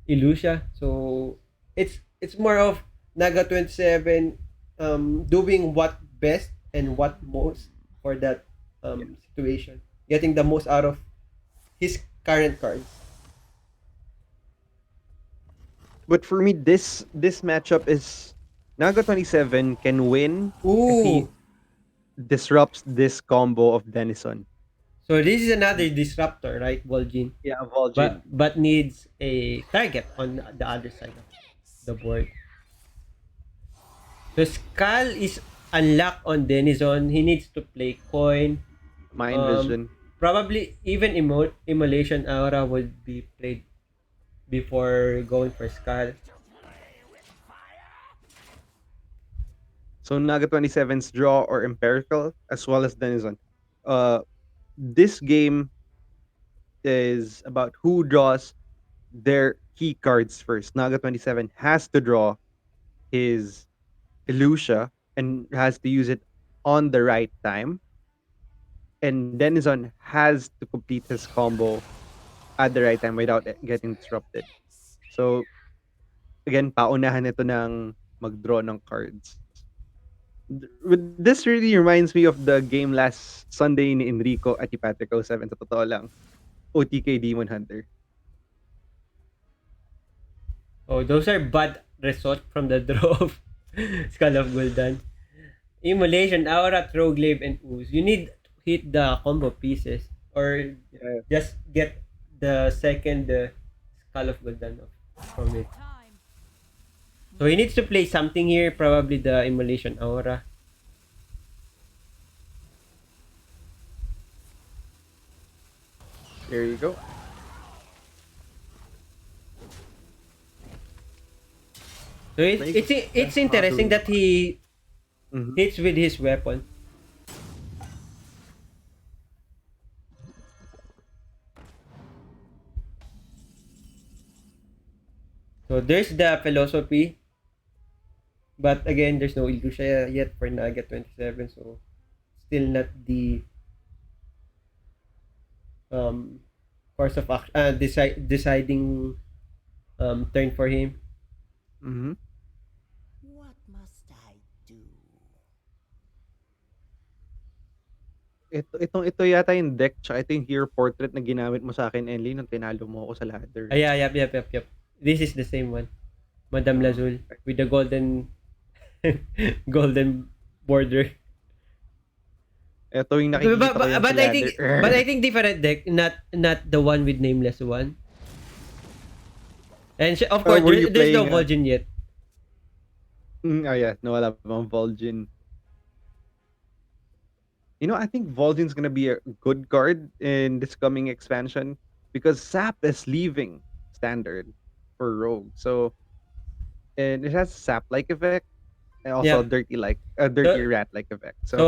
Illusia. So it's more of Naga 27 doing what best and what most for that situation. Getting the most out of his current cards. But for me, this matchup is Naga 27 can win if he Ooh. disrupts this combo of Denizzon. So this is another disruptor, right, Vol'jin? Yeah, Vol'jin. But needs a target on the other side of the board. So Skull is unlocked on Denizzon. He needs to play coin. Mind Um, Vision. Probably even Immolation Aura would be played before going for Skull. So Naga 27's draw or Empirical as well as Denizzon. Uh, this game is about who draws their key cards first. Naga 27 has to draw his Illusia and has to use it on the right time. And Denizzon has to complete his combo at the right time without getting disrupted. So, again, paunahan ito ng mag-draw ng cards. This really reminds me of the game last Sunday ni Enrico at Patrick 07 sa totoo lang. OTK Demon Hunter. Oh, those are bad results from the draw of Skull of Gul'dan. Immolation, Aura, Throglaive, and Ooze. You need to hit the combo pieces or Yeah. just get the second Skull of Gul'dan from it. So he needs to play something here, probably the Immolation Aura. There you go. So it's interesting that he Mhm. hits with his weapon. So there's the philosophy, but again, there's no Illusia yet for Naga 27, so still not the um course of action, deciding turn for him. Mhm. What must I do? Ito yata yung deck, tsaka ito yung hero portrait na ginamit mo sa akin, Enly, nung tinalo mo ako sa ladder. Yeah, yep. This is the same one. Madame Lazul with the golden golden border. Ito yung nakikita ko yung But sa I think ladder. different deck, not the one with nameless one. And of course, Were you there's no playing, Vol'jin yet. Yeah, no, wala pa bang Vol'jin. I think Vol'jin's gonna be a good card in this coming expansion because Sap is leaving standard for Rogue. So, and it has Sap-like effect and also Yeah. dirty rat-like effect. So, So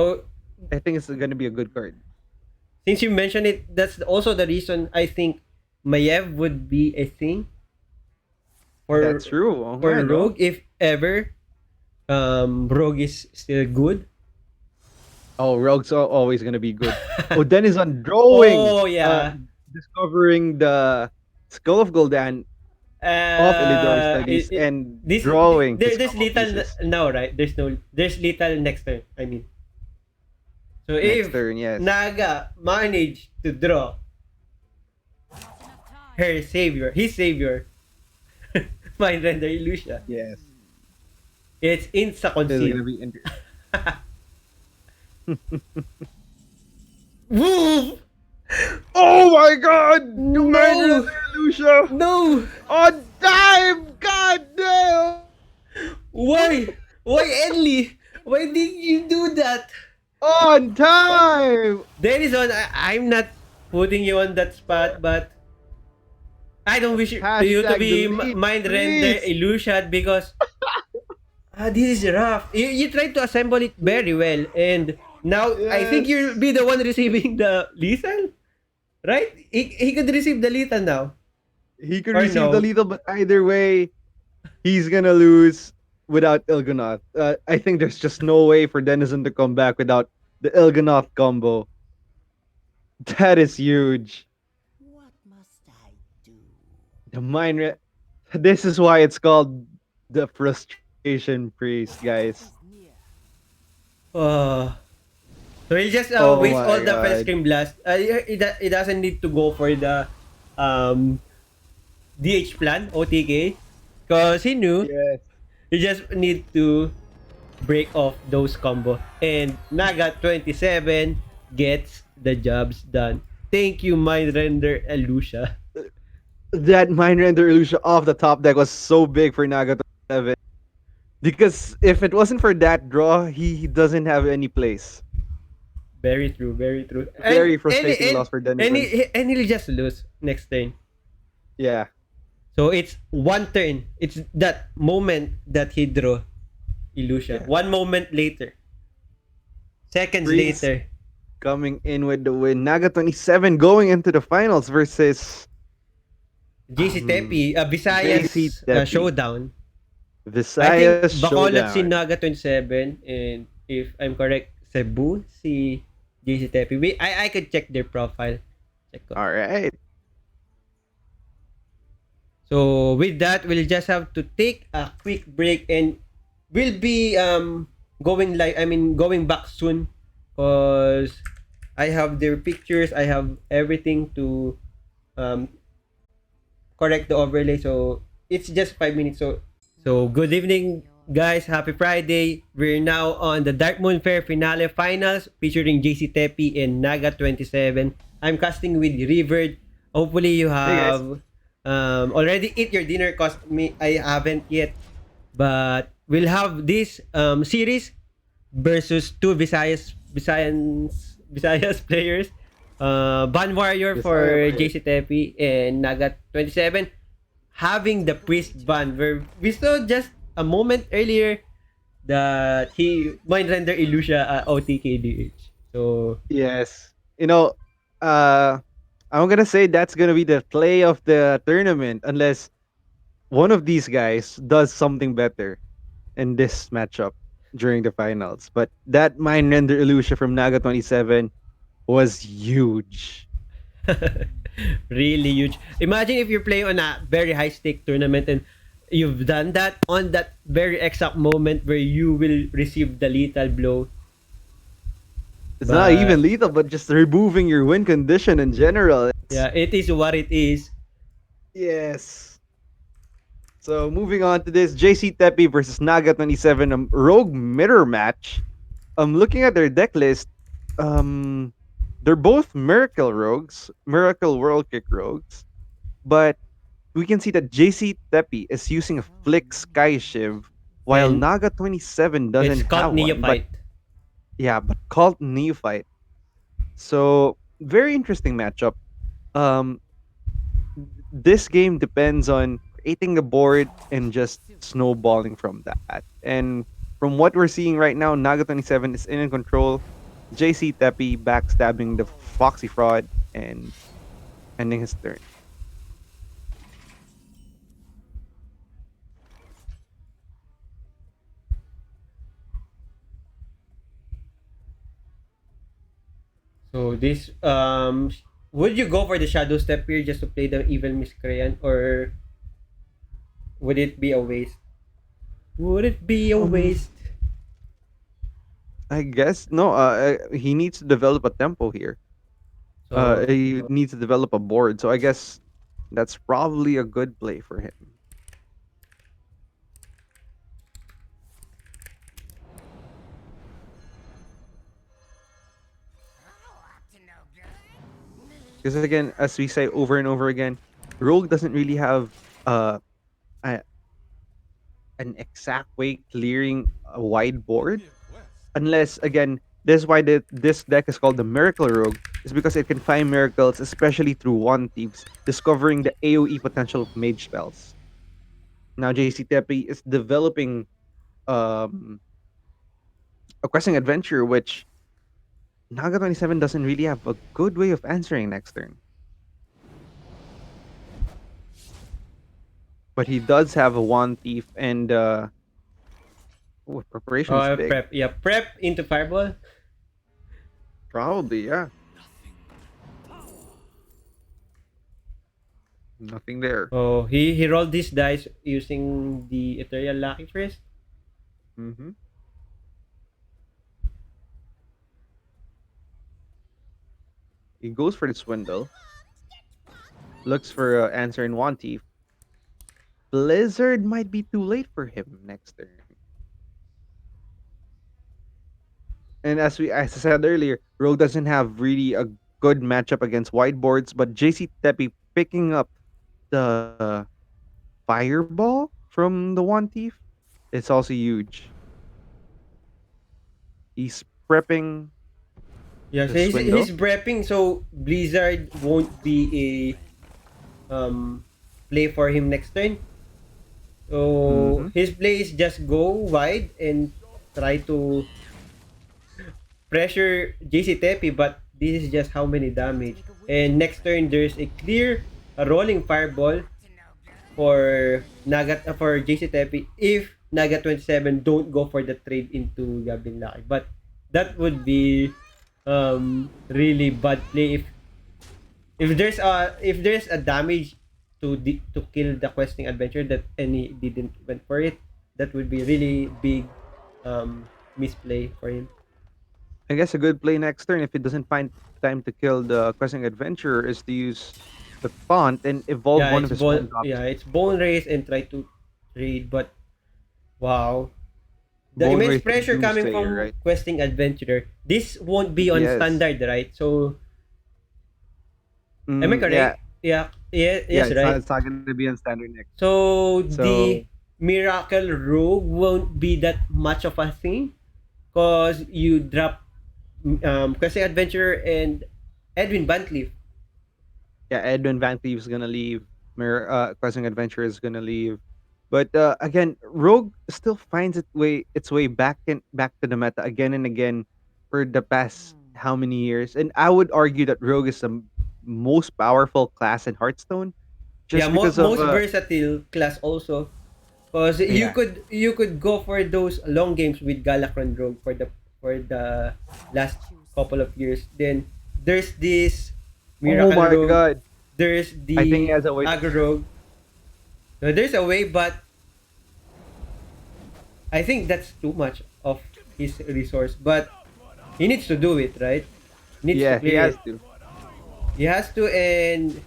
I think it's gonna be a good card. since you mentioned it, that's also the reason I think Maiev would be a thing for That's true. Oo for nga, no? Rogue if ever Rogue is still good. Oh, Rogue's always gonna be good. Denizzon drawing. Oh yeah. Discovering the Skull of Gul'dan of Elidor Studies and drawing his there's combo little pieces. now, right? There's little next turn. I mean, so Next if turn, yes. Naga managed to draw his savior, Mindrender Illusia, Yes. it's insta This is gonna concede. be interesting. Woo! Oh my god! No! Lucia! No! On time! God damn! Why? Why Enly? Why did you do that? On time! Denizzon, I'm not putting you on that spot, but I don't wish you to be delete, mind render please. illusion because this is rough. You tried to assemble it very well, and now I think Yes. you'll be the one receiving the lethal, right? He could receive the lethal now. He could Or receive no. the lethal, but either way, he's gonna lose without Il'gynoth. I think there's just no way for Denizen to come back without the Il'gynoth combo. That is huge. What must I do? The This is why it's called the frustration priest, guys. So he'll just Oh waste my all the God. first screen blast. It doesn't need to go for the DH plan, OTK, because he knew Yes. you just need to break off those combo. And Naga 27 gets the jobs done. Thank you, Mindrender Elusia. That Mind Render Illusion off the top deck was so big for Naga 7. Because if it wasn't for that draw, he doesn't have any place. Very true, very true. Very frustrating loss for Denizen. And he'll just lose next turn. Yeah. So it's one turn. It's that moment that he drew Illusion. Yeah. 1 moment later. Seconds Freeze. later. Coming in with the win. Naga 27 going into the finals versus JCtepi, Visayas JCtepi. showdown. I Visayas think Bacolod si Showdown. Naga 27 and if I'm correct, Cebu si JCtepi. I could check their profile. Check ko. Alright. So with that, we'll just have to take a quick break and we'll be going live. I mean going back soon because I have their pictures. I have everything to correct the overlay. So it's just 5 minutes. So good evening, guys. Happy Friday. We're now on the Darkmoon Faire finale finals featuring JCtepi and Naga 27. I'm casting with River. Hopefully you have already eat your dinner cause me I haven't yet. But we'll have this series versus two Visayas players. Ban Warrior for Visaya player. JCtepi and Naga 27 having the priest ban where we saw just a moment earlier that he mind render Illusia OTKDH. So Yes. I'm gonna say that's gonna be the play of the tournament unless one of these guys does something better in this matchup during the finals. But that Mind Render Illusion from Naga 27 was huge. really huge. Imagine if you're playing on a very high stake tournament and you've done that on that very exact moment where you will receive the lethal blow. It's not even lethal, but just removing your win condition in general. Yeah, it is what it is. Yes. So moving on to this JCtepi versus Naga 27 Rogue mirror match. Looking at their deck list, um, they're both Miracle Rogues, Miracle World Kick Rogues, but we can see that JCtepi is using a Flick Sky Shiv, while And Naga 27 it's doesn't called have one. But Neophyte. yeah, but called Neophyte. So very interesting matchup. Um, this game depends on creating a board and just snowballing from that. And from what we're seeing right now, Naga 27 is in control. JCtepi backstabbing the Foxy Fraud and ending his turn. So this would you go for the Shadow Step here just to play the Evil Miscreant, or would it be a waste? Would it be a Um, waste? I guess no. He needs to develop a tempo here. So He needs to develop a board. So I guess that's probably a good play for him. Because again, as we say over and over again, Rogue doesn't really have uh a, an exact way clearing a wide board, unless again, this is why this deck is called the Miracle Rogue, is because it can find miracles, especially through one thieves, discovering the AoE potential of mage spells. Now JCtepi is developing um a questing adventure, which Naga 27 doesn't really have a good way of answering next turn. But he does have a one thief and preparation is big. prep, yeah, prep into Fireball. Probably, yeah. Nothing there. Oh, he rolled these dice using the Ethereal Lucky first. Mm-hmm. He goes for the swindle. Looks for answer in one thief. Blizzard might be too late for him next turn. And as I said earlier, Rogue doesn't have really a good matchup against whiteboards, but JCtepi picking up the fireball from the one thief, it's also huge. He's prepping Yeah, so the swindle. he's prepping, so Blizzard won't be a play for him next turn. So his play is just go wide and try to pressure JCtepi, but this is just how many damage. And next turn there's a clear rolling fireball for for JCtepi if Naga 27 don't go for the trade into Goblin Lucky. But that would be really bad play if there's a damage to kill the questing adventure that any didn't went for it. That would be really big misplay for him. I guess a good play next turn, if it doesn't find time to kill the questing adventurer, is to use the font and evolve Yeah, one of his one drops. it's bone race and try to trade, but wow. The Bone immense Wraith pressure coming Doomsayer, from right? questing adventurer. This won't be on Yes. standard, right? So am I correct? Yeah, Yeah, yeah. yes, right. It's not gonna be on standard next. So So the Miracle Rogue won't be that much of a thing because you drop Questing Adventurer and Edwin Bantleaf. yeah, Edwin Van Cleave is gonna leave. Questing Adventurer is gonna leave. But again, Rogue still finds its way back to the meta again and again for the past how many years. And I would argue that Rogue is the most powerful class in Hearthstone, Yeah, just because of most versatile class also. Because yeah. you could go for those long games with Galakron Rogue for the last couple of years. Then there's this Oh Miracle my Rogue. god! There's I think he the has a way. Aggro Rogue. So there's a way, but I think that's too much of his resource. But He needs to do it, right? Needs to Yeah, he clear has it. to. He has to, and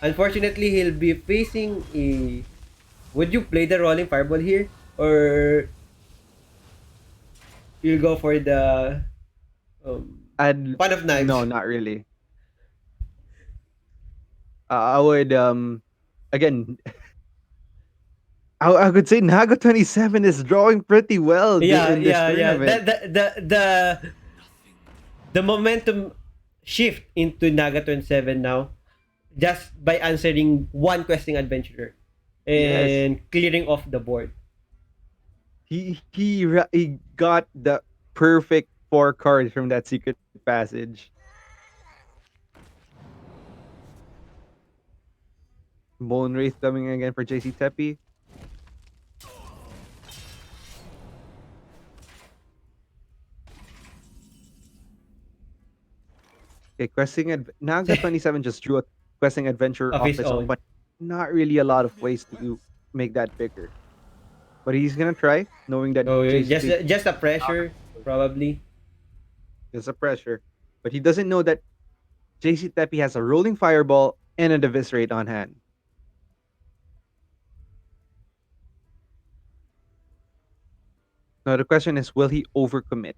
unfortunately, he'll be facing a. Would you play the rolling fireball here, or you'll go for the And one of no, knives? not really. I would again. I could say Naga 27 is drawing pretty well Yeah, in this yeah, yeah. tournament. The momentum shift into Naga 27 now, just by answering one questing adventurer Yes, and clearing off the board. he got the perfect 4 cards from that secret passage. Bone Wraith coming again for JCtepi. Okay, Naga 27 just drew a questing adventure Of off his its own, own. but not really a lot of ways to make that bigger. But he's gonna try, knowing that So JCtepi just a pressure, probably. is a pressure. But he doesn't know that JCtepi has a rolling fireball and a Diviscerate on hand. Now the question is, will he overcommit?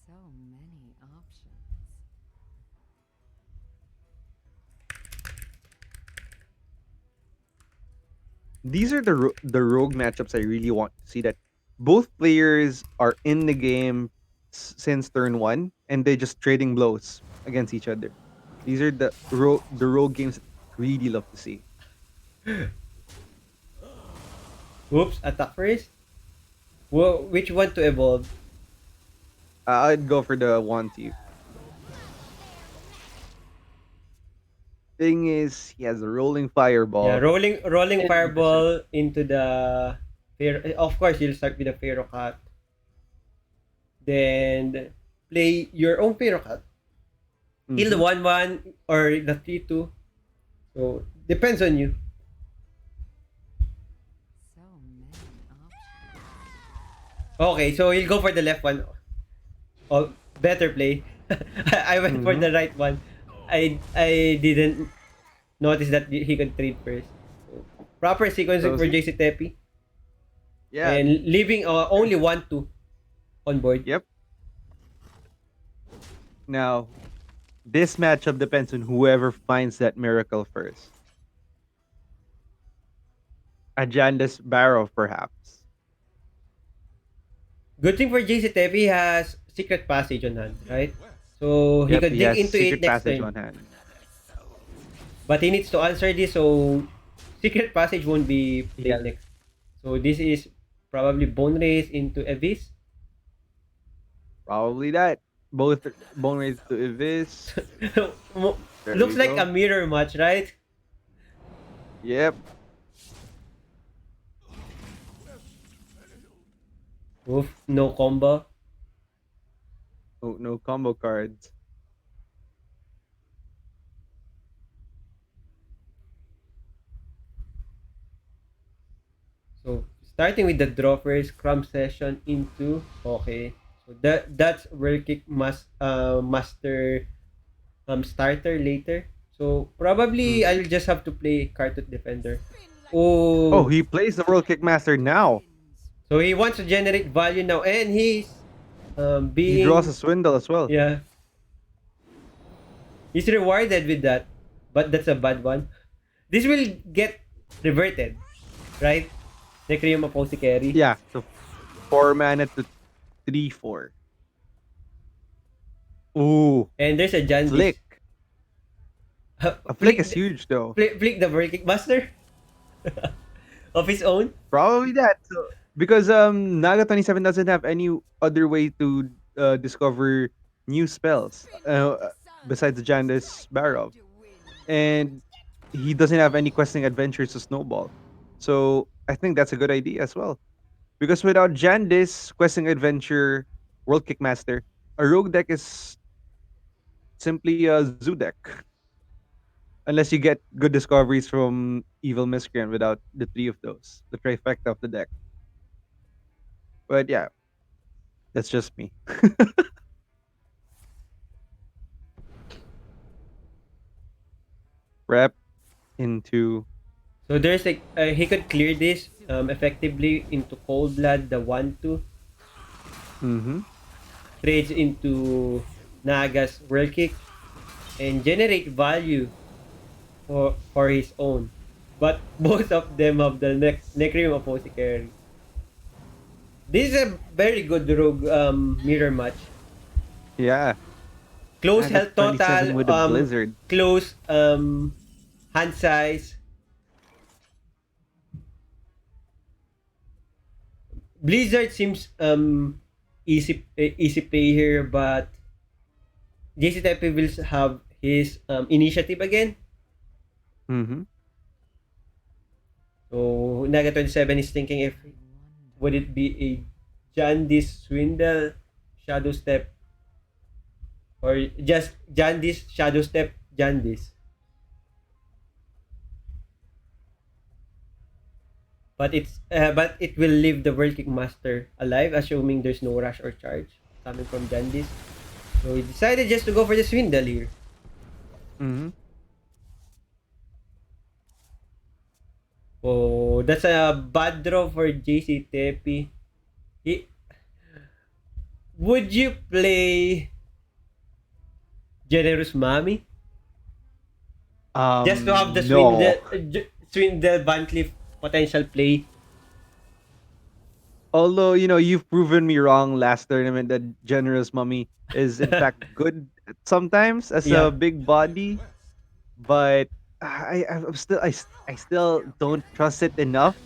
So many options. These are the rogue matchups I really want to see. That both players are in the game since turn one, and they're just trading blows against each other. These are the rogue games that I really love to see. Whoops, attack first. Which one to evolve? I'd go for the one two. Thing is, he has a rolling Yeah, fireball. rolling And Diviscerate. fireball into the of course, you'll start with the Pharaoh Cat. Then play your own Pharaoh Cat. Kill the Mm-hmm. 1-1 or the 3-2. So depends on you. So many options. Okay, so you'll go for the left one. Oh, better play. I went for Mm-hmm. the right one. I didn't notice that he could trade first. So, proper sequencing So for see, JCtepi yeah, and leaving only 1-2 on board. yep. Now this matchup depends on whoever finds that miracle first. Ajanda's Barrow, perhaps. Good thing for JCtepi, he has secret passage on hand, right? So he Yep, could he dig has into it Secret next Passage turn. on hand. But he needs to answer this, so secret passage won't be Yeah, played next. So this is probably bone race into Abyss. probably that. Both Bone Rays to Ivis. There Looks we like a go. mirror match, right? Yep. Oof, no combo. Oh, no combo cards. So starting with the draw first, Crumb session into okay. So that's World Kick master starter later. So probably Hmm. I'll just have to play Cartot Defender. Oh, Oh, he plays the World Kickmaster now. so he wants to generate value now, and he's He draws being a Swindle as well. yeah, he's rewarded with that, but that's a bad one. This will get reverted, right? Necreum Apothecary. Yeah, so 4 mana to 3/4. Ooh, And there's a Jandis. Flick. A Flick is flick, huge though. flick the World Kick Master of his own. Probably that. So, because Naga 27 doesn't have any other way to discover new spells besides the Janda's Barrow. And he doesn't have any questing adventures to snowball. So I think that's a good idea as well. Because without Jandis, questing adventure, World Kickmaster, a rogue deck is simply a zoo deck. Unless you get good discoveries from Evil Miscreant without the three of those, the trifecta of the deck. But yeah, that's just me. Rep into. So there's like he could clear this effectively into Cold Blood, the 1-2, Mm-hmm. trades into Naga's World Kick, and generate value for his own. But both of them have the Necrim Apothecary. This is a very good rogue mirror match. Yeah. Close Naga health 27 total, with a blizzard. close hand size. Blizzard seems easy play here, but JCtepi will have his initiative again. Mm-hmm. So Naga 27 is thinking if would it be a Jandice Swindle Shadow Step or just Jandice Shadow Step Jandice. But it will leave the World Kick Master alive, assuming there's no rush or charge coming from Jandice. So he decided just to go for the Swindle here. Mm-hmm. Oh, that's a bad draw for JCtepi. He, would you play Generous Mami? Just to have the No. Swindle Van Cleef potential play. Although, you've proven me wrong last tournament that Generous Mummy is in fact good sometimes as a Yeah. big body, but I still don't trust it enough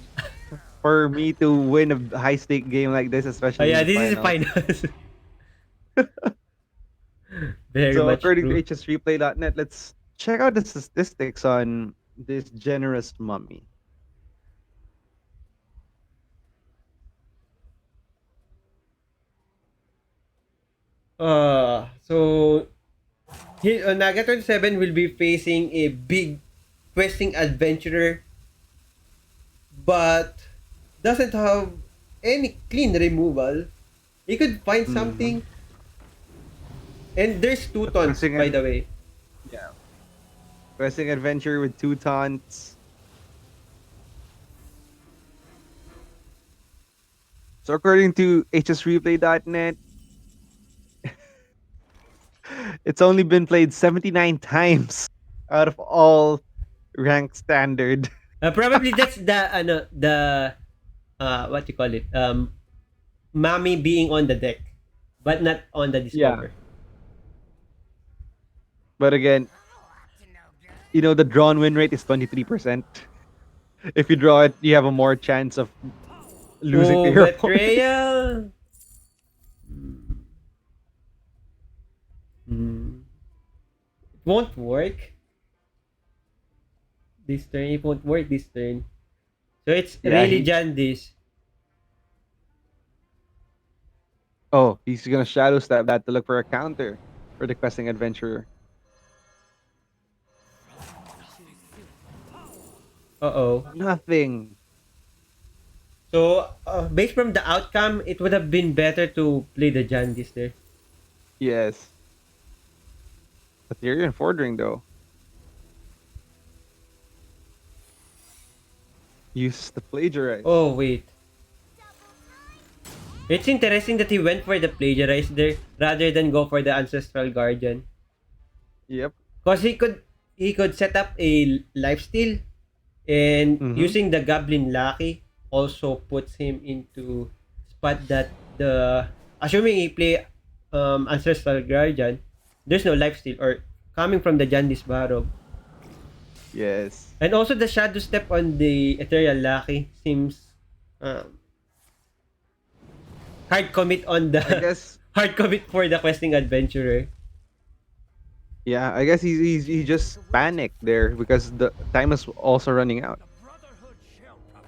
for me to win a high stake game like this, Oh especially in yeah, the this is finals. finals. Very So much according to true. HSReplay.net, let's check out the statistics on this Generous Mummy. So Naga 27 will be facing a big questing adventurer, but doesn't have any clean removal. He could find Mm-hmm. something, and there's two The tons, by the way. yeah, questing adventure with 2 taunts. So according to HSReplay.net, it's only been played 79 times out of all rank standard. Probably that's the what you call it Mami being on the deck, but not on the Yeah. discover. But again, the drawn win rate is 23%. If you draw it, you have a more chance of losing to Oh, your opponent. betrayal. Hmm. It won't work this turn. It won't work this turn. So it's Yeah, really Jandice. he's gonna shadow step that to look for a counter for the questing adventurer. Uh-oh. Nothing. So, based from the outcome, it would have been better to play the Jandice there. Yes. Ethereum Fordring though. Use the plagiarize. Oh, wait. It's interesting that he went for the plagiarize there rather than go for the Ancestral Guardian. Yep. Because he could set up a lifesteal, and Mm-hmm. using the Goblin Lucky also puts him into spot that the assuming he play Ancestral Guardian, there's no lifesteal or coming from the Jandice Barrow. Yes. And also the Shadow Step on the Ethereal Lucky seems um, hard commit on the I guess. hard commit for the questing adventurer. Yeah. I guess he just panicked there because the time is also running out.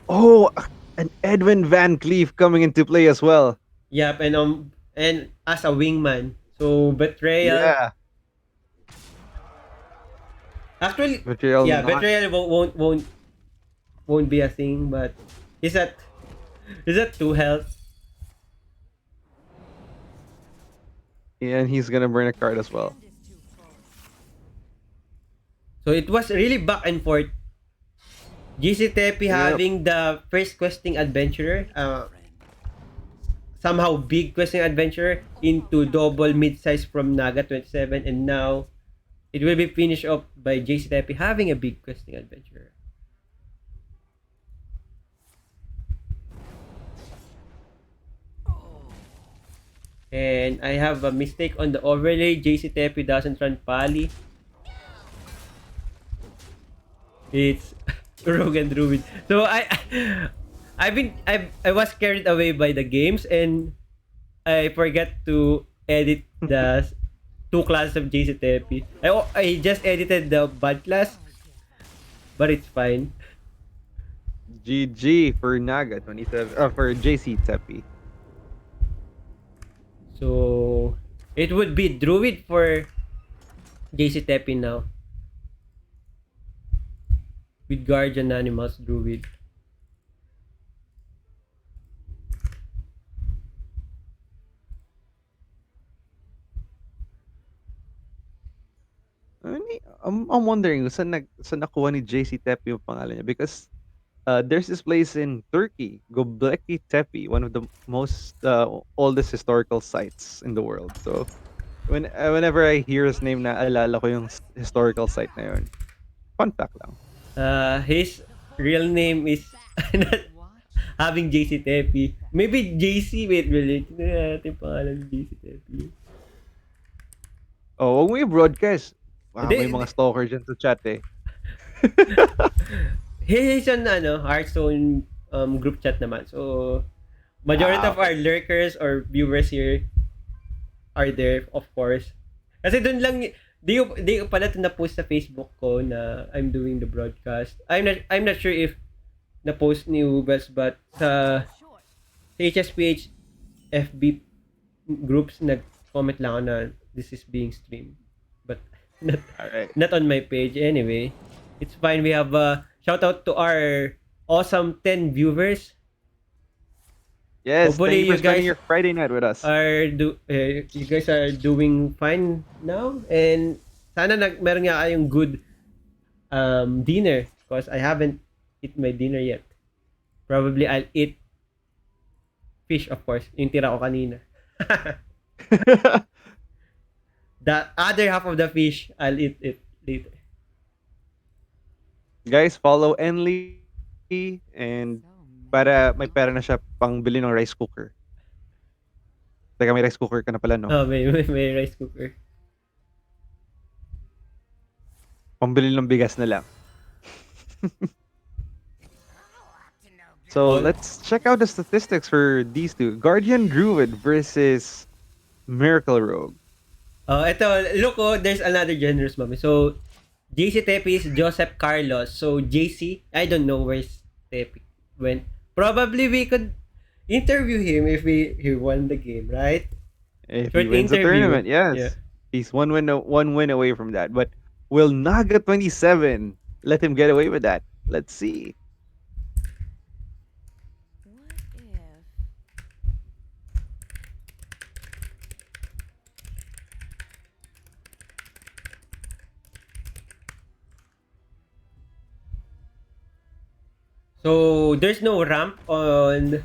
Oh, an Edwin Van Cleef coming into play as well. Yep, and as a wingman. So betrayal. Yeah. Actually, Betrayal yeah, not. betrayal won't be a thing, but is that 2 health? And he's gonna burn a card as well. So it was really back and forth. JCtepi Yep. having the first questing adventurer, somehow big questing adventurer into double mid-size from Naga 27, and now it will be finished off by JCtepi having a big questing adventurer. And I have a mistake on the overlay. JCtepi doesn't run Pali. It's Rogue and Druid. So I was carried away by the games, and I forgot to edit the two classes of JCtepi. I just edited the bad class, but it's fine. GG for Naga 27. For JCtepi. So it would be Druid for JCtepi now. With Guardian Animals Druid. I'm wondering saan nakuha ni JCtepi yung pangalan niya, because there's this place in Turkey, Göbekli Tepe, one of the most oldest historical sites in the world. So whenever I hear his name, naalala ko yung historical site na yun. Fun fact lang. His real name is not having JCtepi. Maybe JC, wait, relate na natin pangalan ng JCtepi. Oh, huwag mo i-broadcast. Wow, Hindi, may mga stalker dyan sa chat eh. He's on Hearthstone group chat naman. So majority of our lurkers or viewers here are there, of course. Kasi doon lang di ko pala ito na-post sa Facebook ko na I'm doing the broadcast. I'm not sure if na-post ni Ubes, but sa HSPH FB groups nag-comment lang ako na this is being streamed. But Alright. not on my page anyway. It's fine. We have a shout out to our awesome 10 viewers. Yes, Hopefully thank you for you spending guys your Friday night with us. You guys are doing fine now, and sana meron nga kayong good dinner, because I haven't eat my dinner yet. Probably I'll eat fish, of course, yung tira ko kanina. The other half of the fish, I'll eat it later. Guys, follow Enly and para may pera na siya pang bili ng rice cooker. Teka, may rice cooker ka na pala, no? Oh, may rice cooker. Pambili ng bigas na lang. So, let's check out the statistics for these two. Guardian Druid versus Miracle Rogue. Ito, look, there's another generous mommy. So, JCtepi is Joseph Carlos. So, JC, I don't know where's Tepi went. Probably we could interview him if he won the game, right? If Short he wins the interview. tournament, yes. Yeah. He's one win away from that. But will Naga 27 let him get away with that? Let's see. What if? So, there's no ramp on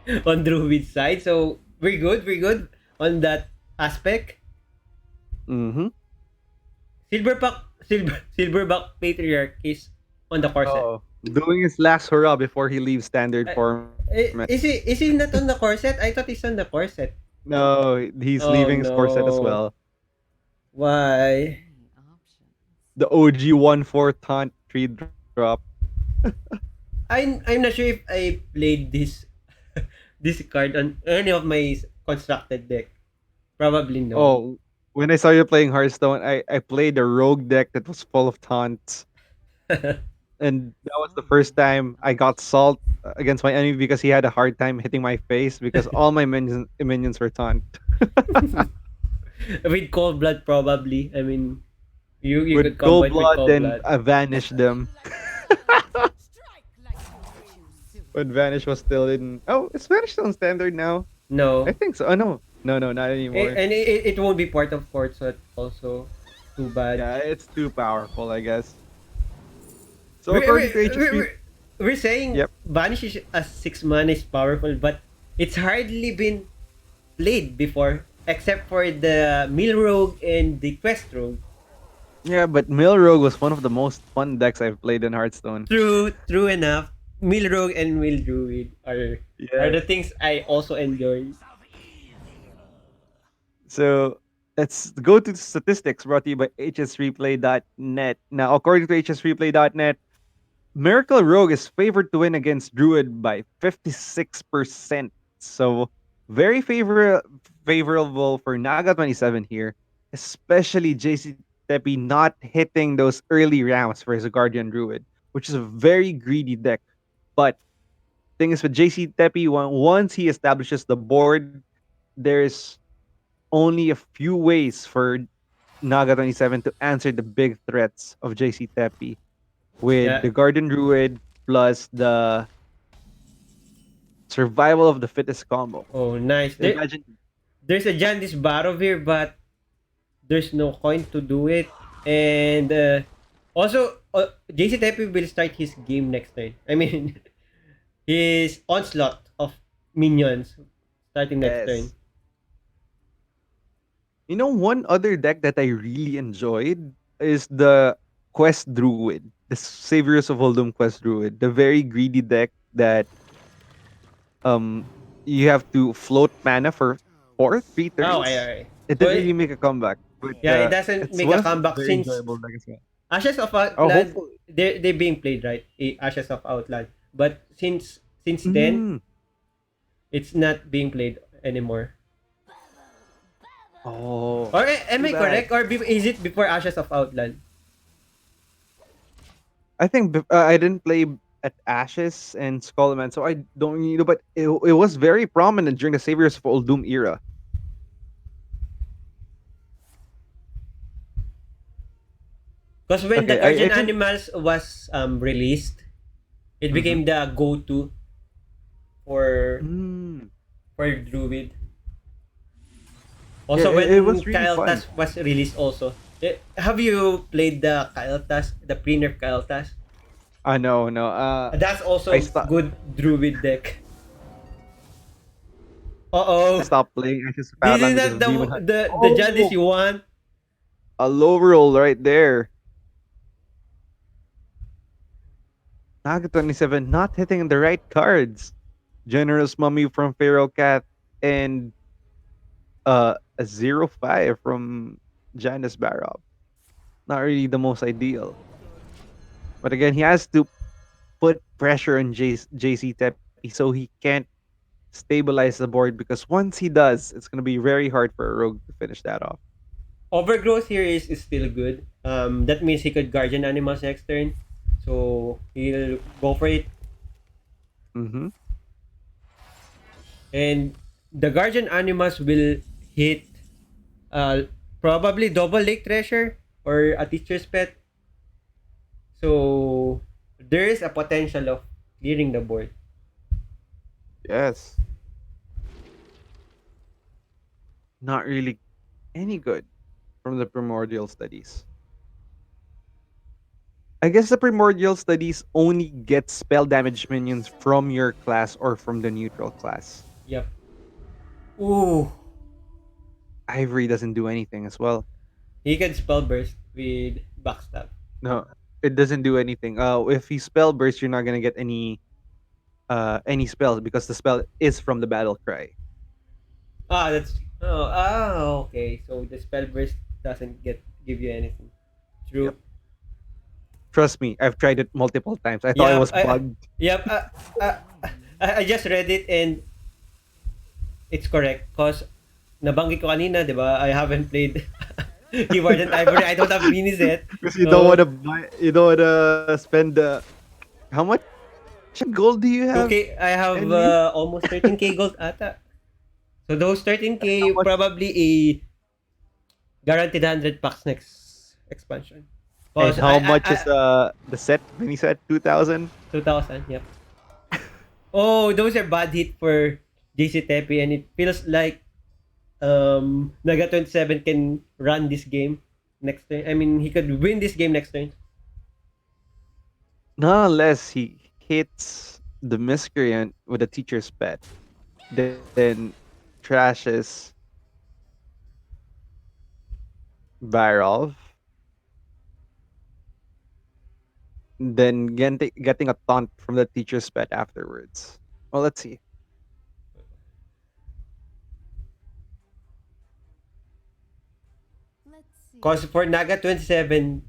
Druid's side. So, we're good on that aspect. Mm-hmm. Silverback Patriarch is on the corset. Oh, doing his last hurrah before he leaves standard form. Is he not on the corset? I thought he's on the corset. No, he's Oh, leaving his corset as no. well. Why? Many options. The OG 1/4 taunt 3 drop. I'm not sure if I played this this card on any of my constructed deck. Probably no. Oh, when I saw you playing Hearthstone, I played a rogue deck that was full of taunts. And that was the first time I got salt against my enemy because he had a hard time hitting my face because all my minions were taunt. With cold blood, probably. I mean, you With could cold combat with blood, cold then blood. I vanished them. But Vanish was still in. Oh, it's Vanish still in standard now? No. I think so. Oh, no. No, not anymore. And it won't be part of Fort, so it's also too bad. Yeah, it's too powerful, I guess. So We're, according to we're, we're, HSP, we're we're saying yep. Vanish is as 6 mana is powerful, but it's hardly been played before, except for the Mill Rogue and the Quest Rogue. Yeah, but Mill Rogue was one of the most fun decks I've played in Hearthstone. True enough. Mill Rogue and Mill Druid are the Yes. things I also enjoy. So let's go to the statistics brought to you by hsreplay.net. Now, according to hsreplay.net, Miracle Rogue is favored to win against Druid by 56%. So very favorable for Naga 27 here, especially JCtepi not hitting those early rounds for his Guardian Druid, which is a very greedy deck. But thing is with JCtepi, once he establishes the board, there's only a few ways for Naga 27 to answer the big threats of JCtepi with Yeah. the Garden Druid plus the survival of the fittest combo. Oh, nice. Imagine, There's a Jandice Barrow here, but there's no coin to do it. And also, JC Tepe will start his game next turn. I mean, his onslaught of minions starting next turn. yes. You know, one other deck that I really enjoyed is the Quest Druid, the Saviors of Oldham Quest Druid, the very greedy deck that um you have to float mana for 3 Oh, turns. It So, didn't really make a comeback, but yeah, it doesn't it's make one a of the comeback very since enjoyable decks as well. Ashes of Oh, Outland, hopefully. they're being played, right? Ashes of Outland. But since then, Mm. it's not being played anymore. Oh, Or am too I bad. correct? Or is it before Ashes of Outland? I think I didn't play at Ashes and Skullman, so I don't you know, but it was very prominent during the Saviors of Old Doom era. Because when the Okay, I Guardian think Animals was released, it mhm. became the go-to for Mm. Druid. Yeah, Also, it when was really Kyle fun. Task was released also. Have you played the Kyle Task, the pre-nerf Kyle Task? No, no. That's I also stopped. good Druid deck. I Uh-oh. stopped playing Ashes of This Outland is because not of Demon Hunt. the Jadis Oh, you want. a low roll right there. Naga 27 not hitting the right cards. Generous Mummy from Pharaoh Cat and a 0-5 from Janice Barrow. Not really the most ideal. But again, he has to put pressure on JCtepi so he can't stabilize the board because once he does, it's going to be very hard for a rogue to finish that off. Overgrowth here is still good. That means he could Guardian Animals next turn. So he'll go for it. Mm-hmm. And the Guardian Animals will hit uh, probably double Lake Treasure or a Teacher's Pet. So there is a potential of clearing the board. Yes. Not really any good from the primordial studies. I guess the primordial studies only get spell damage minions from your class or from the neutral class. Yep. Ooh. Ivory doesn't do anything as well. He can spell burst with backstab. No, it doesn't do anything. If you spell burst, you're not gonna get any spells because the spell is from the battle cry. Okay. So the spell burst doesn't give you anything. True. Yep. Trust me, I've tried it multiple times. I thought it Yep. was bugged. Yep. Uh, I just read it and it's correct because nabanggit ko kanina, 'di ba? I haven't played Keyword and Ivory. I don't have minis yet. Because you don't So want to buy, you don't want to spend how much gold do you have? 2K, I have Envy? almost 13k gold ata. So those How 13k much? probably a guaranteed 100 packs next expansion. And Cause how much I is the set? When you said 2,000? 2000, yep. Oh, those are bad hit for JC Tepe and it feels like Naga 27 can run this game next turn. I mean, he could win this game next turn. Not unless he hits the miscreant with a teacher's pet, then trashes Barov, then getting a taunt from the teacher's pet afterwards. Well, let's see. Let's see. Cause for Naga 27,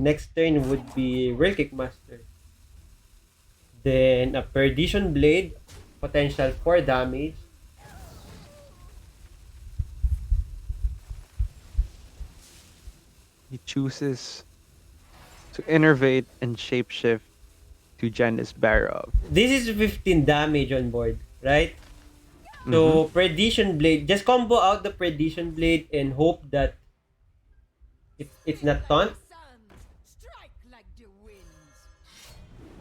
next turn would be World Kickmaster. Then a Perdition Blade, potential 4 damage. He chooses to innervate and shapeshift to Janice Barov. This is 15 damage on board, right? Mhm. So, Perdition Blade, just combo out the Perdition Blade and hope that it's not taunt Strike like the winds.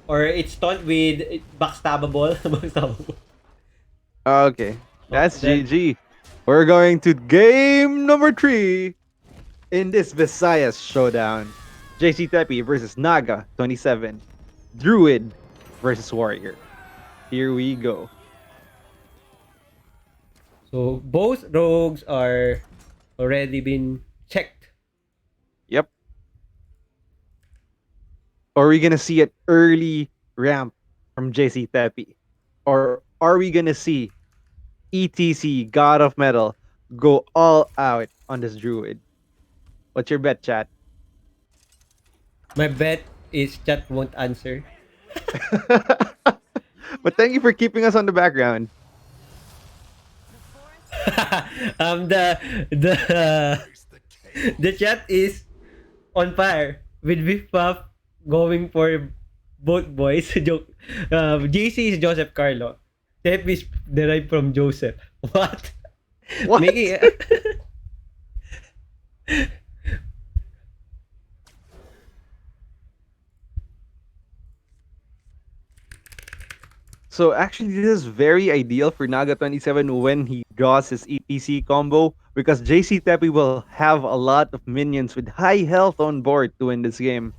or it's taunt with backstabbable. Backstabbable. Okay, that's then- GG. We're going to game number 3 in this Visayas showdown. JCtepi versus Naga 27. Druid versus Warrior. Here we go. So, both rogues are already been checked. Yep. Are we gonna see an early ramp from JCtepi? Or are we gonna see ETC God of Metal go all out on this Druid? What's your bet, chat? My bet is chat won't answer. But thank you for keeping us on the background. The chat is on fire with WiffWaff going for both boys. JC is Joseph Carlo. Tep is derived from Joseph. What? What? Making So actually, this is very ideal for Naga 27 when he draws his ETC combo because JCtepi will have a lot of minions with high health on board to win this game.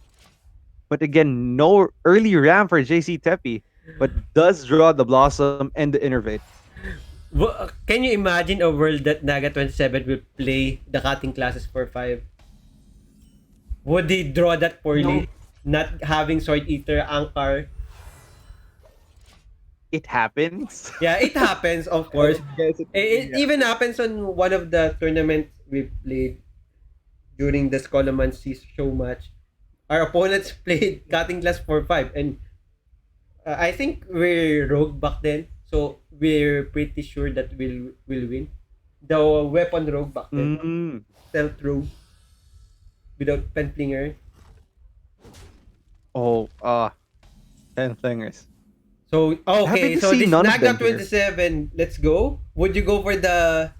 But again, no early ramp for JCtepi, but does draw the Blossom and the Innervate. Can you imagine a world that Naga 27 will play the cutting classes for 5? Would he draw that poorly? Not having Sword Eater, Ankar. It happens. Yeah, it happens, of course. Yes, It even happens on one of the tournaments we played during the Scolomancy show match. Our opponents played cutting class for 5 and I think we're rogue back then. So we're pretty sure that we'll win. The weapon rogue back then. Mm. Stealth rogue. Without pen flinger. Oh, 10 flingers. So, okay. Happy to So see this none of Naga them here. 27, let's go. Would you go for the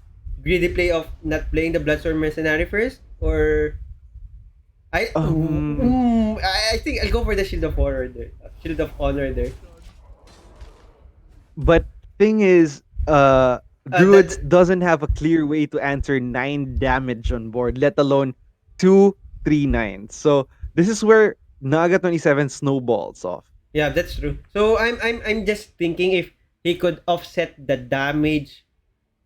greedy play of not playing the Bloodstorm Mercenary first? Or... I think I'll go for the Shield of Honor there. Shield of Honor there. But thing is, Druids that- doesn't have a clear way to answer 9 damage on board, let alone 2, 3, 9. So this is where Naga 27 snowballs off. Yeah, that's true. So I'm just thinking if he could offset the damage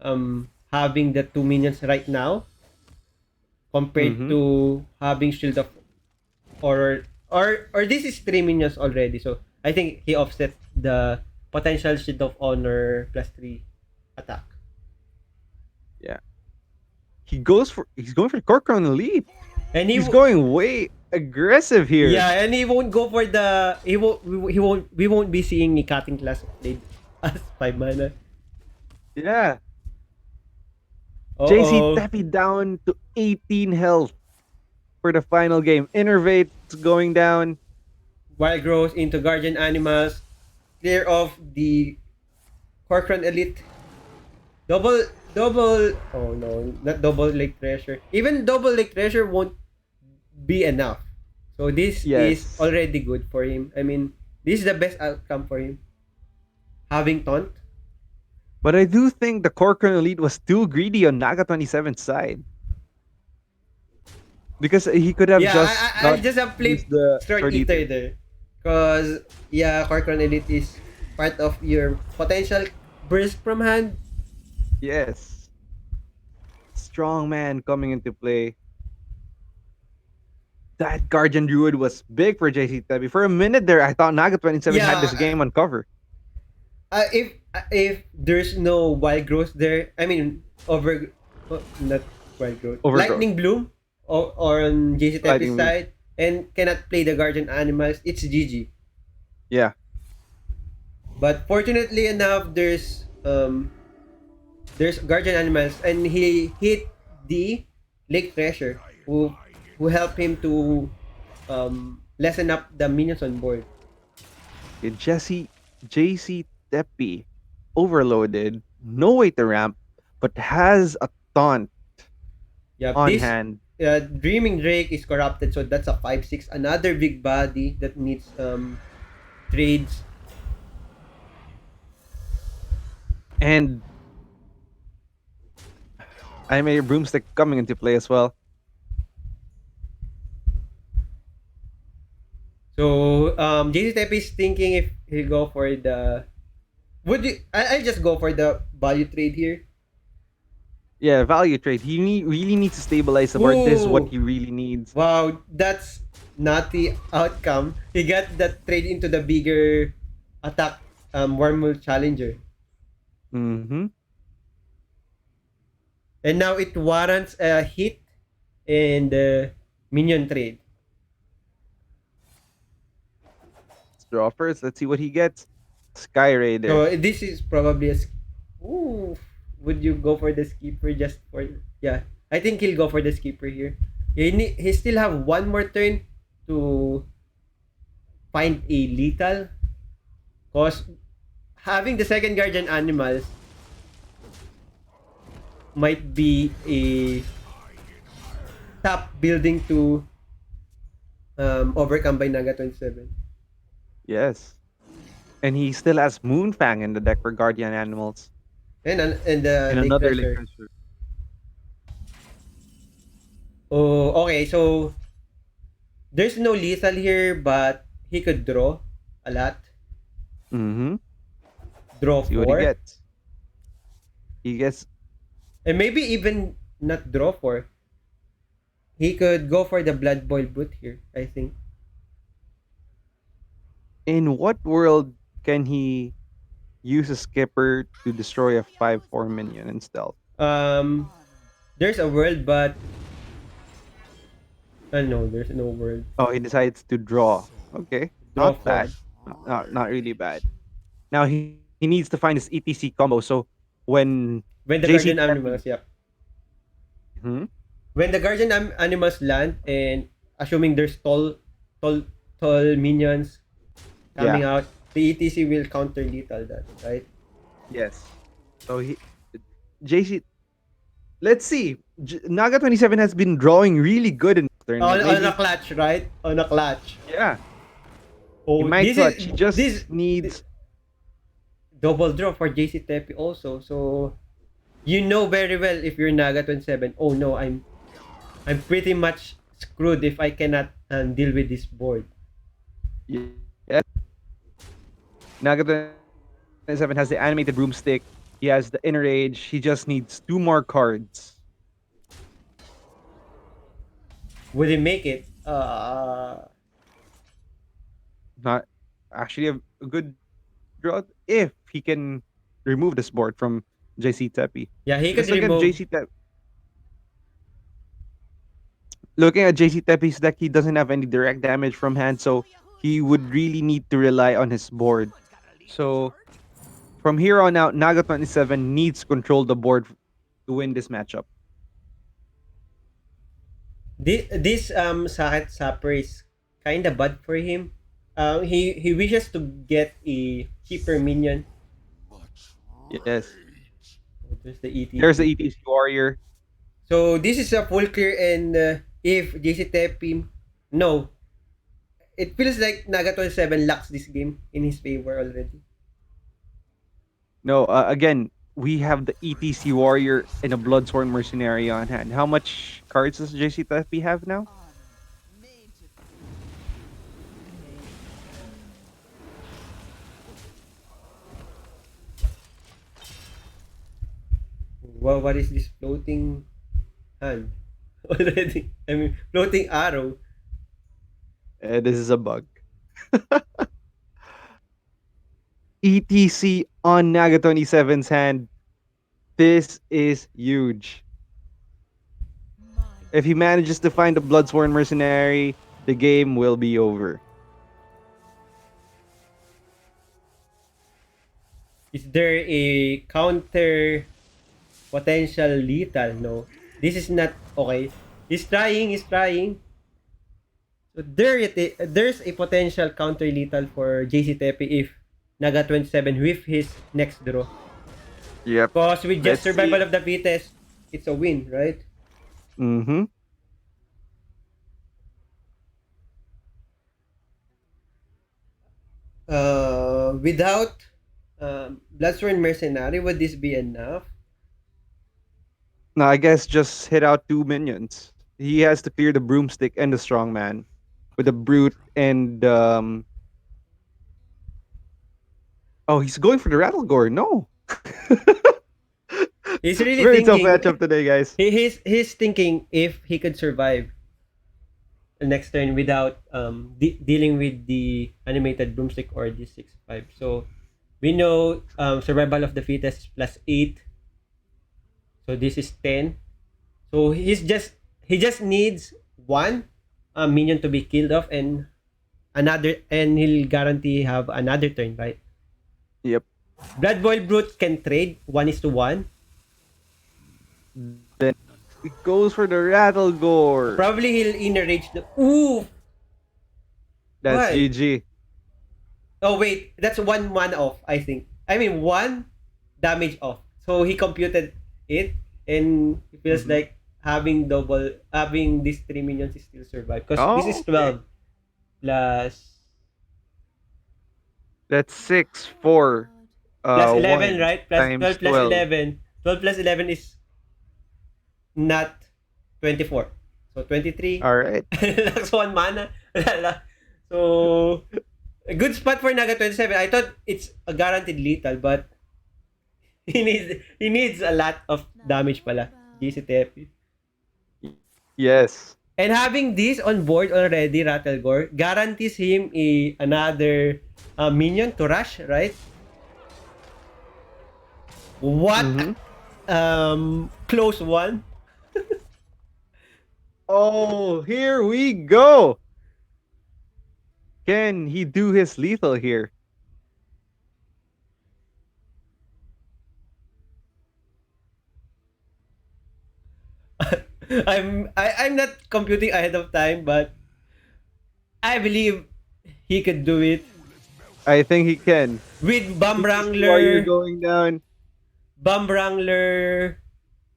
having the 2 minions right now compared to having Shield of Honor or this is 3 minions already. So I think he offset the potential Shield of Honor plus 3 attack. Yeah. He's going for Corcoran Elite. And He's going way aggressive here. Yeah, and he won't go for the we won't be seeing ni cutting class played as 5 mana. Yeah. Uh-oh. JCtepi down to 18 health for the final game. Innervate's going down. Wild Growth into Guardian Animals. Clear off the Corcoran Elite. Double, oh no, not double Lake Treasure. Even double Lake Treasure won't be enough. So this is Yes. already good for him. I mean, this is the best outcome for him. Having taunt. But I do think the Corcoran Elite was too greedy on Naga 27's side. Because he could have Yeah, just I'll not just have played used the Sword Sword Eater Eater. there. Cause yeah, Corcoran Elite is part of your potential burst from hand. Yes. Strong man coming into play. That Guardian Druid was big for JCtepi. For a minute there, I thought Naga 27 had Yeah, this game on cover. if there's no wild growth there, I mean not wild growth, Overgrowth. lightning bloom or on JC Tepe's Lightning Bloom. side and cannot play the guardian animals, it's GG. Yeah. But fortunately enough, there's guardian animals and he hit the lake treasure who helped him to lessen up the minions on board. JCtepi overloaded, no way to ramp, but has a taunt Yeah, on this hand. Dreaming Drake is corrupted, so that's a 5/6. Another big body that needs trades. And I made a broomstick coming into play as well. So JC Tepe is thinking if he'll go for the. Would you? I'll just go for the value trade here. Yeah, value trade. Really needs to stabilize the board. This is what Ooh. he really needs. Wow, that's not the outcome. He got that trade into the bigger attack Wormhole Challenger. Mm-hmm. And now it warrants a hit and minion trade. Let's draw first. Let's see what he gets. Sky Raider. So this is probably a. Ooh, would you go for the skipper just for? Yeah, I think he'll go for the skipper here. He still have one more turn to find a lethal. Cause having the second guardian animals might be a top building to overcome by Naga 27. Yes. And he still has Moonfang in the deck for Guardian Animals. And the And Lake another Treasure. Lake Treasure. Oh, okay. So there's no lethal here, but he could draw a lot. Mm-hmm. Draw See what he 4. gets. He gets And maybe even not draw 4. He could go for the Blood Boil Brute here, I think. in what world can he use a skipper to destroy a 5/4 minion in stealth? There's a world, but no, there's no world. Oh, he decides to draw. Okay. Draw Not 4. bad. Not really bad. Now he needs to find his ETC combo. So when When the JC Guardian Animals, yeah. hmm When the Guardian Animals land, and assuming there's tall minions coming yeah. out, the ETC will counter lethal that, right? Yes. So he JC let's see. Naga 27 has been drawing really good in this tournament. On a Maybe clutch, right? On a clutch. yeah. He Oh, might clutch. He just this needs double draw for JCtepi also. So you know very well if you're Naga 27. Oh no, I'm pretty much screwed if I cannot deal with this board. yeah. Naga 27 has the animated broomstick. He has the inner age. He just needs 2 more cards. Would he make it? Not actually a good draw if he can remove this board from JCtepi. Yeah, he could Because again, remove. JCtepi. Looking at JCtepi's deck, he doesn't have any direct damage from hand, so he would really need to rely on his board. So from here on out, Naga 27 needs to control the board to win this matchup. This Saket Sapper is kind of bad for him. He wishes to get a cheaper minion. Yes. Oh, there's the ETC. There's the ETC Warrior. So this is a full clear, and if JCtepi, no, it feels like Naga 27 locks this game in his favor already. No, again, we have the ETC Warrior and a Bloodsworn Mercenary on hand. How much cards does JCtepi have now? Wow, what is this floating hand? Already. I mean, floating arrow. This is a bug. ETC on Naga 27's hand. This is huge. If he manages to find the Bloodsworn Mercenary, the game will be over. Is there a counter potential lethal? No. This is not okay. He's trying. So there's a potential counter lethal for JCtepi if Naga 27 with his next draw. Yep. Because with just Let's survival see. of the fittest, it's a win, right? Mm-hmm. Without Bloodsworn Mercenary, would this be enough? No, I guess just hit out 2 minions. He has to clear the Broomstick and the Strongman with the Brute and oh, he's going for the Rattlegore. No. He's really Very tough thinking. matchup today, guys. He's thinking if he could survive the next turn without dealing with the animated broomstick or the 6-5. So we know survival of the fittest is +8. So this is 10. So he just needs one minion to be killed off and he'll guarantee have another turn, right? Yep. Blood Boil Brute can trade 1:1. Then he goes for the Rattlegore. Probably he'll inner rage the ooh. That's Why? GG. Oh wait, that's 1 mana off, I think. I mean 1 damage off. So he computed it and it feels like having these 3 minions is still survive. Because this is 12 plus That's 6, 4. plus 11, 1 right? Plus times 12 plus 12. 11. 12 plus 11 is not 24. So 23. All right. That's 1 mana. So a good spot for Naga 27. I thought it's a guaranteed lethal, but he needs a lot of damage pala. JCtepi. Yes. And having this on board already, Rattlegore, guarantees him another minion to rush, right? What? Close one. Oh, here we go. Can he do his lethal here? I'm not computing ahead of time, but I believe he could do it I think he can. with Bomb While Wrangler you're going down.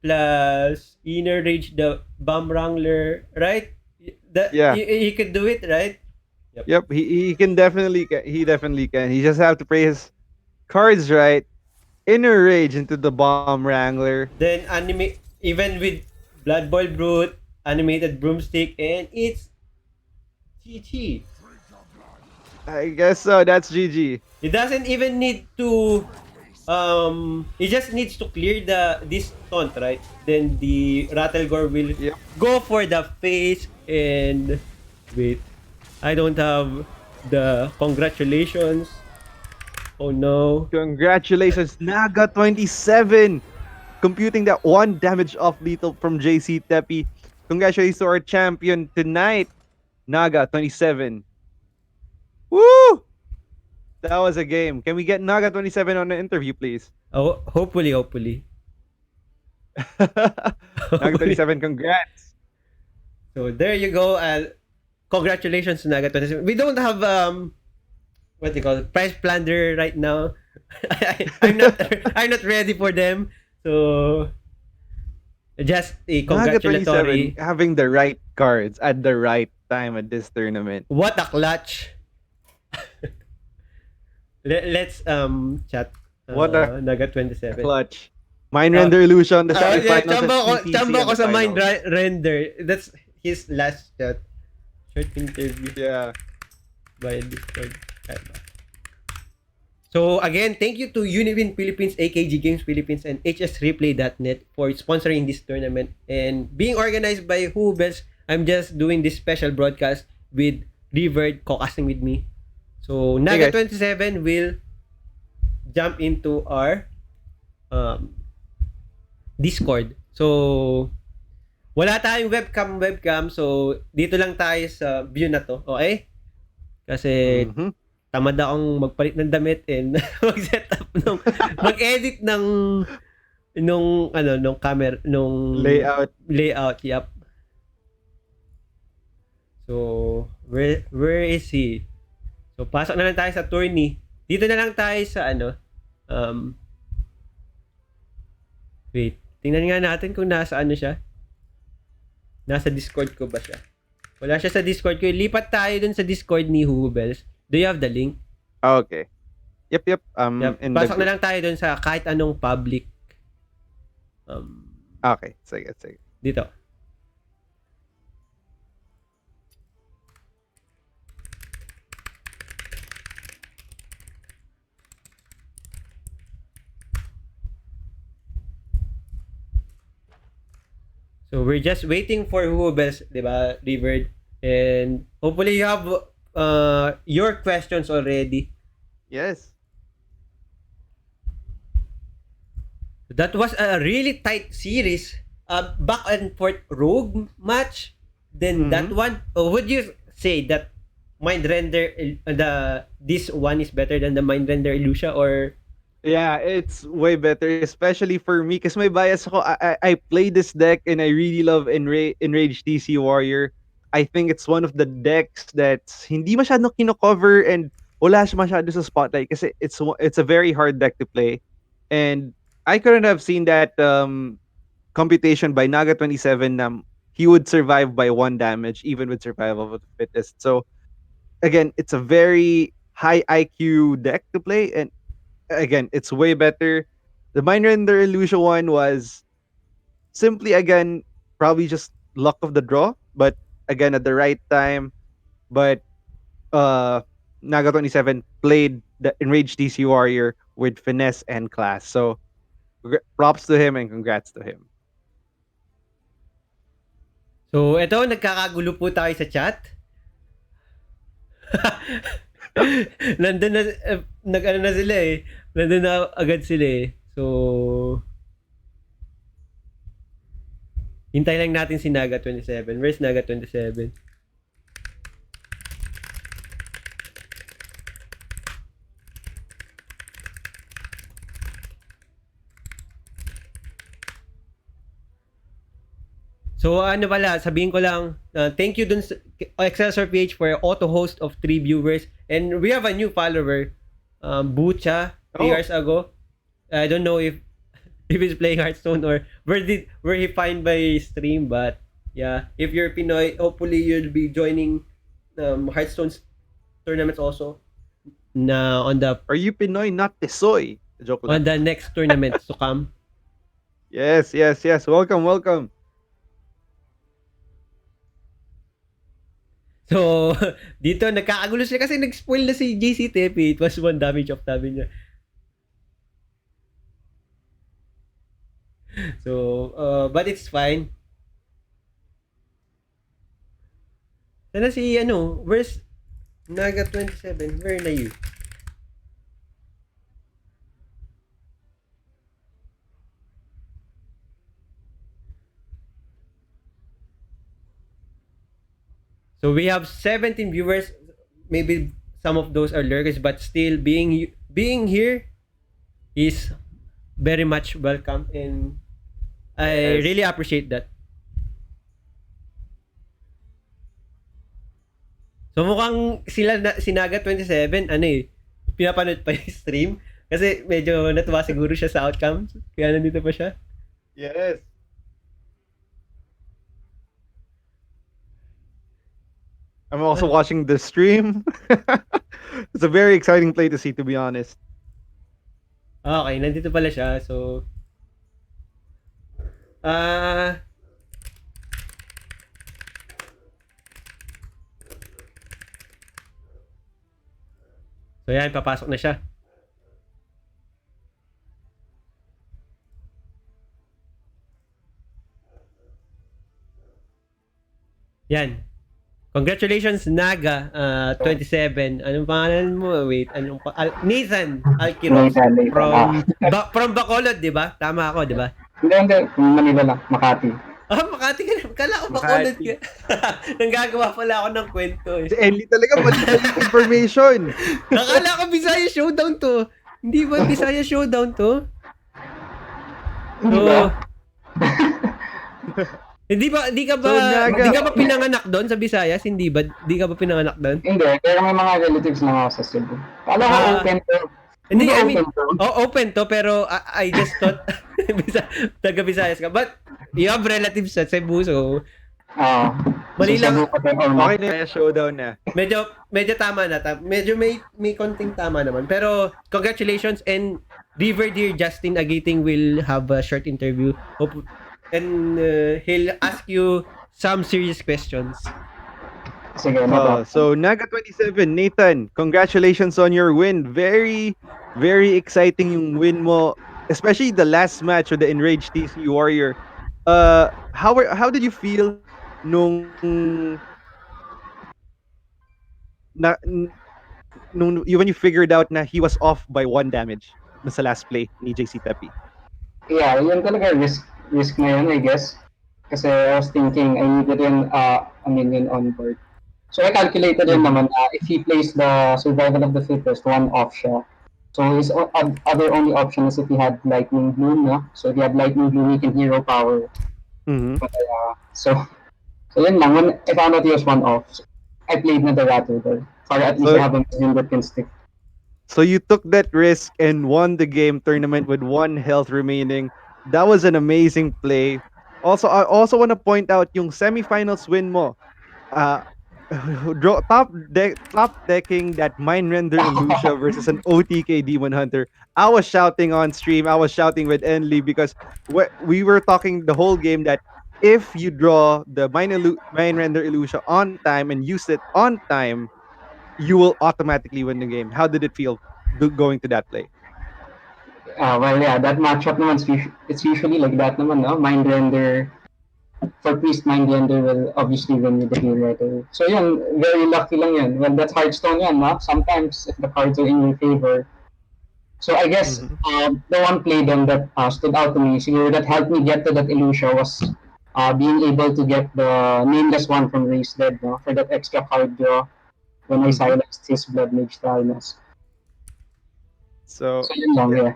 plus Inner Rage the Bomb Wrangler, right? Yeah. He could do it, right? Yep, he can definitely he definitely can. He just have to play his cards right. Inner Rage into the Bomb Wrangler. Then even with Blood Boil Brute, animated broomstick, and it's GG. I guess so. That's GG. He doesn't even need to he just needs to clear this taunt, right? Then the Rattlegore will go for the face and wait. I don't have the congratulations. Oh no. Congratulations, Naga 27, computing that 1 damage off lethal from JCtepi. Congratulations to our champion tonight, Naga 27. Woo! That was a game. Can we get Naga 27 on the interview, please? Oh, hopefully. Naga 27, congrats. So there you go. Congratulations to Naga 27. We don't have what do you call it? Prize plunder right now. I'm not ready for them. So just a Naga congratulatory. 27 having the right cards at the right time at this tournament. What a clutch. Let's chat What a Naga 27. Clutch. Mind Render Illusion, the Yeah, semifinals at CTC chamba and ko the sa mind finals. render. That's his last shot. Short interview Yeah. by Discord. So again, thank you to Unipin Philippines, AKG Games Philippines, and HSReplay.net for sponsoring this tournament and being organized by Who Bells. I'm just doing this special broadcast with Revert co-casting with me. So Hey, guys. Naga27 will jump into our um, Discord. So wala tayong webcam. So dito lang tayo sa view na to. Okay? Kasi Mhm. tamad akong magpalit ng damit and mag-setup mag-edit nung camera nung Layout. yep. So where is he? So pasok na lang tayo sa tourney. Dito na lang tayo sa wait, tingnan nga natin kung nasa ano siya. Nasa Discord ko ba siya? Wala siya sa Discord ko. Lipat tayo dun sa Discord ni Hubels. Do you have the link? Okay. Yep. Yep. In Pasok the na lang tayo dun sa kahit anong public. Okay, sige. Dito. So we're just waiting for Hubels, di ba, Riverd? And hopefully you have your questions already. Yes. That was a really tight series. Back and forth rogue match. Then that one, would you say that Mind Render this one is better than the Mind Render Illusia, or Yeah, it's way better, especially for me because may bias ako. I play this deck and I really love Enrage TC Warrior. I think it's one of the decks that's hindi masyadong kino-cover and wala siya masyado sa spotlight kasi it's a very hard deck to play. And I couldn't have seen that computation by Naga27 he would survive by 1 damage even with survival of the fittest. So again, it's a very high IQ deck to play, and again, it's way better. The Mind Render Illusion one was simply, again, probably just luck of the draw, but again, at the right time. But Naga27 played the Enraged DC Warrior with finesse and class. So props to him and congrats to him. so eto, nagkakagulo po tayo sa chat. Nandun na nag-ano na sila eh. Nandun na agad sila eh. So hintay lang natin si Naga 27. Where's Naga 27? So ano pala, sabihin ko lang, thank you dun sa HSPH for auto host of 3 viewers, and we have a new follower, Bucha, 3 years ago. I don't know if he's playing Hearthstone or where he find by stream, but yeah, if you're Pinoy, hopefully you'll be joining Hearthstone tournaments also na on the Are you Pinoy, not Tisoy? Joke on lang. the next tournament to come. Yes. Welcome. So, dito nagkakagulo sila kasi nag-spoil na si JCtepi. It was 1 damage off tabi niya. So, but it's fine. Sana si where's Naga 27? Where na you? So we have 17 viewers. Maybe some of those are lurkers, but still being here is very much welcome, and I really appreciate that. So mukhang si Naga 27 pinapanood pa yung stream kasi medyo natuwa siguro siya sa outcome kaya nandito pa siya. Yes. I'm also watching the stream. It's a very exciting play to see, to be honest. Okay, nandito pala siya. So Ah, so yan, papasok na siya. Yan. Congratulations, Naga, 27. Anong pangalan mo? Wait, Nathan Alquiros Nathan. from Bacolod, di ba? Tama ako, di ba? Hindi. Manila lang. Makati. Makati ka na. Kala ko Bacolod ka. Nanggagawa pala ako ng kwento eh. Si Ellie talaga, mali information. Nakala ko Bisaya Showdown to. Hindi ba Bisaya Showdown to? Hindi ba? Hindi ka ba So, Naga- hindi ka ba pinanganak doon sa Visayas? Hindi ba? Hindi ka ba pinanganak doon? Hindi. Pero may mga relatives na ako sa Cebu. Kala ko open to. Hindi, I mean, open to. open to pero I just thought taga Visayas ka. But you have relatives sa Cebu so mali lang. Okay na, showdown na. Medyo tama na. Medyo may konting tama naman. Pero congratulations and River Dear Justin Agiting will have a short interview. And he'll ask you some serious questions. Sige, no. So Naga 27, Nathan, congratulations on your win. Very, very exciting yung win mo, especially the last match with the Enraged TC Warrior. How did you feel nung when you figured out na he was off by 1 damage sa last play ni JCtepi? Yeah, yun talaga risk na yun, I guess. Kasi I was thinking, I needed a minion on board. So I calculated yun naman na if he plays the survival of the fittest, 1 off siya. So his other only option is if he had Lightning Bloom, no? So if he had Lightning Bloom, he can hero power. Mm-hmm. But, so yun lang, when I found out he was 1 off, I played na the Rattleder. Para at least I have a minion that can stick. So you took that risk and won the game tournament with 1 health remaining. That was an amazing play. Also, I also want to point out yung semifinals win mo. Top decking that Mind Render Illusia versus an OTK Demon Hunter. I was shouting on stream. I was shouting with Enly because we were talking the whole game that if you draw the Mind Render Illusia on time and use it on time, you will automatically win the game. How did it feel going to that play? Well, yeah, that matchup naman, it's usually like that naman, no? Mind Render, for Priest, Mind Render will obviously win with the Heal Writer. So yun, very lucky lang yun. Well, that's Hearthstone yan, no? Sometimes, if the cards are in your favor. So I guess, the one play then that stood out to me, siguro that helped me get to that Illusia was being able to get the Nameless one from Race Dead, no? For that extra card draw when I silenced his Blood Mage Thalnos. So yun lang, yeah.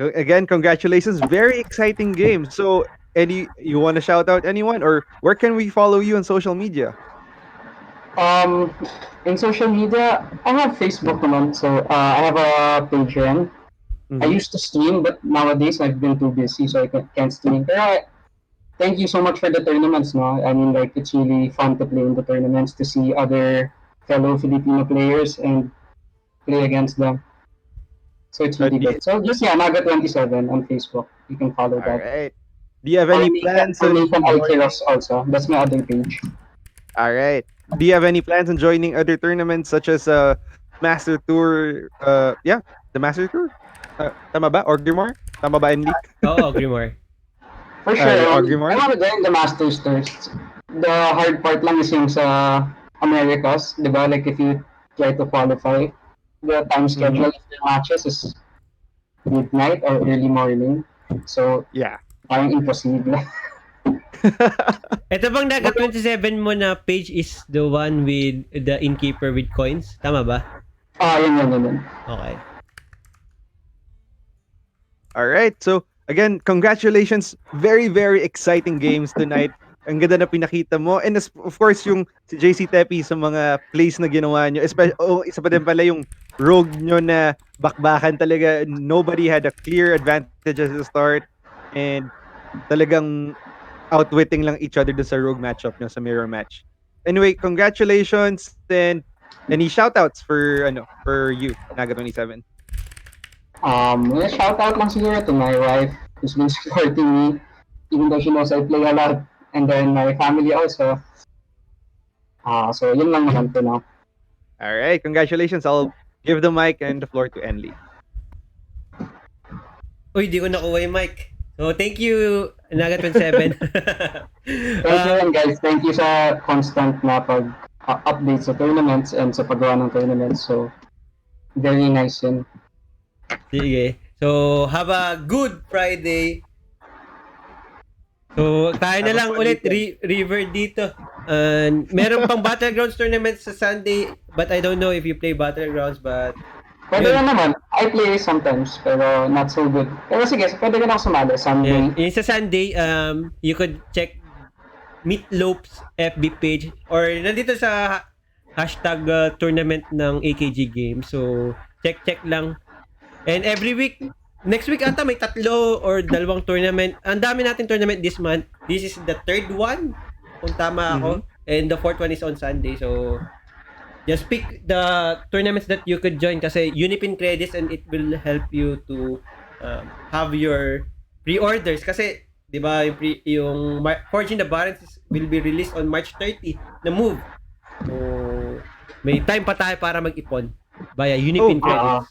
Again, congratulations. Very exciting game. So, you want to shout out anyone, or where can we follow you on social media? In social media, I have Facebook naman. So, I have a page rin. I used to stream, but nowadays I've been too busy, so I can't stream. Pero thank you so much for the tournaments, no? I mean, like, it's really fun to play in the tournaments, to see other fellow Filipino players and play against them. So it's really good. So just Naga 27 on Facebook. You can follow that. Alright. Do you have any plans on Nathan Alquiros also? That's my other page. Alright. Do you have any plans on joining other tournaments such as Master Tour? The Master Tour? Tama ba? Or Grimoire? Tama ba, Enlik? Oo, Grimoire. For sure. Grimoire? I want to join the Masters first. The hard part lang is yung sa Americas, di ba? Like if you try to qualify, the time schedule of the matches is midnight or early morning. So, Yeah. parang impossible. Ito bang Naga 27 mo na page is the one with the innkeeper with coins? Tama ba? Yun. Okay. Alright. So, again, congratulations. Very, very exciting games tonight. Ang ganda na pinakita mo. And of course, yung si JCtepi sa mga plays na ginawa nyo. Isa pa din pala yung rogue nyo na bakbakan talaga. Nobody had a clear advantage at the start. And talagang outwitting lang each other dun sa rogue matchup nyo sa mirror match. Anyway, congratulations. And any shoutouts for you, Naga 27? Shout out lang siguro to my wife who's been supporting me even though she knows I play a lot, and then my family also. So yun lang naman for now. All right, congratulations. I'll give the mic and the floor to Enli. Uy, di ko nakuha yung mic. So, thank you, Naga27. Thank you and guys, thank you sa constant na updates sa tournaments and sa paggawa ng tournaments. So, very nice yun. Sige. So, have a good Friday. So, tayo na Have a lang fun ulit, weekend. River dito. And meron pang Battlegrounds tournament sa Sunday, but I don't know if you play Battlegrounds, but Pwede yun. na naman. I play sometimes, pero not so good. Pero sige, pwede ka na ako sumali. Sunday. Yung sa Sunday, you could check Meatloaf's FB page or nandito sa hashtag tournament ng AKG Games. So, check lang. And every week, next week ata may 3 or 2 tournament. Ang dami natin tournament this month. This is the 3rd one, kung tama ako. And the 4th one is on Sunday. So, just pick the tournaments that you could join kasi Unipin credits and it will help you to have your pre-orders kasi 'di ba yung Forging the Barons will be released on March 30 na move. So may time pa tayo para mag-ipon via Unipin credits.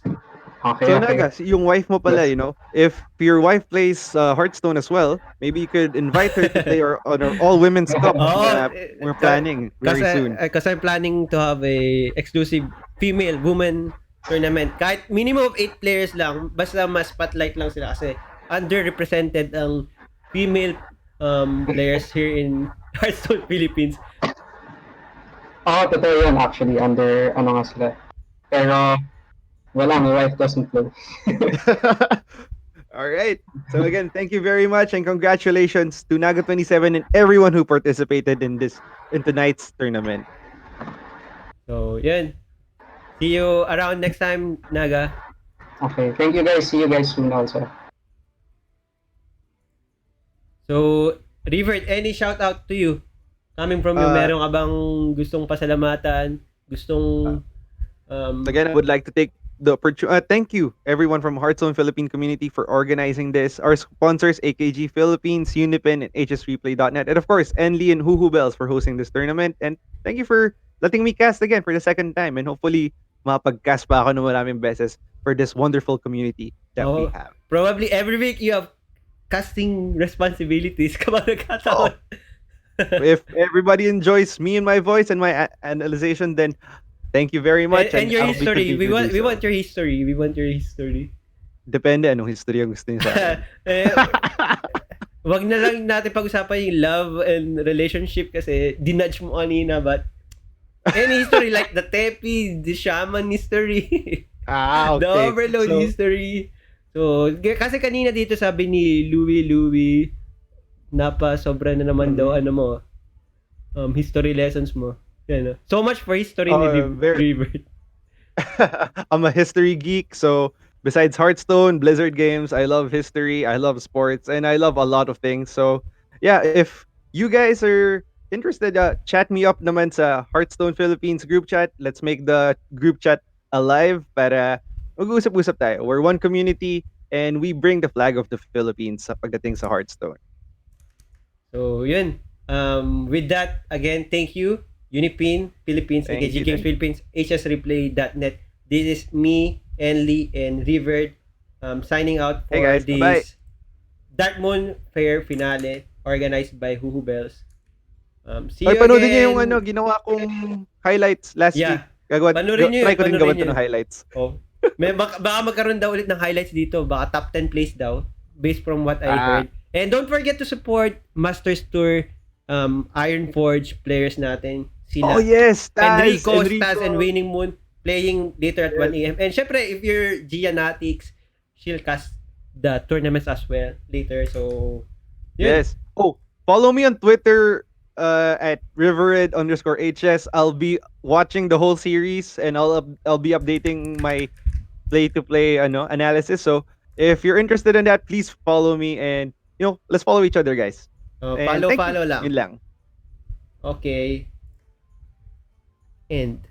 Okay, So okay. Naga, yung wife mo pala, you know, if your wife plays Hearthstone as well, maybe you could invite her to play on our all women's cup. Oo, We're planning very soon. Kasi I'm planning to have a exclusive female woman tournament. Kahit minimum of 8 players lang, basta mas spotlight lang sila kasi underrepresented ang female players here in Hearthstone Philippines. Totoo yun actually. Under, nga sila. Pero, wala, my wife doesn't play. All right. So again, thank you very much and congratulations to Naga27 and everyone who participated in tonight's tournament. So, yun. See you around next time, Naga. Okay, thank you guys. See you guys soon also. So, River, any shout out to you? Coming from you, meron ka bang gustong pasalamatan? Gustong... Again, I would like to take the opportunity. Thank you, everyone from Hearthstone Philippine community for organizing this. Our sponsors, AKG Philippines, Unipin, and HSPH.net. And of course, Enli and Huhu Bells for hosting this tournament. And thank you for letting me cast again for the second time. And hopefully, mapag-cast pa ako ng maraming beses for this wonderful community that we have. Probably every week you have casting responsibilities kapag nagkataon. If everybody enjoys me and my voice and my analyzation, then thank you very much. And your I'll be history. continuing to do We so. want your history. We want your history. Depende anong history ang gusto niyo sa akin. Wag na lang natin pag-usapan yung love and relationship kasi dinudge mo kanina, but any history like the Tepi, the Shaman history, Okay. the Overload history. So, kasi kanina dito sabi ni Louie, sobra na naman daw history lessons mo. Yan, so much for history ni River. I'm a history geek, so besides Hearthstone, Blizzard games, I love history, I love sports, and I love a lot of things. So, yeah, if you guys are interested, chat me up naman sa Hearthstone Philippines group chat. Let's make the group chat alive para mag-usap-usap tayo. We're one community and we bring the flag of the Philippines sa pagdating sa Hearthstone. So, yun. With that, again, thank you, Unipin Philippines, AKG Games Philippines, HSReplay.net. This is me, Enli, and River signing out for guys, this bye-bye. Darkmoon Faire finale organized by Huhu Bells. See you Panoodin niyo again. yung ginawa kong highlights last week. Panoorin niyo try ko rin panoorin gawan niyo. to ng highlights. Baka magkaroon daw ulit ng highlights dito. Baka top 10 place daw based from what I heard. And don't forget to support Masters Tour Iron Forge players natin. Sila. Oh yes, Enrico, Staz, and Waning Moon playing later at 1 a.m. And syempre, if you're Gianatics, she'll cast the tournaments as well later. So, yun. Yes. Oh, follow me on Twitter at rivered_HS. I'll be watching the whole series and I'll be updating my play-to-play analysis. So, if you're interested in that, please follow me and let's follow each other, guys. Follow lang. Yun lang. Okay. End.